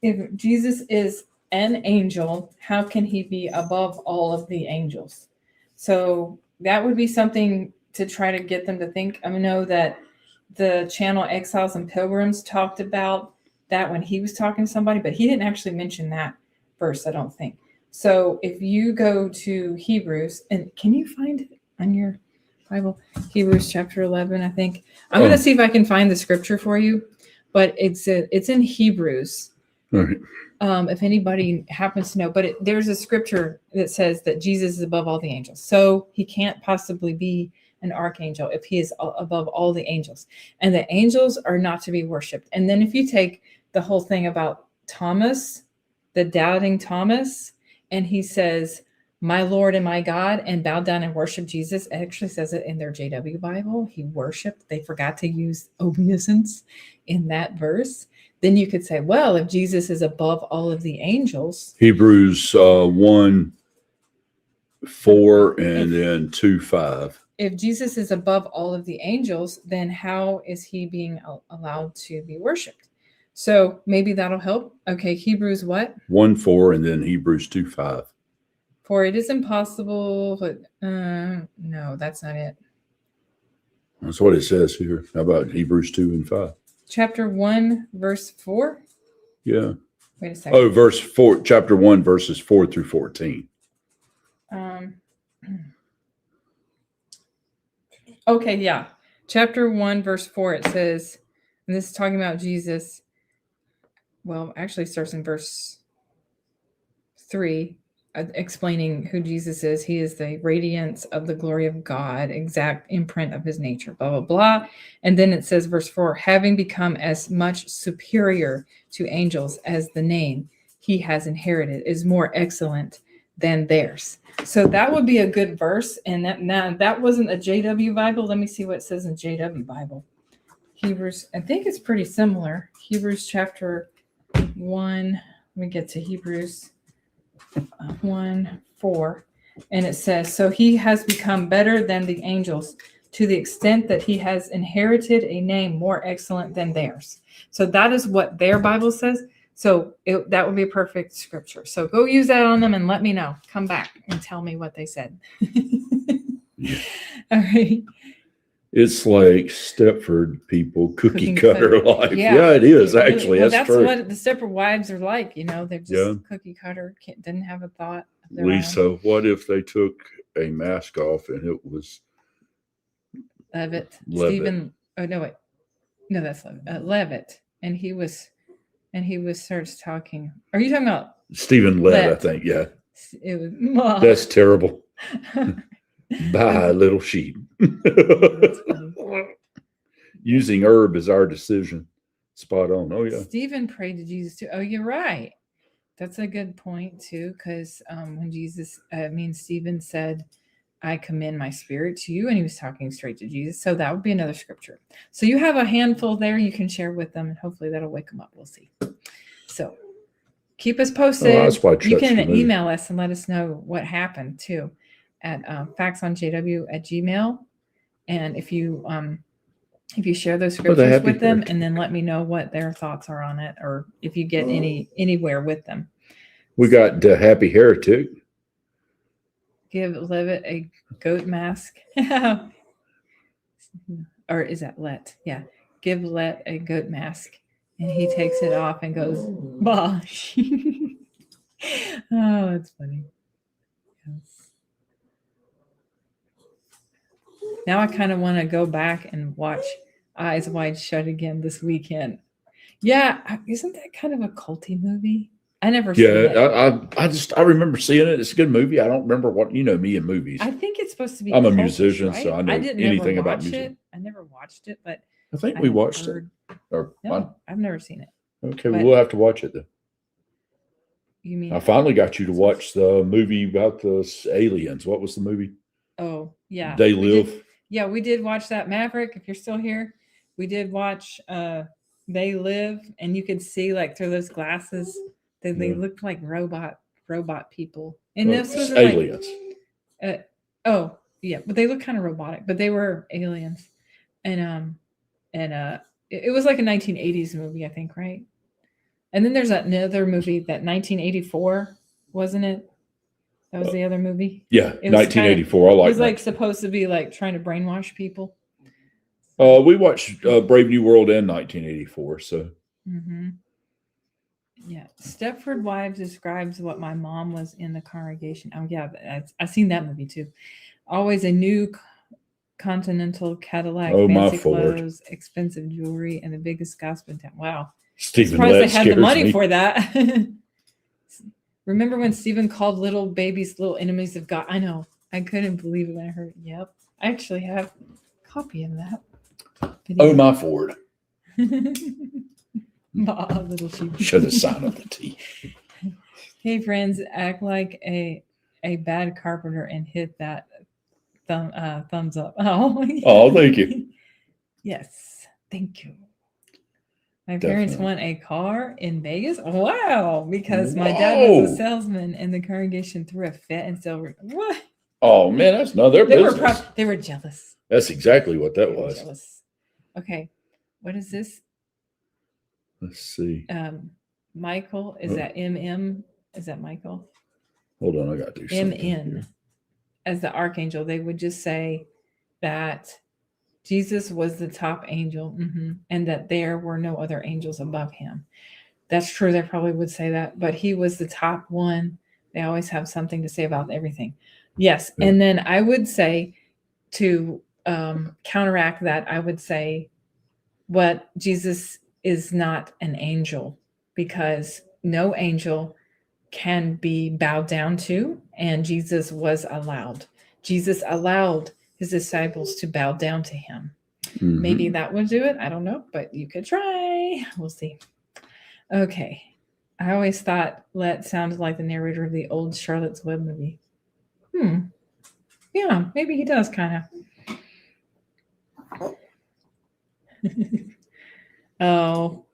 if Jesus is an angel, how can he be above all of the angels? So that would be something to try to get them to think. I know that the channel Exiles and Pilgrims talked about that when he was talking to somebody, but he didn't actually mention that verse, I don't think. So if you go to Hebrews, and can you find it on your Bible? Hebrews chapter 11, I think. I'm going to see if I can find the scripture for you, but it's in Hebrews. All right. If anybody happens to know, but there's a scripture that says that Jesus is above all the angels. So he can't possibly be an archangel if he is above all the angels. And the angels are not to be worshipped. And then if you take the whole thing about Thomas, the doubting Thomas, and he says, my Lord and my God, and bowed down and worshiped Jesus. It actually says it in their JW Bible. He worshiped. They forgot to use obeisance in that verse. Then you could say, well, if Jesus is above all of the angels. Hebrews 1:4 and then 2:5. If Jesus is above all of the angels, then how is he being allowed to be worshiped? So maybe that'll help. Okay, Hebrews what? 1:4 and then Hebrews 2:5. For it is impossible, but no, that's not it. That's what it says here. How about Hebrews 2 and 5? Chapter 1, verse 4. Yeah. Wait a second. Oh, verse 4, chapter 1, verses 4 through 14. Okay, yeah. Chapter 1, verse 4, it says, and this is talking about Jesus. Well, actually it starts in verse 3, explaining who Jesus is. He is the radiance of the glory of God, exact imprint of his nature, blah, blah, blah. And then it says, verse 4, having become as much superior to angels as the name he has inherited is more excellent than theirs. So that would be a good verse. And that wasn't a JW Bible. Let me see what it says in JW Bible. Hebrews, I think it's pretty similar. Hebrews chapter 1. Let me get to Hebrews 1:4. And it says, so he has become better than the angels to the extent that he has inherited a name more excellent than theirs. So that is what their Bible says. So that would be a perfect scripture. So go use that on them and let me know. Come back and tell me what they said. Yeah. All right. It's like Stepford people, cookie Cookie cutter cutter. life. Yeah. Yeah, it is Really- actually. well, that's that's true. what the Stepford wives are like. They're just Yeah. cookie cutter. Didn't have a thought of their own. Lisa, what if they took a mask off and it was Levitt. Levitt. Stephen. Oh no, wait. No, that's Levitt. Levitt, and he starts talking. Are you talking about? Stephen Lett, I Lett. think. Yeah, It was. that's terrible. Bye, little sheep. That's funny. Using herb as our decision. Spot on. Oh, yeah. Stephen prayed to Jesus too. Oh, you're right. That's a good point too, because when Stephen said, "I commend my spirit to you," and he was talking straight to Jesus. So that would be another scripture. So you have a handful there you can share with them, and hopefully that'll wake them up. We'll see. So keep us posted. that's why You church can for me. email us and let us know what happened too at factsonjw@gmail. And if you share those For the scriptures happy with them, birthday. and then let me know what their thoughts are on it, or if you get anywhere with them. We got Happy Heretic. Give Levitt a goat mask. Or is that Let? Yeah. Give Let a goat mask. And he takes it off and goes, bosh. Oh, that's funny. Yes. Now I kind of want to go back and watch Eyes Wide Shut again this weekend. Yeah. Isn't that kind of a culty movie? I never seen it. Yeah, I remember seeing it. It's a good movie. I don't remember what me and movies. I think it's supposed to be. I'm a cultish, musician, right? so I know I didn't anything never about watch music. it. I never watched it, but I think I we have watched heard- it. Or No, I've never seen it. okay, but- we'll have to watch it then. You mean? I finally got you to watch the movie about the aliens. What was the movie? Oh, yeah. They we did- Live. Yeah, we did watch that. Maverick, if you're still here, we did watch They Live, and you could see like through those glasses that they Yeah. looked like robot people. And Well, this was aliens. Oh, yeah, but they look kind of robotic, but they were aliens. And it was like a 1980s movie, I think, right? And then there's another movie, that 1984, wasn't it? That was the other movie. Yeah, It was 1984. I It like was that. like supposed to be like trying to brainwash people. We watched Brave New World in 1984. So Mm-hmm. Yeah, Stepford Wives describes what my mom was in the congregation. Oh yeah, I've seen that movie too. Always a new Continental Cadillac, Oh, my fancy Ford. clothes, expensive jewelry, and the biggest gospel in town. Wow, Stephen surprised Lett they had the scares money me. for that. Remember when Stephen called little babies little enemies of God? I know. I couldn't believe it when I heard. Yep, I actually have a copy of that. Oh, my Ford. Little sheep. Should have signed up the T. Hey friends, act like a bad carpenter and hit that thumbs up. Oh, yeah. Oh, thank you. Yes, thank you. My parents Definitely. won a car in Vegas. Wow, because my dad was Whoa. a salesman and the congregation threw a fit and silver. What? Oh man, that's not their They were business. they were jealous. That's exactly what that They were was. jealous. Okay, what is this? Let's see. Michael, is Oh. that MM? Is that Michael? Hold on, I got to do something. MN here. as the archangel. They would just say that Jesus was the top angel, and that there were no other angels above him. That's true. They probably would say that, but he was the top one. They always have something to say about everything. Yes. Yeah. And then I would say, to counteract that, I would say what Jesus is not an angel, because no angel can be bowed down to, and Jesus was allowed. Jesus allowed his disciples to bow down to him. Mhm. Maybe that would do it. I don't know, but you could try. We'll see. Okay. I always thought Let sounded like the narrator of the old Charlotte's Web movie. Yeah, maybe he does kind of. Oh,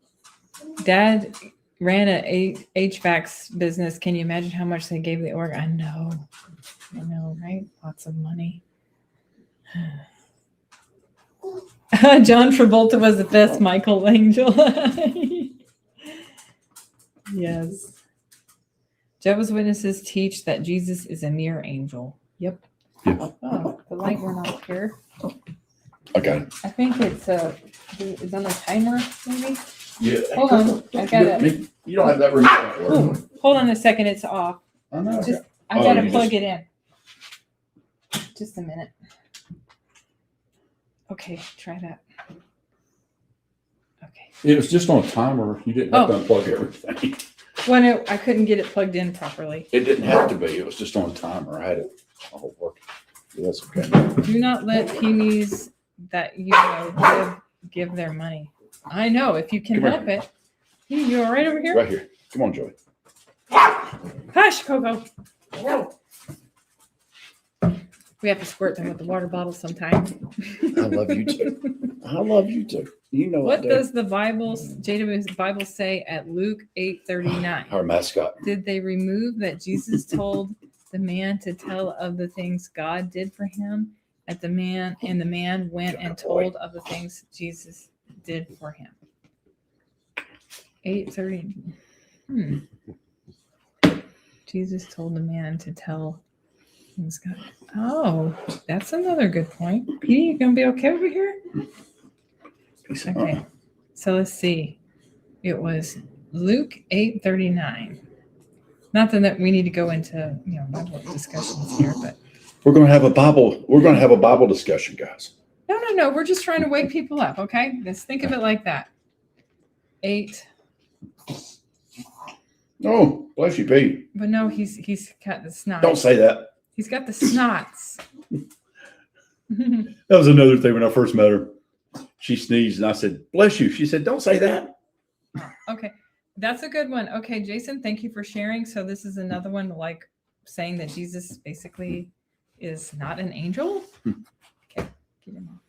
Dad ran a HVAC business. Can you imagine how much they gave the org? I know, right? Lots of money. John Travolta was the best Michael Angel. Yes. Jehovah's Witnesses teach that Jesus is a mere angel. Yep. Yeah. Oh, the light went off here. Okay. I think it's on a timer, maybe. Yeah. Hold on, I got it. You don't have that remote. Ooh, hold on a second, it's off. I know. Just I Oh, gotta you plug just- it in. Just a minute. Okay, try that. Okay. It was just on a timer. You didn't have to unplug everything. Well, I couldn't get it plugged in properly. It didn't have to be. It was just on a timer. I had it all working. Yeah, that's okay. Do not let peonies that you know give their money. I know if you can Come here. help it. You're right over here. Right here. Come on, Joey. Hush, Coco. We have to squirt them with the water bottle sometime. I love you too. I love you too. You know What I do. does the JW's Bible say at Luke 8:39? Our mascot. Did they remove that Jesus told the man to tell of the things God did for him? The man went and told of the things Jesus did for him. 8:30. Jesus told the man to tell things God. Oh, that's another good point. Petey, you gonna be okay over here? Okay. So let's see. It was Luke 8:39. Not that we need to go into Bible discussions here, but We're gonna have a Bible. We're gonna have a Bible discussion, guys. no. We're just trying to wake people up, okay? Let's think of it like that. 8. Oh, bless you, Pete. But no, he's got the snot. Don't say that. He's got the snots. That was another thing when I first met her. She sneezed and I said, bless you. She said, don't say that. Okay. That's a good one. Okay, Jason, thank you for sharing. So this is another one like saying that Jesus basically is not an angel. Okay. Get him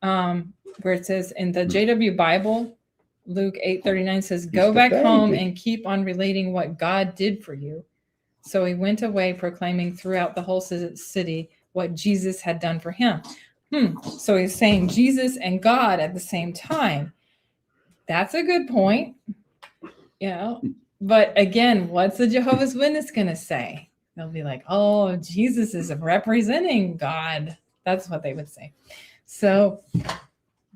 off. Where it says in the JW Bible, Luke 8:39 says, "Go back home and keep on relating what God did for you." So he went away proclaiming throughout the whole city what Jesus had done for him. So he's saying Jesus and God at the same time. That's a good point. But again, what's the Jehovah's Witness going to say? They'll be like, oh, Jesus is representing God. That's what they would say. So,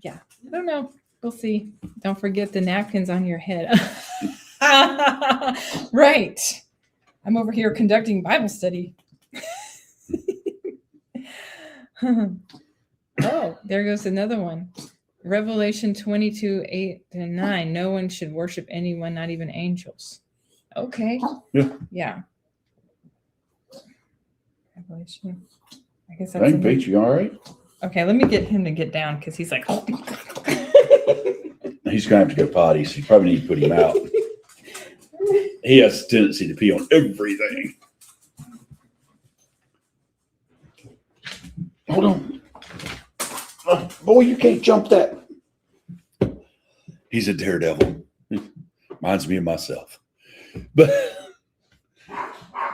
yeah, I don't know. We'll see. Don't forget the napkins on your head. Right. I'm over here conducting Bible study. Oh, there goes another one. Revelation 22:8-9. No one should worship anyone, not even angels. Okay. Yeah. Revelation. I guess that's Hey, Pete, you all right? okay. Let me get him to get down because he's like, He's going to have to go potty, so you probably need to put him out. He has a tendency to pee on everything. Hold on. Boy, you can't jump that. He's a daredevil. Reminds me of myself. But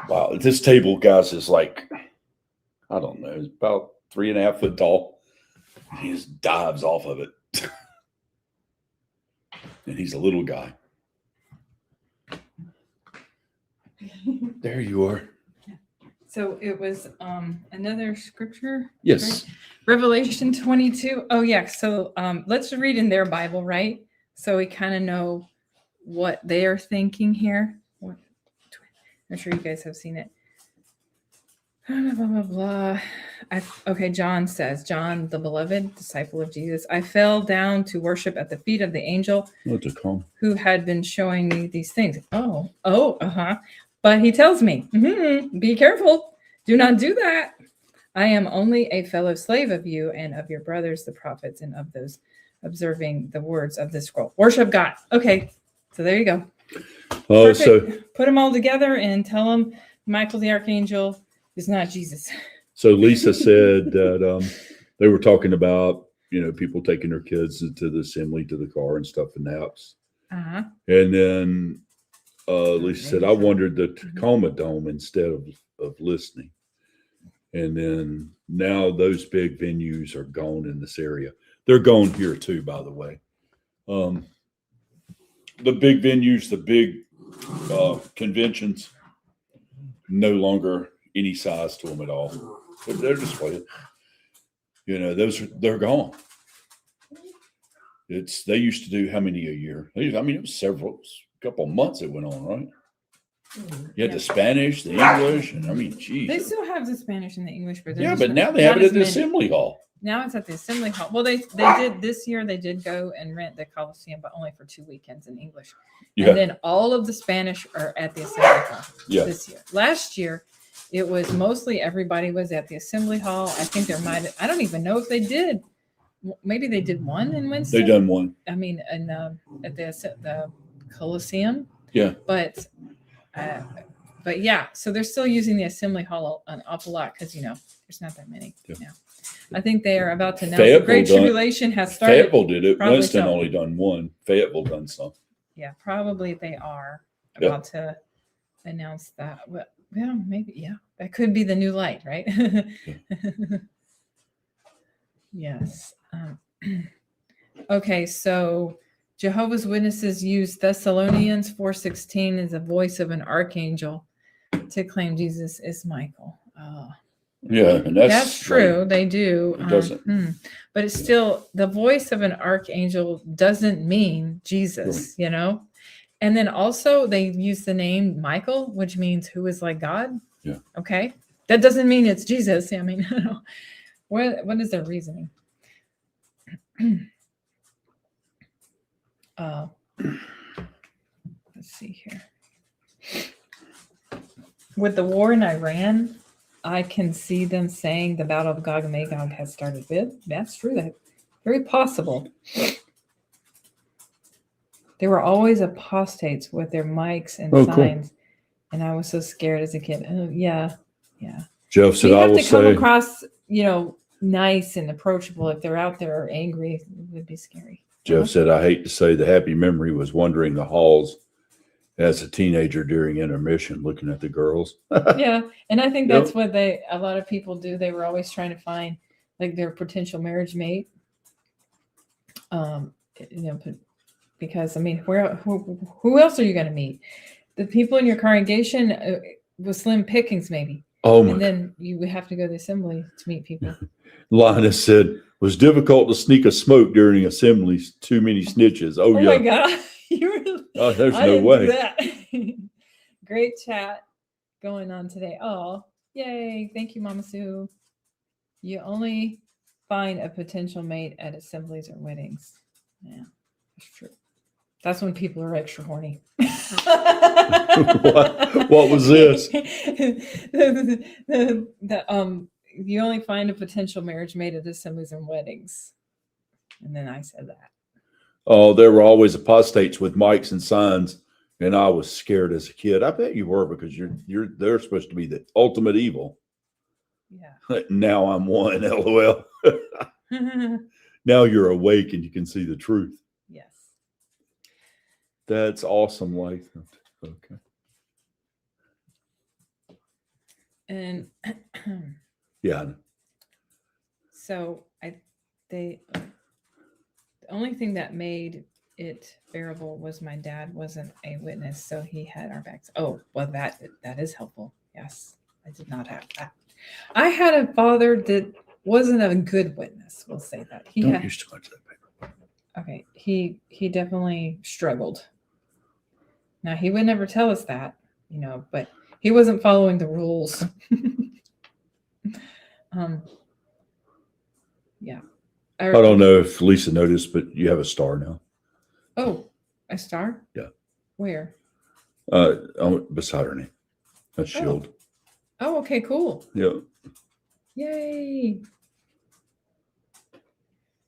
wow, this table, guys, is like, I don't know, it's about 3.5 foot tall. He just dives off of it. And he's a little guy. There you are. so it was another scripture. Yes. Revelation 22. Oh, yeah. So let's read in their Bible, right? So we kind of know what they are thinking here. I'm sure you guys have seen it. Blah, blah, blah, blah. Okay, John says, John, the beloved disciple of Jesus, I fell down to worship at the feet of the angel What's it called? who had been showing me these things. But he tells me, be careful. Do not do that. I am only a fellow slave of you and of your brothers, the prophets, and of those observing the words of this scroll. Worship God. Okay, so there you go. Oh, Perfect. so Put them all together and tell them Michael the Archangel is not Jesus. so Lisa said that they were talking about, people taking their kids to the assembly, to the car and stuff for naps. Uh-huh. And then Lisa said, I wandered the Tacoma Dome instead of listening. And then now those big venues are gone in this area. They're gone here too, by the way. The big venues, the big conventions, no longer any size to them at all. They're displayed. You know, they're gone. They used to do how many a year? I mean, it was a couple of months it went on, right? You had the Spanish, the English, and I mean, geez. They still have the Spanish and the English, but Yeah, but now they have it at the Assembly Hall. Now it's at the Assembly Hall. Well, they did this year. They did go and rent the Coliseum, but only for 2 weekends in English. Yeah. And then all of the Spanish are at the Assembly Hall this year. Last year, it was mostly everybody was at the Assembly Hall. I think I don't even know if they did. Maybe they did one in Winston. They done one. I mean, at the Coliseum. Yeah. But yeah, so they're still using the Assembly Hall an awful lot because there's not that many now. I think they are about to announce the Great Tribulation has started. Fayetteville did it. Probably Winston so. only done one. Fayetteville done some. Yeah, probably they are about to announce that. Well, maybe, yeah. That could be the new light, right? Yes. Okay, so Jehovah's Witnesses use Thessalonians 4:16 as a voice of an archangel to claim Jesus is Michael. Oh. Yeah, and that's true. They do. It doesn't. But it's still the voice of an archangel doesn't mean Jesus, And then also they use the name Michael, which means who is like God. Yeah. Okay. That doesn't mean it's Jesus. I mean, what is their reasoning? Let's see here. With the war in Iran, I can see them saying the Battle of Gog and Magog has started. That's true. That's very possible. They were always apostates with their mics and signs. Cool. And I was so scared as a kid. Oh, yeah. Jeff said, you I have will to come say, across, nice and approachable. If they're out there or angry, it would be scary. Jeff said, I hate to say the happy memory was wandering the halls as a teenager during intermission, looking at the girls. Yeah. And I think that's what a lot of people do. They were always trying to find like their potential marriage mate. Because I mean, who else are you going to meet? The people in your congregation with slim pickings, maybe. Oh my! And then you would have to go to the assembly to meet people. Linus said, was difficult to sneak a smoke during assemblies. Too many snitches. Oh yeah. My God. You really, there's no way. Do that. Great chat going on today. Oh, yay. Thank you, Mama Sue. You only find a potential mate at assemblies or weddings. Yeah, that's true. That's when people are extra horny. What was this? You only find a potential marriage mate at assemblies and weddings. And then I said that. Oh, there were always apostates with mics and signs, and I was scared as a kid. I bet you were, because they're supposed to be the ultimate evil. Yeah. Now I'm one, LOL. Now you're awake and you can see the truth. Yes. That's awesome, Latham. Okay. And yeah. So the only thing that made it bearable was my dad wasn't a witness, so he had our backs. Oh, well, that is helpful. Yes, I did not have that. I had a father that wasn't a good witness. We'll say that. Don't use too much of that paper. Okay, he definitely struggled. Now he would never tell us that, but he wasn't following the rules. Yeah. I don't know if Lisa noticed, but you have a star now. Oh, a star? Yeah. Where? Beside her name. A shield. Oh, okay, cool. Yeah. Yay.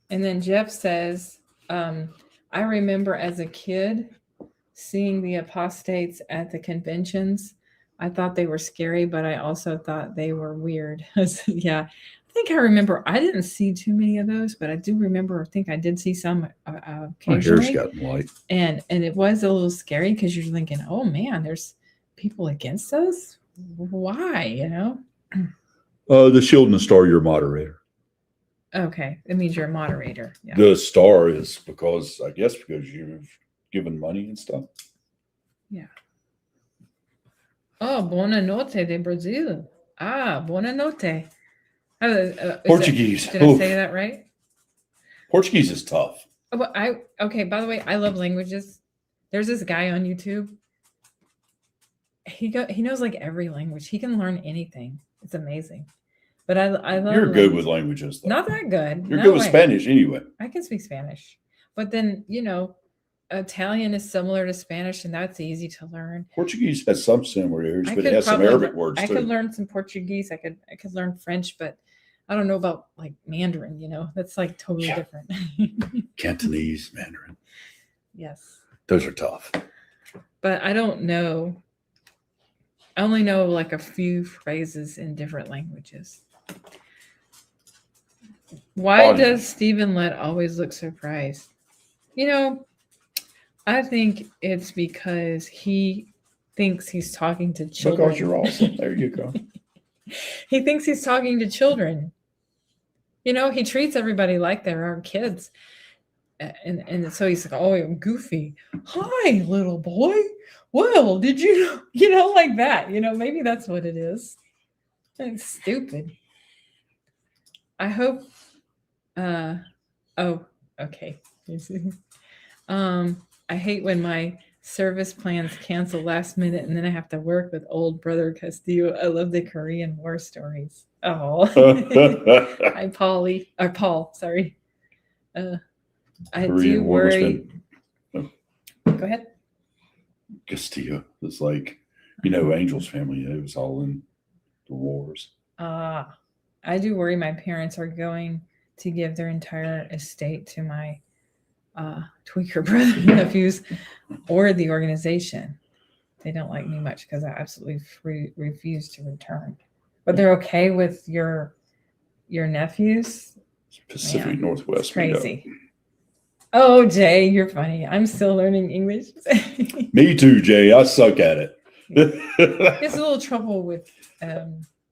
And then Jeff says, I remember as a kid seeing the apostates at the conventions. I thought they were scary, but I also thought they were weird. Yeah. I think I remember, I didn't see too many of those, but I do remember, I think I did see some occasionally. My hair's gotten white. And it was a little scary because you're thinking, oh man, there's people against us? Why, The shield and the star, you're a moderator. Okay. It means you're a moderator. Yeah. The star is because you've given money and stuff. Yeah. Oh, buona notte de Brazil. Ah, buona notte. Portuguese. Did I Oof. say that right? Portuguese is tough. Oh, but okay, by the way, I love languages. There's this guy on YouTube. He knows like every language. He can learn anything. It's amazing. But I love You're good with languages, though. Not that good. You're No good with way. Spanish anyway. I can speak Spanish. But then, Italian is similar to Spanish and that's easy to learn. Portuguese has some similarities, I but it could has some probably Arabic lear- words I too. could learn some Portuguese. I could learn French, but I don't know about like Mandarin, That's like totally Yeah. different. Cantonese, Mandarin. Yes. Those are tough. But I don't know. I only know like a few phrases in different languages. Why Odd. does Stephen Lett always look surprised? I think it's because he thinks he's talking to children. Because you're awesome. There you go. He thinks he's talking to children. He treats everybody like they're our kids. And so he's like, oh, goofy. Hi, little boy. Well, did you know, like that? Maybe that's what it is. It's stupid. I hope. Oh, okay. I hate when my service plans cancel last minute and then I have to work with old brother Castillo. I love the Korean War stories. Oh, hi, Paul. Sorry. I Korean do War must worry. been- Go ahead. Castillo. It's like, Angel's family. It was all in the wars. I do worry my parents are going to give their entire estate to my tweaker brother nephews or the organization. They don't like me much because I absolutely refuse to return. But they're okay with your nephews. Pacific Man, Northwest. It's crazy. Oh, Jay, you're funny. I'm still learning English. Me too, Jay. I suck at it. It's a little trouble with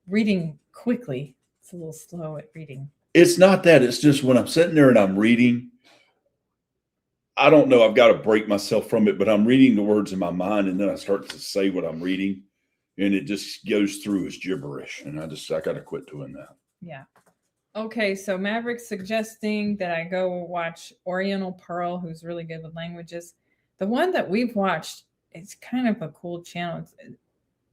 reading quickly. It's a little slow at reading. It's not that. It's just when I'm sitting there and I'm reading, I don't know. I've got to break myself from it, but I'm reading the words in my mind and then I start to say what I'm reading and it just goes through as gibberish. And I got to quit doing that. Yeah. Okay, so Maverick's suggesting that I go watch Oriental Pearl, who's really good with languages. The one that we've watched, it's kind of a cool channel.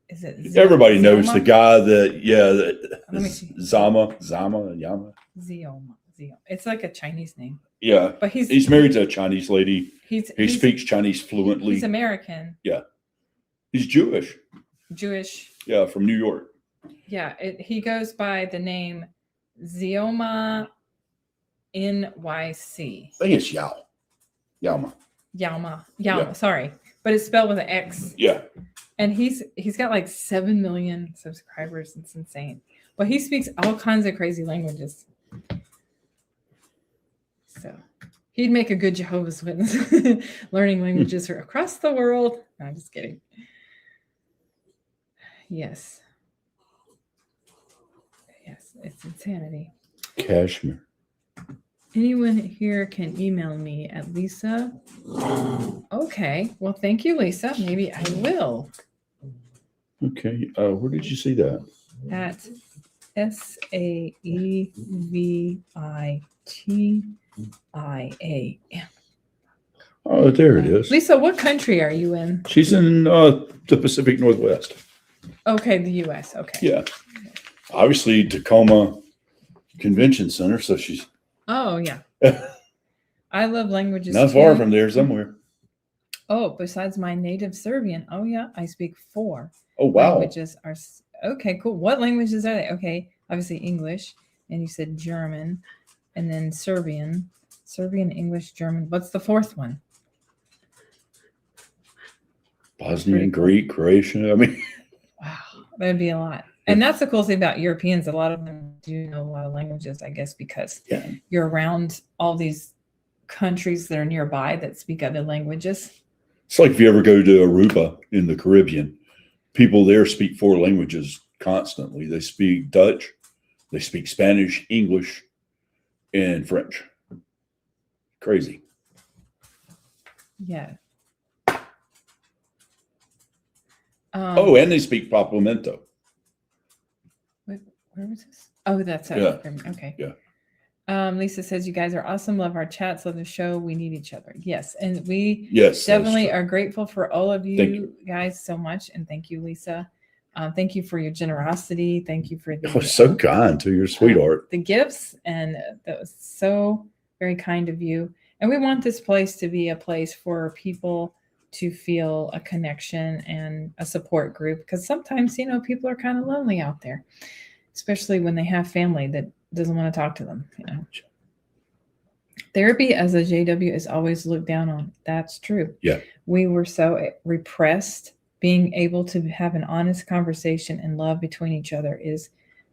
Is it Everybody knows Zioma? the guy that, Let me see. Yama. Zioma. It's like a Chinese name. Yeah. But He's married to a Chinese lady. He he's speaks Chinese fluently. He's American. He's Jewish. Jewish. Yeah, from New York. Yeah, he goes by the name Zioma NYC. I think it's Yama. Yama, sorry. But it's spelled with an X. Yeah. And he's got like 7 million subscribers. It's insane. But he speaks all kinds of crazy languages. So he'd make a good Jehovah's Witness learning languages across the world. No, I'm just kidding. Yes. Yes, it's insanity. Kashmir. Anyone here can email me at Lisa. Okay. Well, thank you, Lisa. Maybe I will. Okay. Where did you see that? At SAEVITIAM. Oh, there it is. Lisa, what country are you in? She's in the Pacific Northwest. Okay, the US. Okay. Yeah. Obviously, Tacoma Convention Center. So she's Oh, yeah. I love languages. not far too. from there somewhere. Oh, besides my native Serbian. Oh, yeah. I speak 4 Oh, wow. languages. Okay, cool. What languages are they? Okay. Obviously, English. And you said German. And then Serbian. Serbian, English, German. What's the 4th one? Bosnian, Greek, Croatian. I mean, Wow. That'd be a lot. And that's the cool thing about Europeans. A lot of them do know a lot of languages, I guess, because yeah. you're around all these countries that are nearby that speak other languages. It's like if you ever go to Aruba in the Caribbean, people there speak 4 languages constantly. They speak Dutch, they speak Spanish, English, and French. Crazy. Yeah. Oh, and they speak Papiamento. where was this? Oh, that's it. Yeah. Okay. Yeah. Lisa says, you guys are awesome. Love our chats. Love the show. We need each other. Yes. And we Yes, that's definitely true. are grateful for all of Thank you guys so much. And thank you, Lisa. Thank you for your generosity. Thank you for the, Oh, so kind to your sweetheart. the gifts. And that was so very kind of you. And we want this place to be a place for people to feel a connection and a support group. Because sometimes, you know, people are kind of lonely out there, especially when they have family that doesn't want to talk to them. You know, therapy as a JW is always looked down on. That's true. Yeah. We were so repressed. Being able to have an honest conversation and love between each other is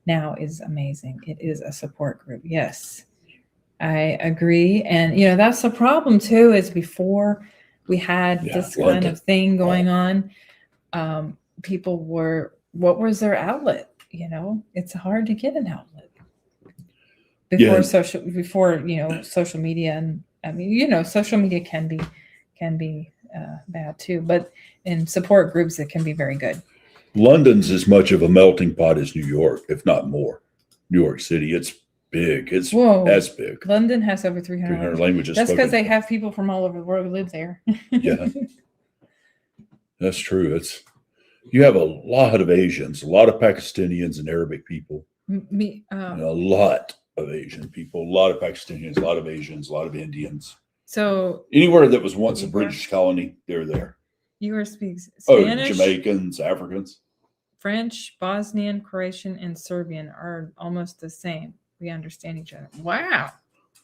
amazing. It is a support group. Yes, I agree. And, you know, that's the problem too, is before we had this kind London. of thing going on, people were, what was their outlet? You know, it's hard to get an outlet before social media. And I mean, you know, social media can be bad too, but in support groups, it can be very good. London's as much of a melting pot as New York, if not more. New York City, it's big. It's as big. London has over 300 300 languages. That's because spoken. they have people from all over the world who live there. Yeah. That's true. You have a lot of Asians, a lot of Pakistanians and Arabic people. A lot of Asian people, a lot of Pakistanians, a lot of Asians, a lot of Indians. So anywhere that was once a British colony, they're there. You speak Spanish, Jamaicans, Africans, French, Bosnian, Croatian, and Serbian are almost the same. We understand each other. Wow.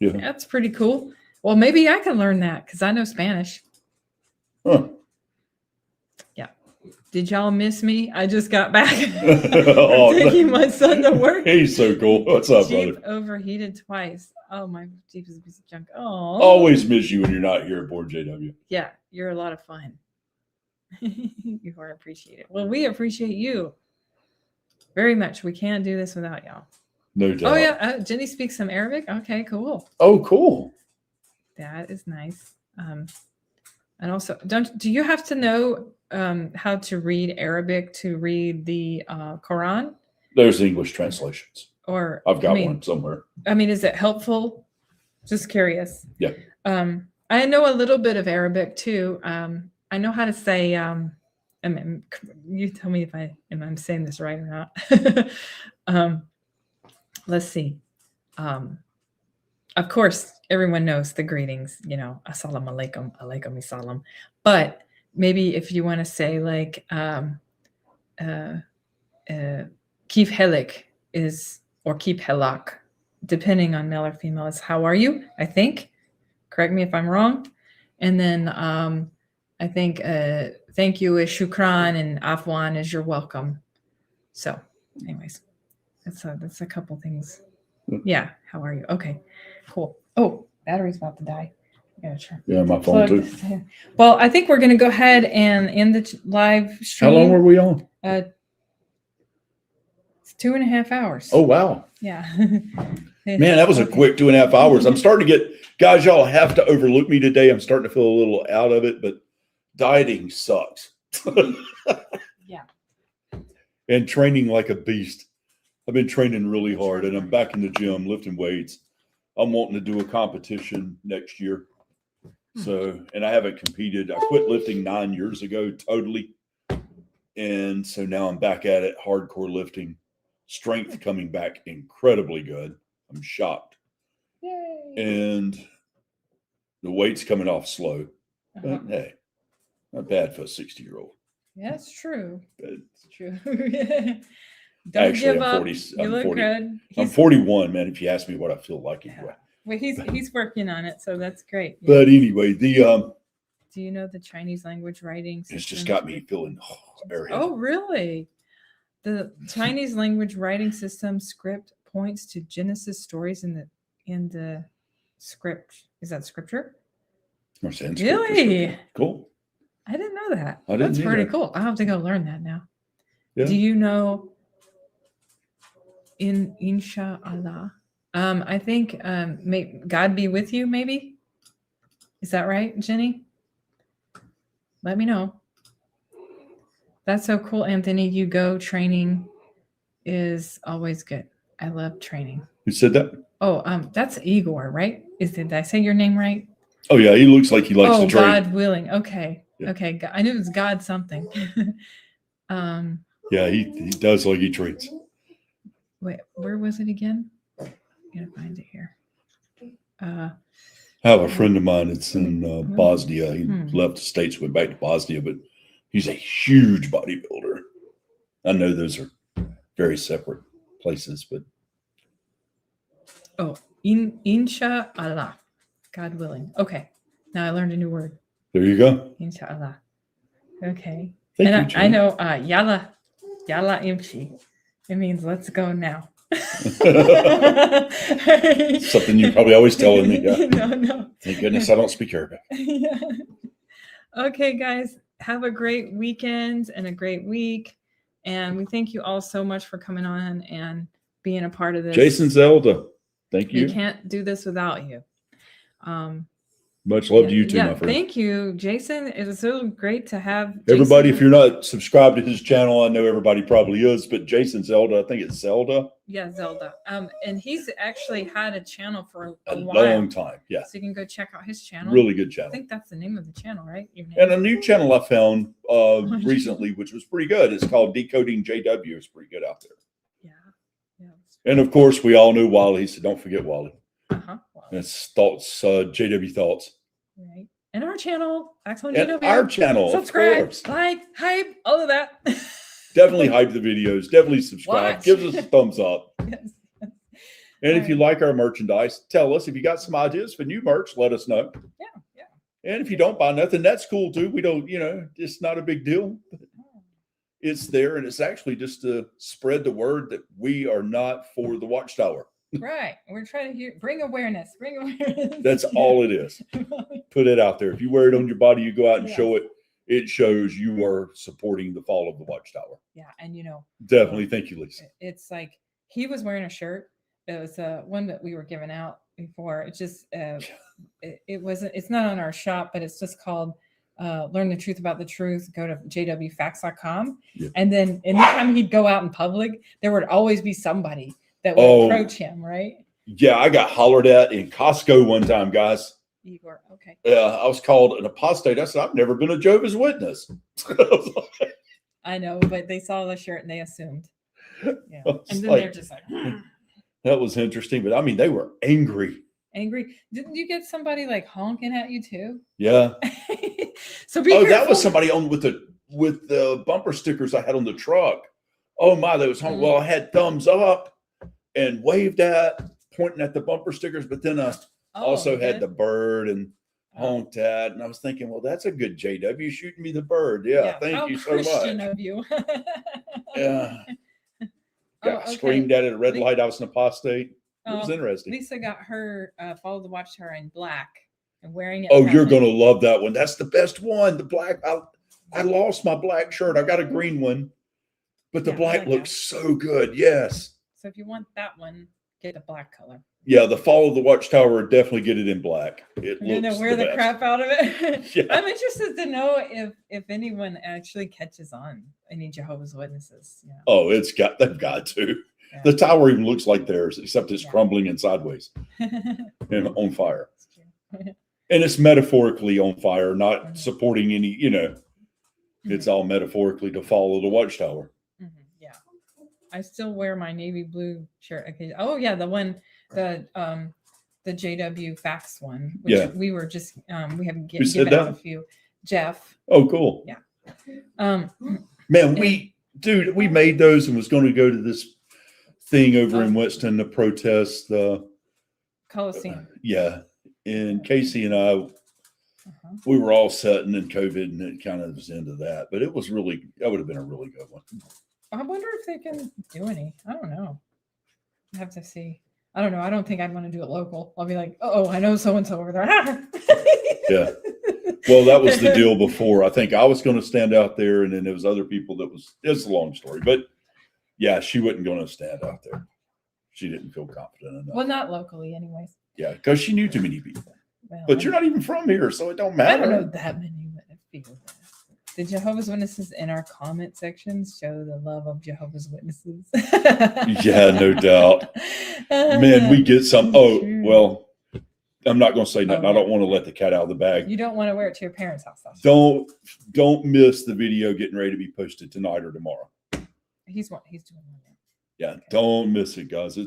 Yeah. That's pretty cool. Well, maybe I can learn that because I know Spanish. Huh. Yeah. Did y'all miss me? I just got back. Oh, taking my son to work. He's so cool. What's up, Jeep brother? overheated twice. Oh, my Jeep is a piece of junk. Oh. Always miss you when you're not here aboard JW. Yeah, you're a lot of fun. You are appreciated. Well, we appreciate you very much. We can't do this without y'all. No doubt. Oh yeah, Jenny speaks some Arabic. Okay, cool. Oh, cool. That is nice. And also, do you have to know how to read Arabic to read the Quran? There's English translations. Or I've got one somewhere. I mean, is it helpful? Just curious. Yeah. I know a little bit of Arabic too. I know how to say. I mean, you tell me if I'm saying this right or not. Let's see. Of course, everyone knows the greetings. You know, assalamu alaikum, alaikum assalam. But maybe if you want to say like kif helik is, or keep helak, depending on male or female, is how are you? I think. Correct me if I'm wrong. And then I think thank you is shukran and afwan is you're welcome. So, anyways, that's a couple things. Yeah. How are you? Okay. Cool. Oh, battery's about to die. Yeah, my phone too. Well, I think we're going to go ahead and end the live stream. How long were we on? It's 2.5 hours. Oh, wow. Yeah. Man, that was a quick 2.5 hours. I'm starting to get, guys, y'all have to overlook me today. I'm starting to feel a little out of it, but dieting sucks. Yeah. And training like a beast. I've been training really hard and I'm back in the gym lifting weights. I'm wanting to do a competition next year. So, and I haven't competed. I quit lifting 9 years ago, totally. And so now I'm back at it, hardcore lifting, strength coming back incredibly good. I'm shocked. Yay. And the weight's coming off slow. But hey, not bad for a 60-year-old. That's true. But It's true. Don't actually, give I'm up. 40. You I'm look 40. good. I'm 41, man. If you ask me what I feel like anyway. Well, he's working on it, so that's great. Yeah. But anyway, the Do you know the Chinese language writing system? it's just got me feeling very. Oh, really? The Chinese language writing system script points to Genesis stories in the script. Is that scripture? Or Sanskrit, Really? cool. I didn't know that. I didn't That's pretty either. cool. I'll have to go learn that now. Yeah. Do you know Inshallah? I think may God be with you, maybe? Is that right, Jenny? Let me know. That's so cool, Anthony. You go training is always good. I love training. Who said that? Oh, that's Igor, right? Did I say your name right? Oh yeah, he looks like he likes Oh, to train. God willing. Okay. Yeah. Okay. I knew it was God something. Yeah, he does like he trains. Wait, where was it again? I'm gonna find it here. I have a friend of mine that's in Bosnia. He Hmm. left the States, went back to Bosnia, but he's a huge bodybuilder. I know those are very separate places, but Oh, insha Allah. God willing. Okay. Now I learned a new word. there you go. Inshallah. Okay. Thank And you, I Jen. know Yalla imchi. It means let's go now. Something you probably always telling me. Yeah. No. Thank goodness I don't speak Arabic. Yeah. Okay, guys, have a great weekend and a great week. And we thank you all so much for coming on and being a part of this. Jason Zelda, thank We you. can't do this without you. Much love to you too, my friend. Thank you, Jason. It was so great to have Everybody, Jason. if you're not subscribed to his channel, I know everybody probably is, but Jason Zelda, I think it's Zelda. Yeah, Zelda. And he's actually had a channel for A a while. long time. Yeah. So you can go check out his channel. Really good I channel. think that's the name of the channel, right? Your name. And a new channel I found recently, which was pretty good. It's called Decoding JW. It's pretty good out there. Yeah. And of course, we all knew Wally, so don't forget Wally. Uh-huh. Wow. It's Thoughts, JW Thoughts. Right. And our channel, Axel And JW. our channel, Subscribe, of course. like, hype, all of that. Definitely hype the videos. Definitely subscribe. Watch. Give us a thumbs up. Yes. And if you like our merchandise, tell us. If you got some ideas for new merch, let us know. Yeah. And if you don't buy nothing, that's cool too. We don't, it's not a big deal. It's there, and it's actually just to spread the word that we are not for the Watchtower. Right. We're trying to bring awareness. That's all it is. Put it out there. If you wear it on your body, you go out and Yeah. show it. It shows you are supporting the fall of the Watchtower. Yeah. And Definitely. Thank you, Lisa. it's like he was wearing a shirt. It was one that we were giving out before. It's just it wasn't. It's not on our shop, but it's just called Learn the Truth About the Truth. Go to jwfacts.com. Yeah. And then anytime he'd go out in public, there would always be somebody that would approach him. Right? Yeah, I got hollered at in Costco one time, guys. Igor. Okay. I was called an apostate. I said, I've never been a Jehovah's Witness. I know, but they saw the shirt and they assumed. Yeah. It's And then like- they're just like That was interesting. But I mean, they were angry. angry. Didn't you get somebody like honking at you too? Yeah. So be Oh, that careful. was somebody on with the bumper stickers I had on the truck. Oh my, that was Mm. well, I had thumbs up and waved at, pointing at the bumper stickers, but then I Oh, also had good. the bird and honked at, and I was thinking, well, that's a good JW shooting me the bird. Yeah, How thank you so Christian much. of you. Yeah, got okay. screamed at a red Le- light. I was an apostate. It was Oh, interesting. Lisa got her follow the Watchtower in black and wearing it. Oh, you're proudly. gonna love that one. That's the best one. The black. I lost my black shirt. I got a green one, but the Yeah, I black like looks so good. Yes. So if you want that one, get the black color. Yeah, the Fall of the Watchtower, definitely get it in black. It I'm gonna looks wear the best. crap out of it. Yeah. I'm interested to know if anyone actually catches on, any Jehovah's Witnesses. Yeah. Oh, they've got to. Yeah. The tower even looks like theirs, except it's Yeah. crumbling and sideways and on fire. It's true. And it's metaphorically on fire, not Mhm. supporting any, it's all metaphorically to follow the Watchtower. Mhm, yeah. I still wear my navy blue shirt. Okay. Oh yeah, the JW Facts one. Which Yeah. we were just we have Who said given out a that? few. Jeff. Oh, cool. Um Man, we made those and was going to go to this thing over in Oh. Winston to protest the, Coliseum. and Casey and I, Uh-huh. we were all set, and then COVID, and it kind of was into that. But it was that would have been a really good one. I wonder if they can do any. I don't know. I have to see. I don't know. I don't think I'd want to do it local. I'll be like, oh, I know so and so over there. Yeah. Well, that was the deal before. I think I was going to stand out there, and then there was other people it's a long story. But yeah, she wasn't going to stand out there. She didn't feel confident enough. Well, not locally, anyways. Yeah, because she knew too many people. Well, But you're not even from here, so it don't I matter. don't know that many, but a few. The Jehovah's Witnesses in our comment sections show the love of Jehovah's Witnesses. Yeah, no doubt. Man, we get some. Oh, True. well, I'm not going to say nothing. Oh, I don't want to let the cat out of the bag. You don't want to wear it to your parents' house. Though. Don't miss the video getting ready to be posted tonight or tomorrow. He's doing one now. Yeah, Okay. don't miss it, guys.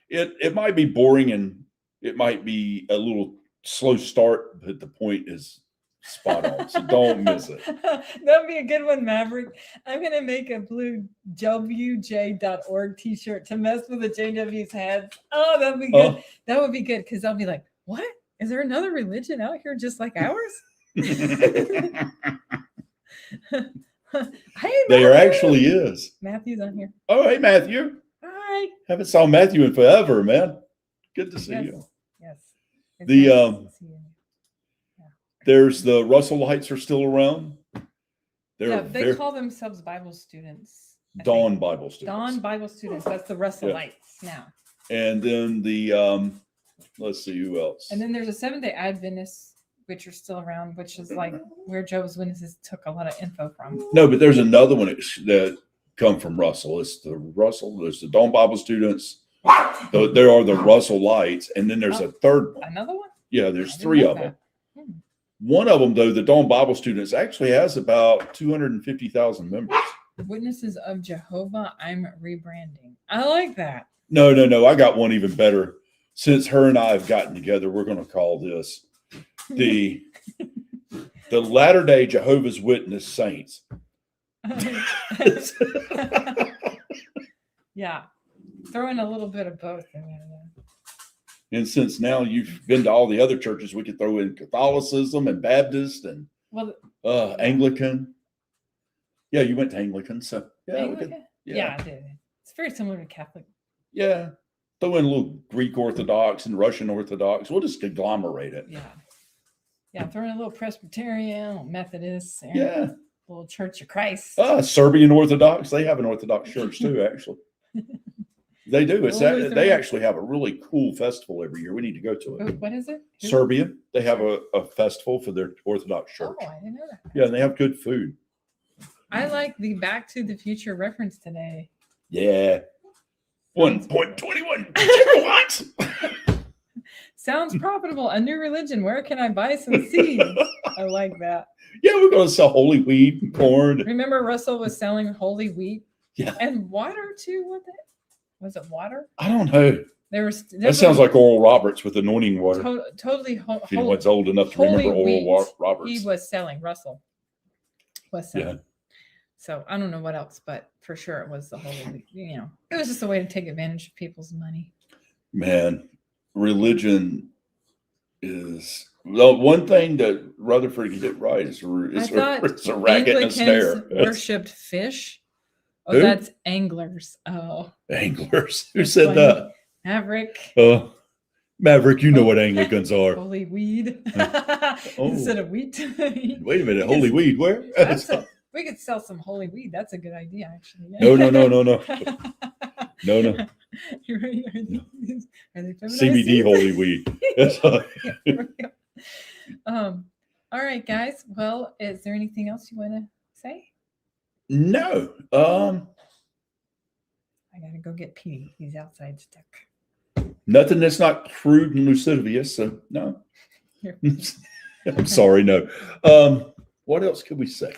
It might be boring and it might be a little slow start, but the point is spot on. So don't miss it. That'd be a good one, Maverick. I'm gonna make a blue WJ.org t-shirt to mess with the JW's heads. Oh, that'd be good. Oh. That would be good because I'll be like, what? Is there another religion out here just like ours? Hey, There Matthew. actually is. Matthew's on here. Oh, hey, Matthew. Hi. Haven't saw Matthew in forever, man. Good to see Yes. you. Yes. It's The, nice to see you. There's the Russell Lights are still around. They're Yeah, they very call themselves Bible students. I Dawn think. Bible students. Dawn Bible students. That's the Russell Yeah. Lights now. And then the let's see who else. And then there's a Seventh-day Adventists, which are still around, which is like where Jehovah's Witnesses took a lot of info from. No, but there's another one that come from Russell. It's the Russell. There's the Dawn Bible students. There are the Russell Lights, and then there's a third one. Another one? Yeah, I there's didn't three know of them. that. Hmm. One of them, though, the Dawn Bible students actually has about 250,000 members. Witnesses of Jehovah, I'm rebranding. I like that. No. I got one even better. Since her and I have gotten together, we're going to call this the Latter-day Jehovah's Witness Saints. Yeah. Throw in a little bit of both in there. And since now you've been to all the other churches, we could throw in Catholicism and Baptist and Well, Anglican. Yeah, you went to Anglican, so yeah, we could, Anglican? Yeah, I did. It's very similar to Catholic. yeah. Throw in a little Greek Orthodox and Russian Orthodox. We'll just conglomerate it. Yeah. Yeah, throw in a little Presbyterian, little Methodist, and Yeah. a little Church of Christ. Serbian Orthodox. They have an Orthodox church too, actually. They do. It's Well, that, Lutheran. they actually have a really cool festival every year. We need to go to it. What is it? Who? Serbia, they have a festival for their Orthodox church. Oh, I didn't know that. Yeah, and they have good food. I like the Back to the Future reference today. Yeah. 1.21 gigawatts. Sounds profitable. A new religion. Where can I buy some seeds? I like that. Yeah, we're going to sell holy wheat and corn. Remember, Russell was selling holy wheat Yeah. and water too. Was it water? I don't know. There was. That sounds like Oral Roberts with anointing water. Totally. If anyone's old enough to remember holy Oral wheat Roberts. He was selling. Russell was selling. Yeah. So I don't know what else, but for sure it was the holy wheat. You know, it was just a way to take advantage of people's money. Man, religion is the one thing that Rutherford can get right is I thought it's a racket and a snare. Anglicans worshipped fish. Oh, Who? that's anglers. Oh, Anglers. Who that's said funny. that? Maverick. Maverick, you know what Anglicans are. Holy weed Oh. instead of wheat. Wait a minute, holy weed, where? We could sell some holy weed. That's a good idea, actually. No. No. You're right. Are they feminized CBD seeds? holy weed. That's all. Yeah, there we go. All right, guys. Well, is there anything else you want to say? No. I gotta go get Petey. He's outside stuck. Nothing that's not crude and lascivious. So no. Here. I'm sorry, no. What else could we say?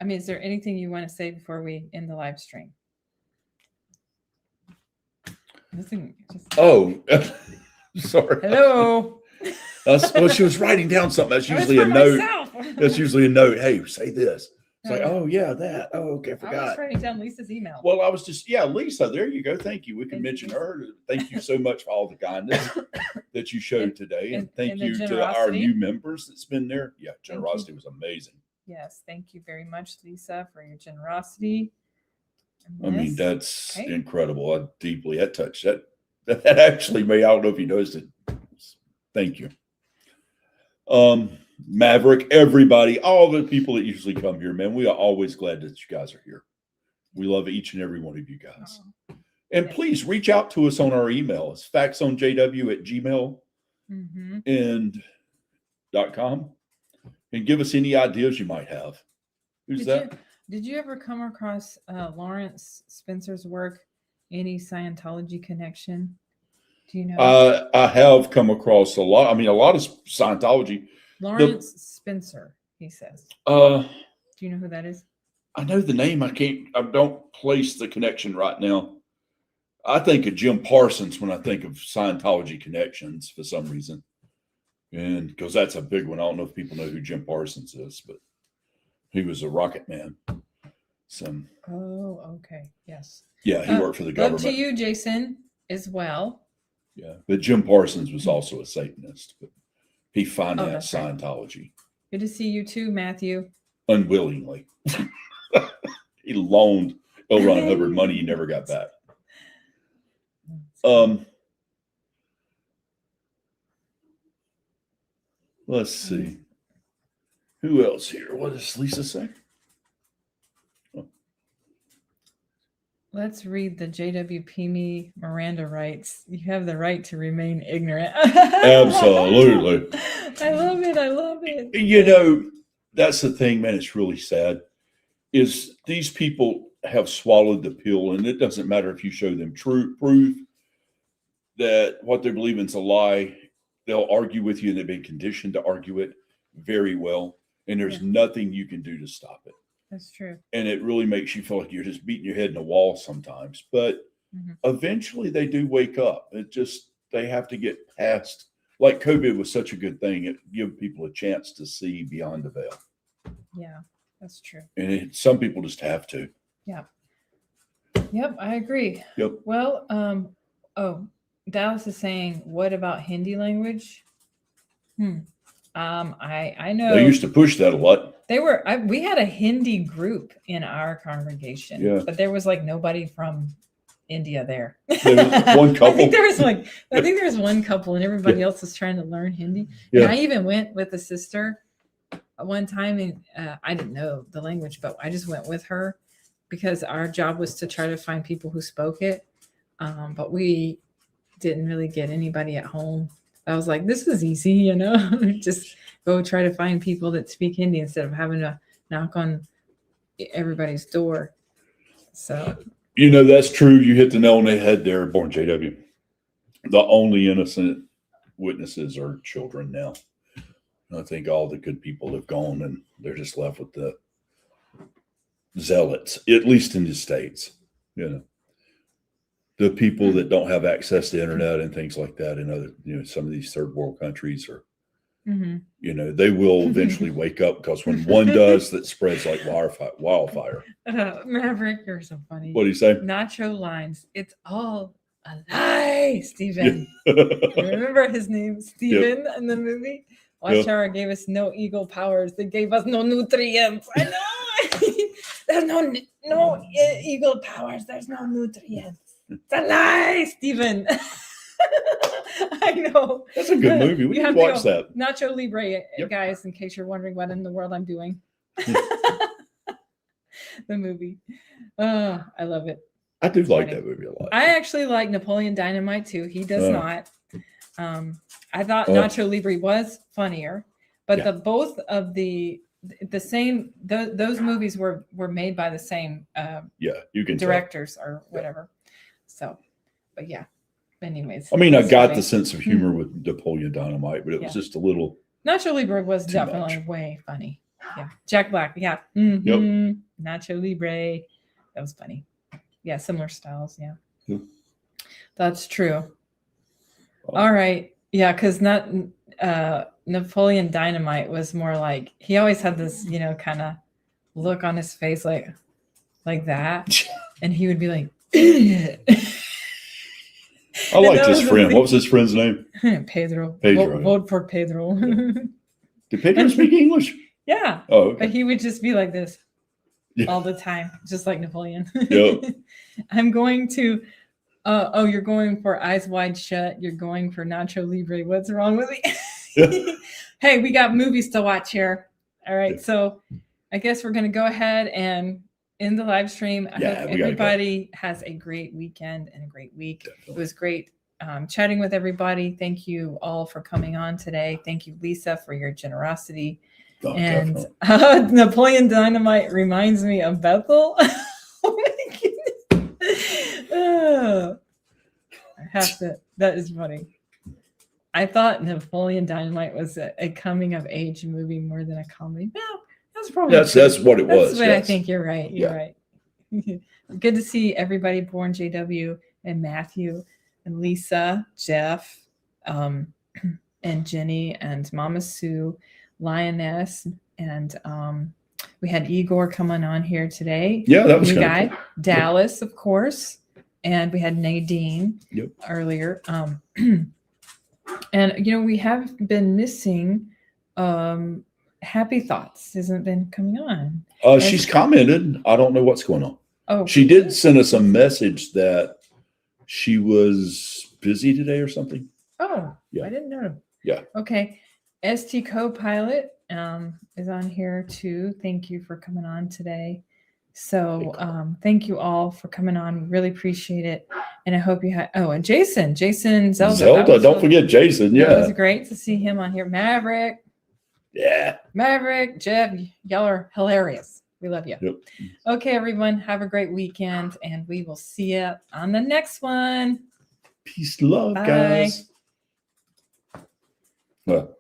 I mean, is there anything you want to say before we end the live stream? Nothing. Just... Oh, sorry. Hello. Well, she was writing down something. That's I was usually a for note. myself. That's usually a note. Hey, say this. It's like, Oh, oh yeah, that. Oh, okay, I I was forgot. writing down Lisa's email. Well, I was just, yeah, Lisa, there you go. Thank you. We can Thank you, mention Lisa. her. Thank you so much for all the kindness that you showed today. And thank and the you to our generosity. new members that's been there. Yeah, you. generosity was amazing. Yes, thank you very much, Lisa, for your generosity. I mean, Yes. that's Okay. incredible. That touched that actually may, I don't know if you noticed it. Thank you. Maverick, everybody, all the people that usually come here, man, we are always glad that you guys are here. We love each and every one of you guys. Oh, And yes. please reach out to us on our email. It's factsonjw@gmail mhm. and .com and give us any ideas you might have. Who's Did that? Did you ever come across Lawrence Spencer's work? Any Scientology connection? Do you know? I have come across a lot. I mean, a lot of Scientology. Lawrence Spencer, he says. Uh, Do you know who that is? I know the name. I don't place the connection right now. I think of Jim Parsons when I think of Scientology connections for some reason. And because that's a big one. I don't know if people know who Jim Parsons is, but he was a rocket man. So, Oh, okay. Yes. yeah, he worked for the Love government. to you, Jason, as well. Yeah. But Jim Parsons was also a Satanist, but he financed that's right. Scientology Good to see you too, Matthew. unwillingly. He loaned L. Ron Hubbard money he never got back. Let's see. Who else here? What does Lisa say? Let's read the JWP Miranda rights. You have the right to remain ignorant. Absolutely. I love it. I love it. You know, that's the thing, man. It's really sad. Is these people have swallowed the pill, and it doesn't matter if you show them proof that what they believe in is a lie. They'll argue with you, and they've been conditioned to argue it very well. And there's nothing you can do to stop it. That's true. And it really makes you feel like you're just beating your head in a wall sometimes. But eventually they do wake up. It just, they have to get past, like COVID was such a good thing. It gave people a chance to see beyond the veil. Yeah, that's true. And some people just have to. Yeah. Yep, I agree. Yep. Well, Dallas is saying, what about Hindi language? I know They used to push that a lot. we had a Hindi group in our congregation, but there was like nobody from India there. There was one couple. I think there was one couple, and everybody else was trying to learn Hindi. Yeah. And I even went with a sister one time, and I didn't know the language, but I just went with her because our job was to try to find people who spoke it. But we didn't really get anybody at home. I was like, this is easy, just go try to find people that speak Hindi instead of having to knock on everybody's door. So, that's true. You hit the nail on the head there, Born JW. The only innocent witnesses are children now. I think all the good people have gone, and they're just left with the zealots, at least in the States, The people that don't have access to internet and things like that in other, some of these third world countries are, they will eventually wake up, because when one does, that spreads like wildfire. Maverick, you're so funny. What do you say? Nacho lines. It's all a lie, Stephen. Remember his name, Stephen, in the movie? Watchtower gave us no eagle powers. They gave us no nutrients. I know. There's no eagle powers. There's no nutrients. It's a lie, Stephen. I know. That's a good movie. We can watch that. Nacho Libre, guys, in case you're wondering what in the world I'm doing. The movie. Oh, I love it. I do like that movie a lot. I actually like Napoleon Dynamite too. He does not. I thought Nacho Libre was funnier, but both of the same those movies were made by the same you can directors or whatever. So, but anyways. I mean, I got the sense of humor with Napoleon Dynamite, but it was just a little. Nacho Libre was definitely way funny. Yeah. Jack Black. Yeah. Nacho Libre. That was funny. Yeah. Similar styles. Yeah. Yep. That's true. All right. Yeah. Because Napoleon Dynamite was more like, he always had this, kind of look on his face like that. And he would be like, idiot. I liked his friend. What was his friend's name? Pedro. Pedro. Vote for Pedro. Did Pedro speak English? Yeah. Oh, okay. But he would just be like this all the time, just like Napoleon. Yep. I'm going to, you're going for Eyes Wide Shut. You're going for Nacho Libre. What's wrong with me? Hey, we got movies to watch here. All right. So I guess we're going to go ahead and end the live stream. I hope everybody has a great weekend and a great week. Definitely. It was great chatting with everybody. Thank you all for coming on today. Thank you, Lisa, for your generosity. Oh, And definitely. Napoleon Dynamite reminds me of Bethel. Oh my goodness. Oh, I have to, that is funny. I thought Napoleon Dynamite was a coming of age movie more than a comedy. No, that's probably That's true. what it That's was. what I Yes. think. You're right. You're Yeah. right. Good to see everybody born JW and Matthew and Lisa, Jeff, and Jenny and Mama Sue, Lioness, and we had Igor coming on here today. Yeah, that was New kinda guy. cool. Dallas, of course, and we had Nadine Yep. earlier. And we have been missing Happy Thoughts hasn't been coming on. She's commented. I don't know what's going on. Oh, She did send us a message that she was busy today or something. Oh, Yeah. I didn't know. Yeah. Okay. ST Co-Pilot is on here too. Thank you for coming on today. So thank you all for coming on. Really appreciate it. And I hope you had, and Jason Zelda. Don't forget Jason. That Yeah. was great to see him on here. Maverick, Jeff, y'all are hilarious. We love you. Yep. Okay, everyone, have a great weekend, and we will see you on the next one. Peace, love, Bye. guys. Well,